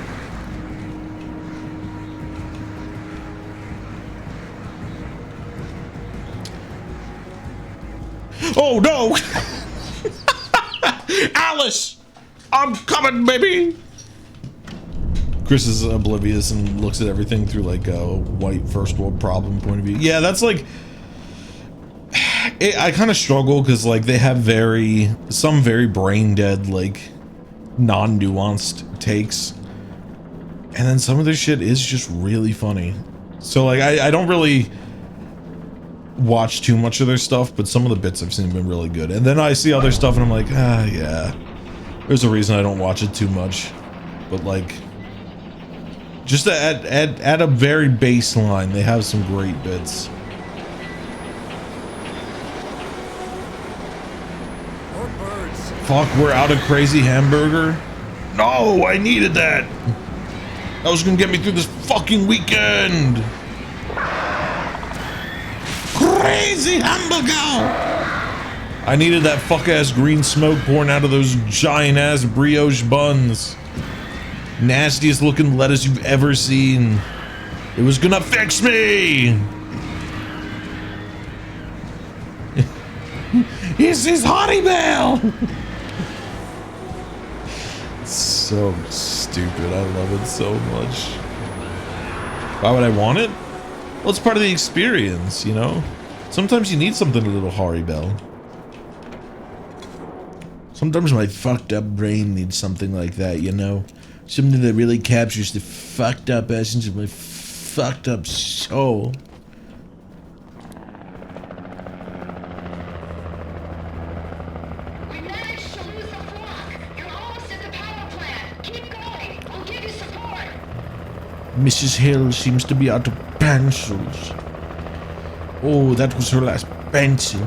Oh no! Alice! I'm coming, baby! Chris is oblivious and looks at everything through like a white first world problem point of view. Yeah, that's like... I kind of struggle because like they have some very brain dead, like non-nuanced takes. And then some of their shit is just really funny. So like I don't really watch too much of their stuff, but some of the bits I've seen have been really good. And then I see other stuff and I'm like, yeah. There's a reason I don't watch it too much. But like, just at a very baseline, they have some great bits. Fuck, we're out of Crazy Hamburger? No, I needed that. That was gonna get me through this fucking weekend. Crazy Hamburger! I needed that fuck-ass green smoke pouring out of those giant-ass brioche buns. Nastiest looking lettuce you've ever seen. It was gonna fix me! This is horrible! So stupid. I love it so much. Why would I want it? Well, it's part of the experience, you know? Sometimes you need something a little horrible. Sometimes my fucked up brain needs something like that, you know? Something that really captures the fucked up essence of my fucked up soul. Mrs. Hill seems to be out of pencils. Oh, that was her last pencil.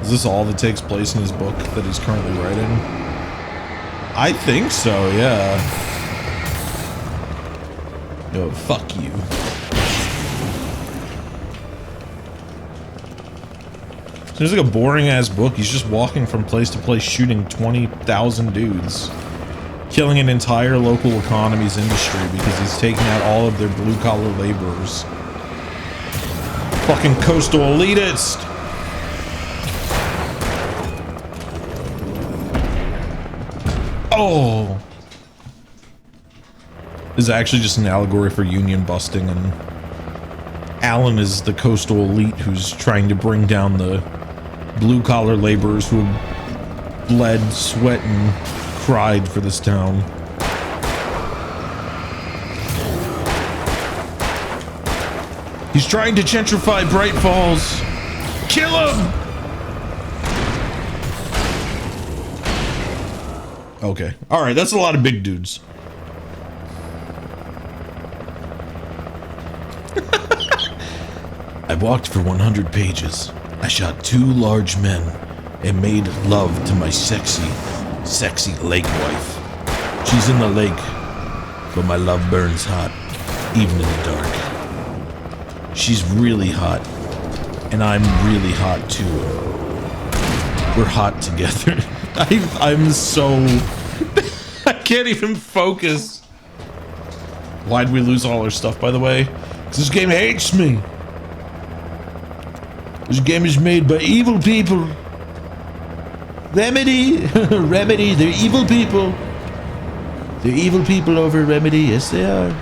Is this all that takes place in his book that he's currently writing? I think so, yeah. Oh, fuck you. Seems like a boring-ass book. He's just walking from place to place shooting 20,000 dudes. Killing an entire local economy's industry because he's taking out all of their blue-collar laborers. Fucking coastal elitist! Oh! This is actually just an allegory for union busting, and Alan is the coastal elite who's trying to bring down the blue-collar laborers who bled, sweat, and cried for this town. He's trying to gentrify Bright Falls. Kill him! Okay. Alright, that's a lot of big dudes. I walked for 100 pages. I shot 2 large men and made love to my sexy lake wife. She's in the lake, but my love burns hot, even in the dark. She's really hot, and I'm really hot too. We're hot together. I'm so... I can't even focus. Why'd we lose all our stuff, by the way? Because this game hates me. This game is made by evil people. Remedy. Remedy, they're evil people. They're evil people over Remedy. Yes, they are.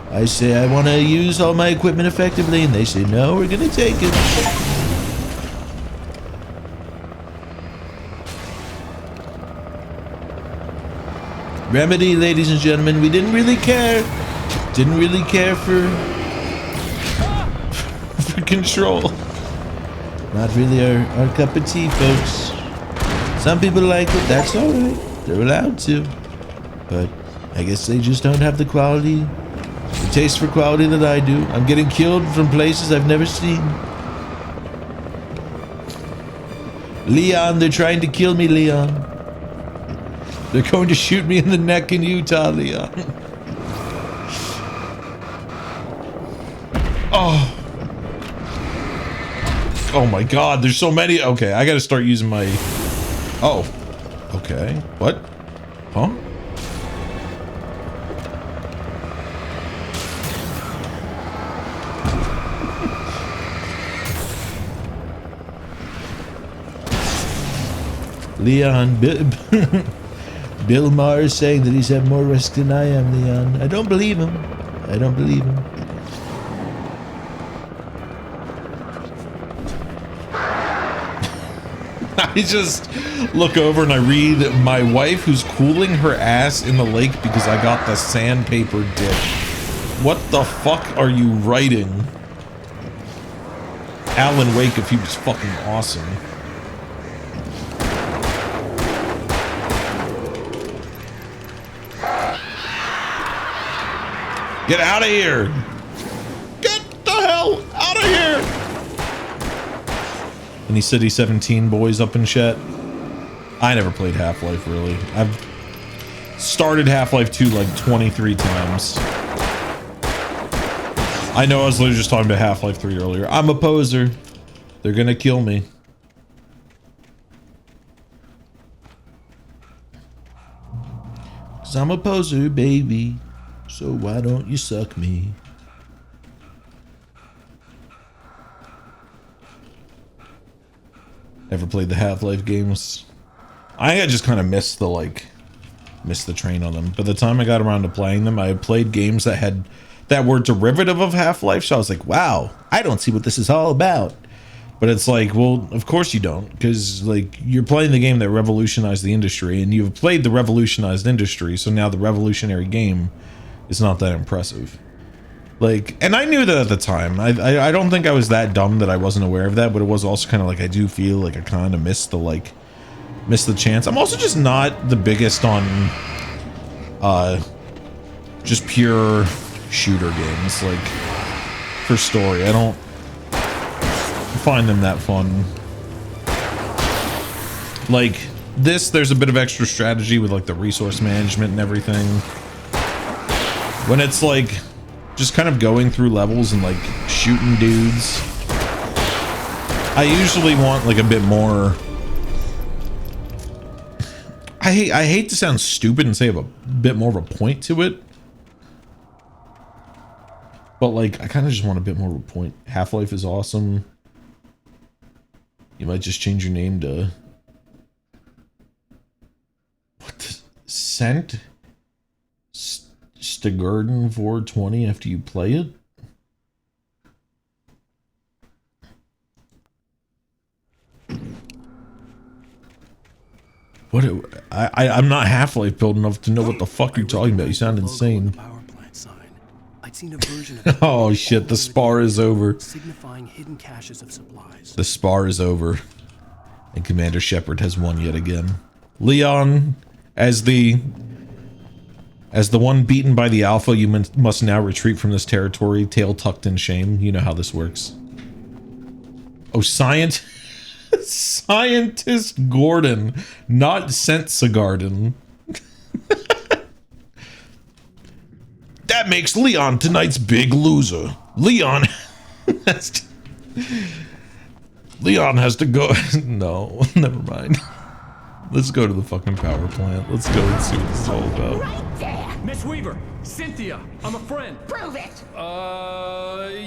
I say I want to use all my equipment effectively, and they say, no, we're going to take it. Remedy, ladies and gentlemen, we didn't really care. Didn't really care for control. Not really our cup of tea, folks. Some people like it, that's alright. They're allowed to. But I guess they just don't have the quality, the taste for quality that I do. I'm getting killed from places I've never seen. Leon, they're trying to kill me, Leon. They're going to shoot me in the neck in Utah, Leon. Oh. Oh my god, there's so many. Okay, I gotta start using my... Oh. Okay. What? Huh? Leon, Bill Maher is saying that he's had more risk than I am, Leon. I don't believe him. I don't believe him. I just look over and I read my wife who's cooling her ass in the lake because I got the sandpaper dick. What the fuck are you writing? Alan Wake if he was fucking awesome. Get out of here! Get the hell out of here! Any City 17 boys up in chat? I never played Half-Life, really. I've started Half-Life 2 like 23 times. I know I was literally just talking about Half-Life 3 earlier. I'm a poser. They're gonna kill me. 'Cause I'm a poser, baby. So why don't you suck me? Ever played the Half-Life games? I just kind of missed the train on them. By the time I got around to playing them, I had played games that were derivative of Half-Life, so I was like, wow, I don't see what this is all about. But it's like, well, of course you don't, because like you're playing the game that revolutionized the industry, and you've played the revolutionized industry, so now the revolutionary game is not that impressive. Like, and I knew that at the time. I don't think I was that dumb that I wasn't aware of that, but it was also kind of like I do feel like I kind of missed the chance. I'm also just not the biggest on just pure shooter games, like for story. I don't find them that fun. Like this, there's a bit of extra strategy with like the resource management and everything. When it's like just kind of going through levels and like shooting dudes, I usually want like a bit more. I hate to sound stupid and say have a bit more of a point to it, but like I kind of just want a bit more of a point. Half-Life is awesome. You might just change your name to what? Scent Stigurden 420 after you play it. What? I'm not Half-Life built enough to know what the fuck you're talking about. You sound insane. Power plant sign. I'd seen a version of Oh shit, the spar is over. signifying hidden caches of supplies. The spar is over. And Commander Shepard has won yet again. Leon, as the one beaten by the Alpha, you must now retreat from this territory, tail tucked in shame. You know how this works. Oh, Scientist Gordon, not Sensa Garden. That makes Leon tonight's big loser. Leon Leon has to go. No, never mind. Let's go to the fucking power plant. Let's go and see what this is all about. Right there. Miss Weaver, Cynthia, I'm a friend. Prove it.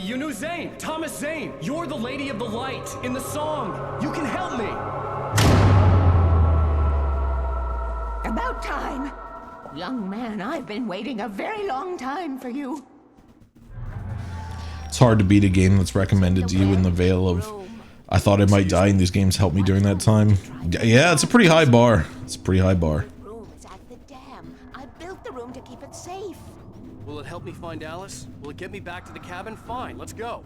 You knew Zane, Thomas Zane. You're the Lady of the Light in the song. You can help me. About time. Young man, I've been waiting a very long time for you. It's hard to beat a game that's recommended to you in the veil of I thought I might die and these games helped me during that time. Yeah, it's a pretty high bar. It's a pretty high bar. Room is at the dam. I built the room to keep it safe. Will it help me find Alice? Will it get me back to the cabin? Fine, let's go.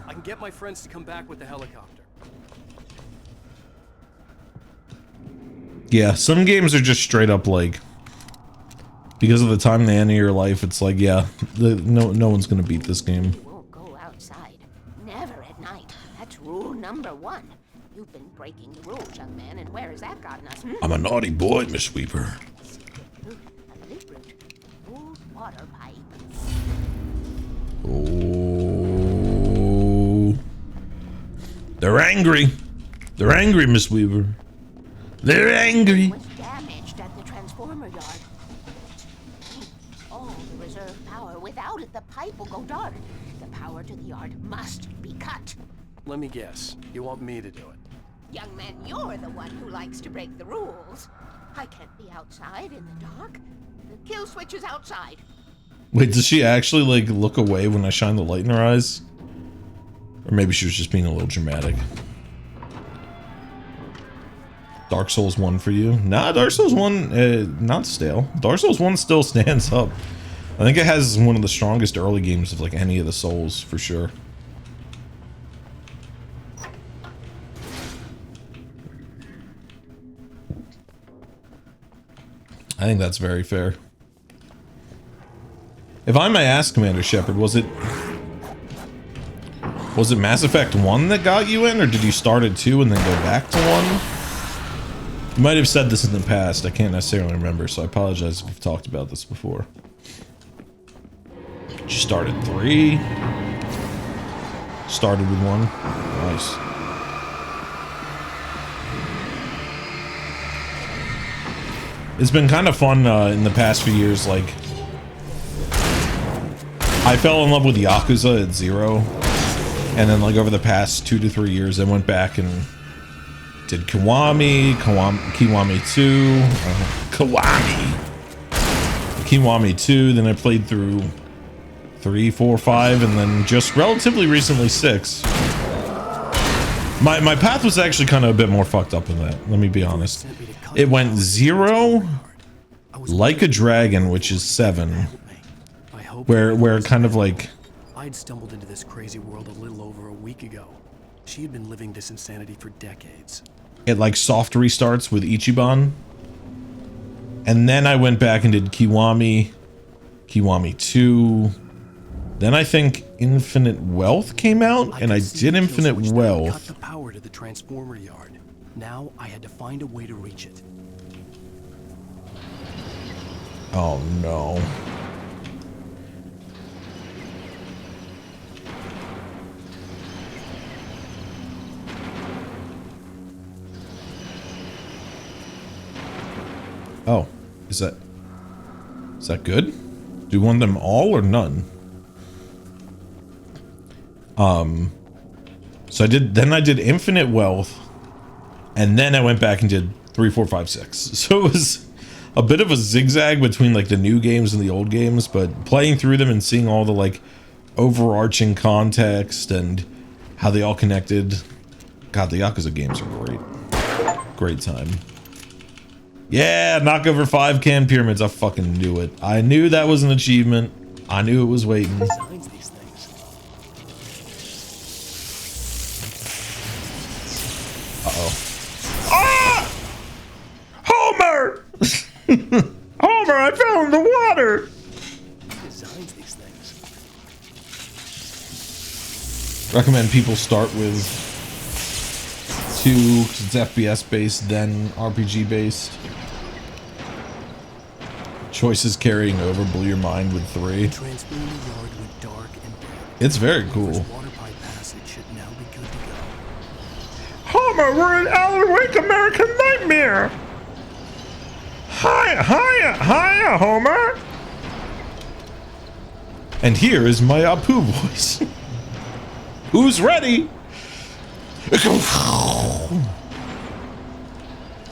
I can get my friends to come back with the helicopter. Yeah, some games are just straight up like, because of the time they enter your life, it's like, yeah, no one's gonna beat this game. Won't go outside. Never at night. That's rule number 1. You've been breaking the rules, young man, and where has that gotten us? I'm a naughty boy, Miss Weaver. Water pipe. Oh, they're angry. They're angry, Miss Weaver. They're angry. Was damaged at the transformer yard. All the reserve power. Without it, the pipe will go dark. The power to the yard must be cut. Let me guess. You want me to do it? Young man, you're the one who likes to break the rules. I can't be outside in the dark. The kill switch is outside. Wait, does she actually like look away when I shine the light in her eyes? Or maybe she was just being a little dramatic. Dark Souls 1 for you? Nah, Dark Souls 1, not stale. Dark Souls 1 still stands up. I think it has one of the strongest early games of like any of the Souls, for sure. I think that's very fair. If I may ask, Commander Shepard, was it Mass Effect 1 that got you in, or did you start at 2 and then go back to 1? You might have said this in the past, I can't necessarily remember, so I apologize if we've talked about this before. Did you start at 3? Started with 1? Nice. It's been kind of fun in the past few years, like, I fell in love with Yakuza at 0, and then like over the past 2 to 3 years I went back and did Kiwami 2, Kiwami 2, then I played through 3, 4, 5, and then just relatively recently 6. My path was actually kind of a bit more fucked up than that, let me be honest. It went 0, Like a Dragon, which is 7, where kind of like... I'd stumbled into this crazy world a little over a week ago. She had been living this insanity for decades. It like soft restarts with Ichiban. And then I went back and did Kiwami 2. Then I think Infinite Wealth came out, and I did Infinite Wealth. Cut the power to the transformer yard. Now I had to find a way to reach it. Oh no. Oh, is that good? Do you want them all or none? So I did Infinite Wealth, and then I went back and did 3, 4, 5, 6. So it was a bit of a zigzag between like the new games and the old games, but playing through them and seeing all the like overarching context and how they all connected. God, the Yakuza games are great. Great time. Yeah, knock over 5 can pyramids. I fucking knew it. I knew that was an achievement. I knew it was waiting. water. Who designs these things? Recommend people start with 2 'cause it's FPS based, then RPG based. Choices carrying over blew your mind with 3. Transform the yard with dark and It's very cool. water pipe passage should now be good to go. Homer, we're in Alan Wake American Nightmare. Hiya, Homer. And here is my Apu voice. Who's ready?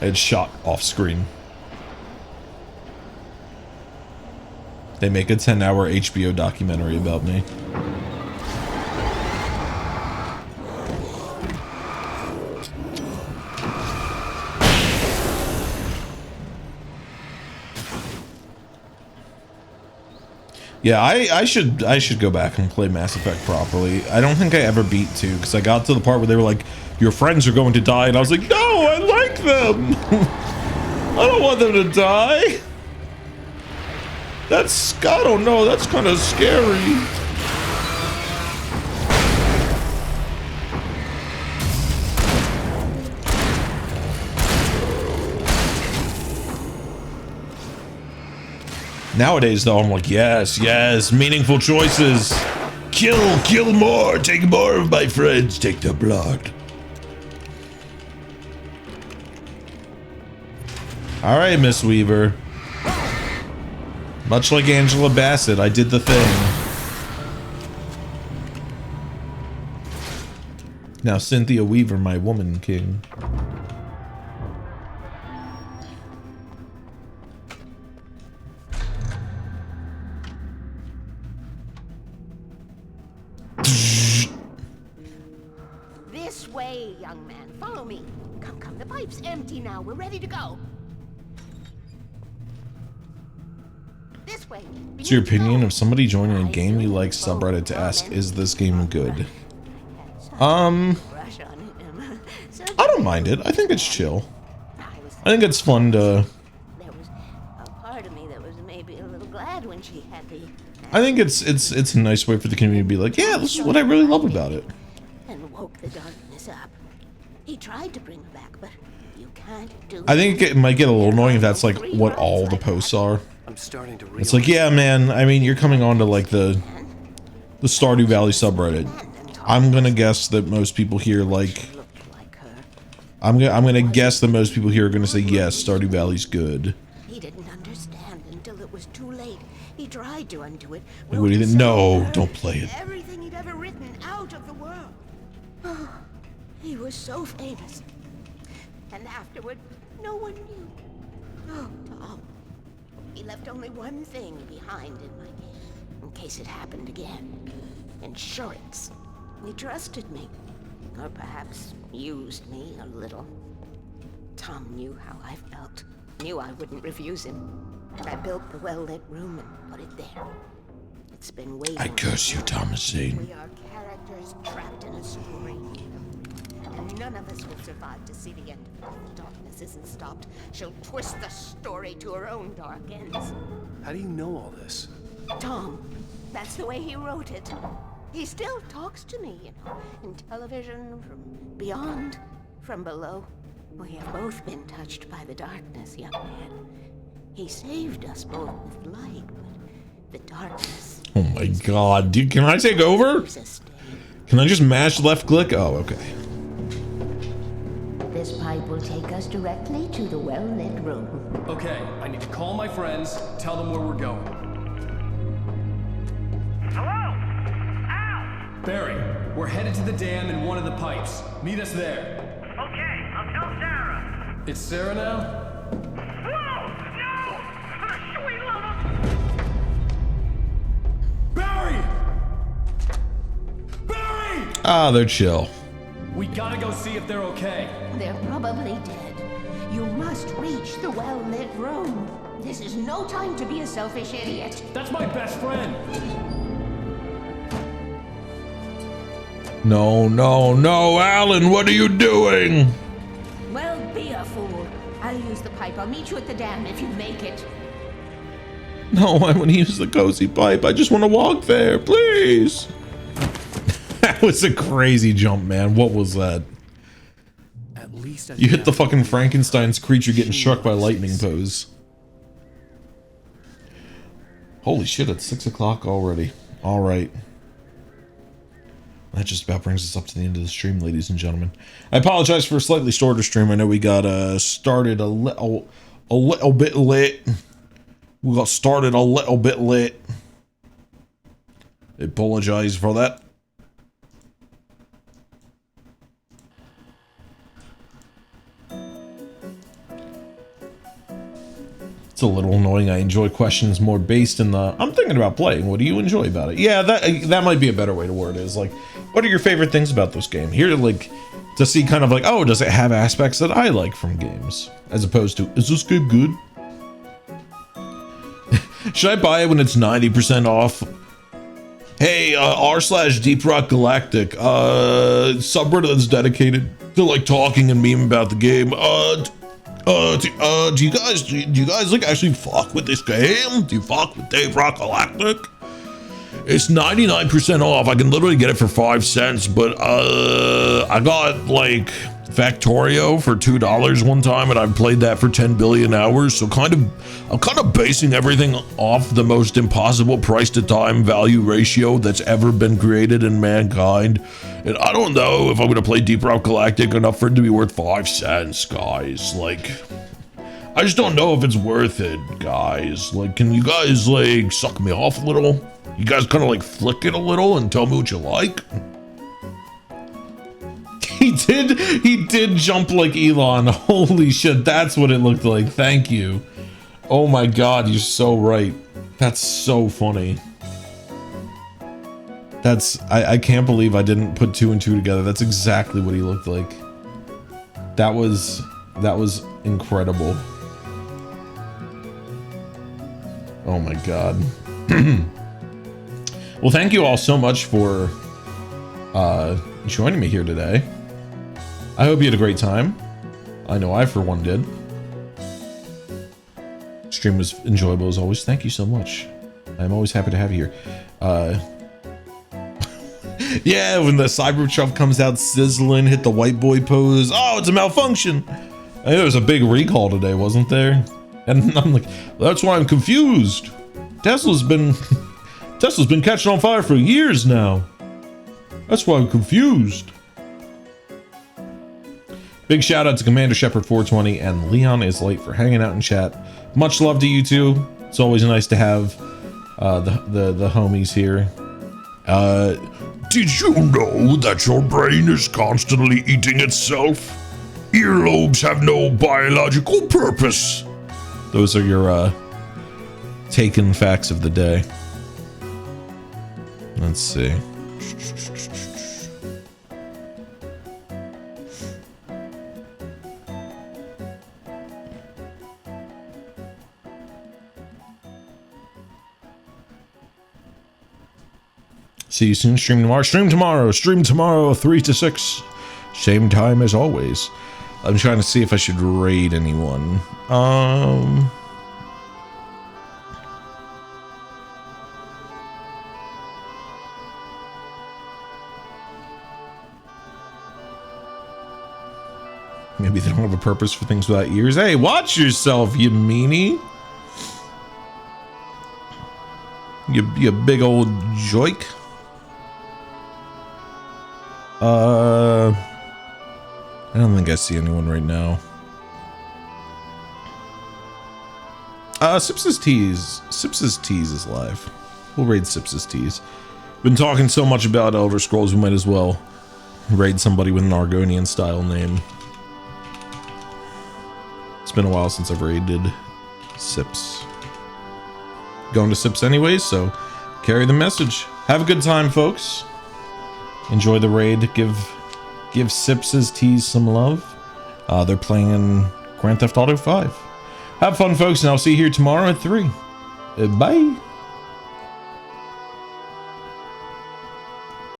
It's shot off screen. They make a 10-hour HBO documentary about me. Yeah, I should go back and play Mass Effect properly. I don't think I ever beat 2 because I got to the part where they were like, your friends are going to die, and I was like, no, I like them. I don't want them to die. I don't know, that's kind of scary. Nowadays, though, I'm like, yes, meaningful choices. Kill more, take more of my friends, take the blood. All right, Miss Weaver. Much like Angela Bassett, I did the thing. Now Cynthia Weaver, my woman king. This way, young man. Follow me. Come. The pipe's empty now. We're ready to go. This way. What's your opinion of somebody joining a game you like subreddit to ask, is this game good? I don't mind it. I think it's chill. I think it's fun to... There was a part of me that was maybe a little glad when she had the... I think it's a nice way for the community to be like, yeah, this is what I really love about it. And woke the darkness up. He tried to bring her back, but you can't do I think it might get a little annoying if that's like what all the posts are. I'm starting to It's like, yeah, man, I mean, you're coming on to like the Stardew Valley subreddit. I'm gonna guess that most people here like... I'm gonna guess that most people here are gonna say, yes, Stardew Valley's good. He didn't understand until it was too late. He tried to undo it. Like, what do you think? No, don't play it. Everything he'd ever written out of the world. Oh, he was so famous. And afterward, no one knew. Oh, Tom. He left only one thing behind in my game, in case it happened again. Insurance. He trusted me. Or perhaps used me a little. Tom knew how I felt. Knew I wouldn't refuse him. I built the well-lit room and put it there. It's been waiting. I curse you, Thomasine. We are characters trapped in a story. And none of us will survive to see the end of it if the darkness isn't stopped. She'll twist the story to her own dark ends. How do you know all this? Tom, that's the way he wrote it. He still talks to me, you know, in television, from beyond, from below. We have both been touched by the darkness, young man. He saved us both with light, but the darkness... Oh my god, dude, can I take over? Can I just mash left click? Oh, okay. This pipe will take us directly to the well-lit room. Okay, I need to call my friends, tell them where we're going. Hello? Al! Barry, we're headed to the dam in one of the pipes. Meet us there. Okay, I'll tell Sarah. It's Sarah now? Whoa! No! For the sweet love of... Barry! Barry! Ah, they're chill. We gotta go see if they're okay. They're probably dead. You must reach the well-lit room. This is no time to be a selfish idiot. That's my best friend. No, Alan, what are you doing? Well, be a fool. I'll use the pipe. I'll meet you at the dam if you make it. No, I want to use the cozy pipe. I just want to walk there, please. That was a crazy jump, man. What was that? At least You hit the fucking Frankenstein's creature getting struck by lightning pose. Holy shit, it's 6 o'clock already. Alright. That just about brings us up to the end of the stream, ladies and gentlemen. I apologize for a slightly shorter stream. I know we got started a little bit late. We got started a little bit late. I apologize for that. It's a little annoying. I enjoy questions more based in the I'm thinking about playing. What do you enjoy about it? Yeah, that might be a better way to word it. Is like, what are your favorite things about this game? Here, like, to see kind of like, oh, does it have aspects that I like from games? As opposed to, is this game good? Should I buy it when it's 90% off? Hey, r/Deep Rock Galactic, subreddit that's dedicated to like talking and meme about the game. Do you guys like actually fuck with this game? Do you fuck with Deep Rock Galactic? It's 99% off. I can literally get it for 5 cents, but I got like Factorio for $2 one time, and I've played that for 10 billion hours. So I'm kind of basing everything off the most impossible price to time value ratio that's ever been created in mankind. And I don't know if I'm gonna play Deep Rock Galactic enough for it to be worth 5 cents, guys. Like, I just don't know if it's worth it, guys. Like, can you guys like suck me off a little? You guys kind of like flick it a little and tell me what you like? He did jump like Elon. Holy shit, that's what it looked like. Thank you. Oh my god, you're so right. That's so funny. I can't believe I didn't put 2 and 2 together. That's exactly what he looked like. That was incredible. Oh my god. Well, thank you all so much for joining me here today. I hope you had a great time. I know I, for one, did. Stream was enjoyable as always. Thank you so much. I'm always happy to have you here. Yeah, when the Cybertruck comes out sizzling, hit the white boy pose. Oh, it's a malfunction. I know there was a big recall today, wasn't there? And I'm like, that's why I'm confused. Tesla's been catching on fire for years now. That's why I'm confused. Big shout out to Commander Shepard 420 and Leon is late for hanging out in chat. Much love to you two. It's always nice to have the homies here. Did you know that your brain is constantly eating itself? Earlobes have no biological purpose. Those are your taken facts of the day. Let's see. See you soon. Stream tomorrow. Stream tomorrow, 3 to 6. Same time as always. I'm trying to see if I should raid anyone. Maybe they don't have a purpose for things without ears. Hey, watch yourself, you meanie. You big old joik. I don't think I see anyone right now. Sips's Tease is live. We'll raid Sips's Tease. Been talking so much about Elder Scrolls, we might as well raid somebody with an Argonian style name. It's been a while since I've raided Sips. Going to Sips anyways, so carry the message. Have a good time, folks. Enjoy the raid. Give Sips's Tease some love. They're playing Grand Theft Auto 5. Have fun, folks, and I'll see you here tomorrow at 3. Bye.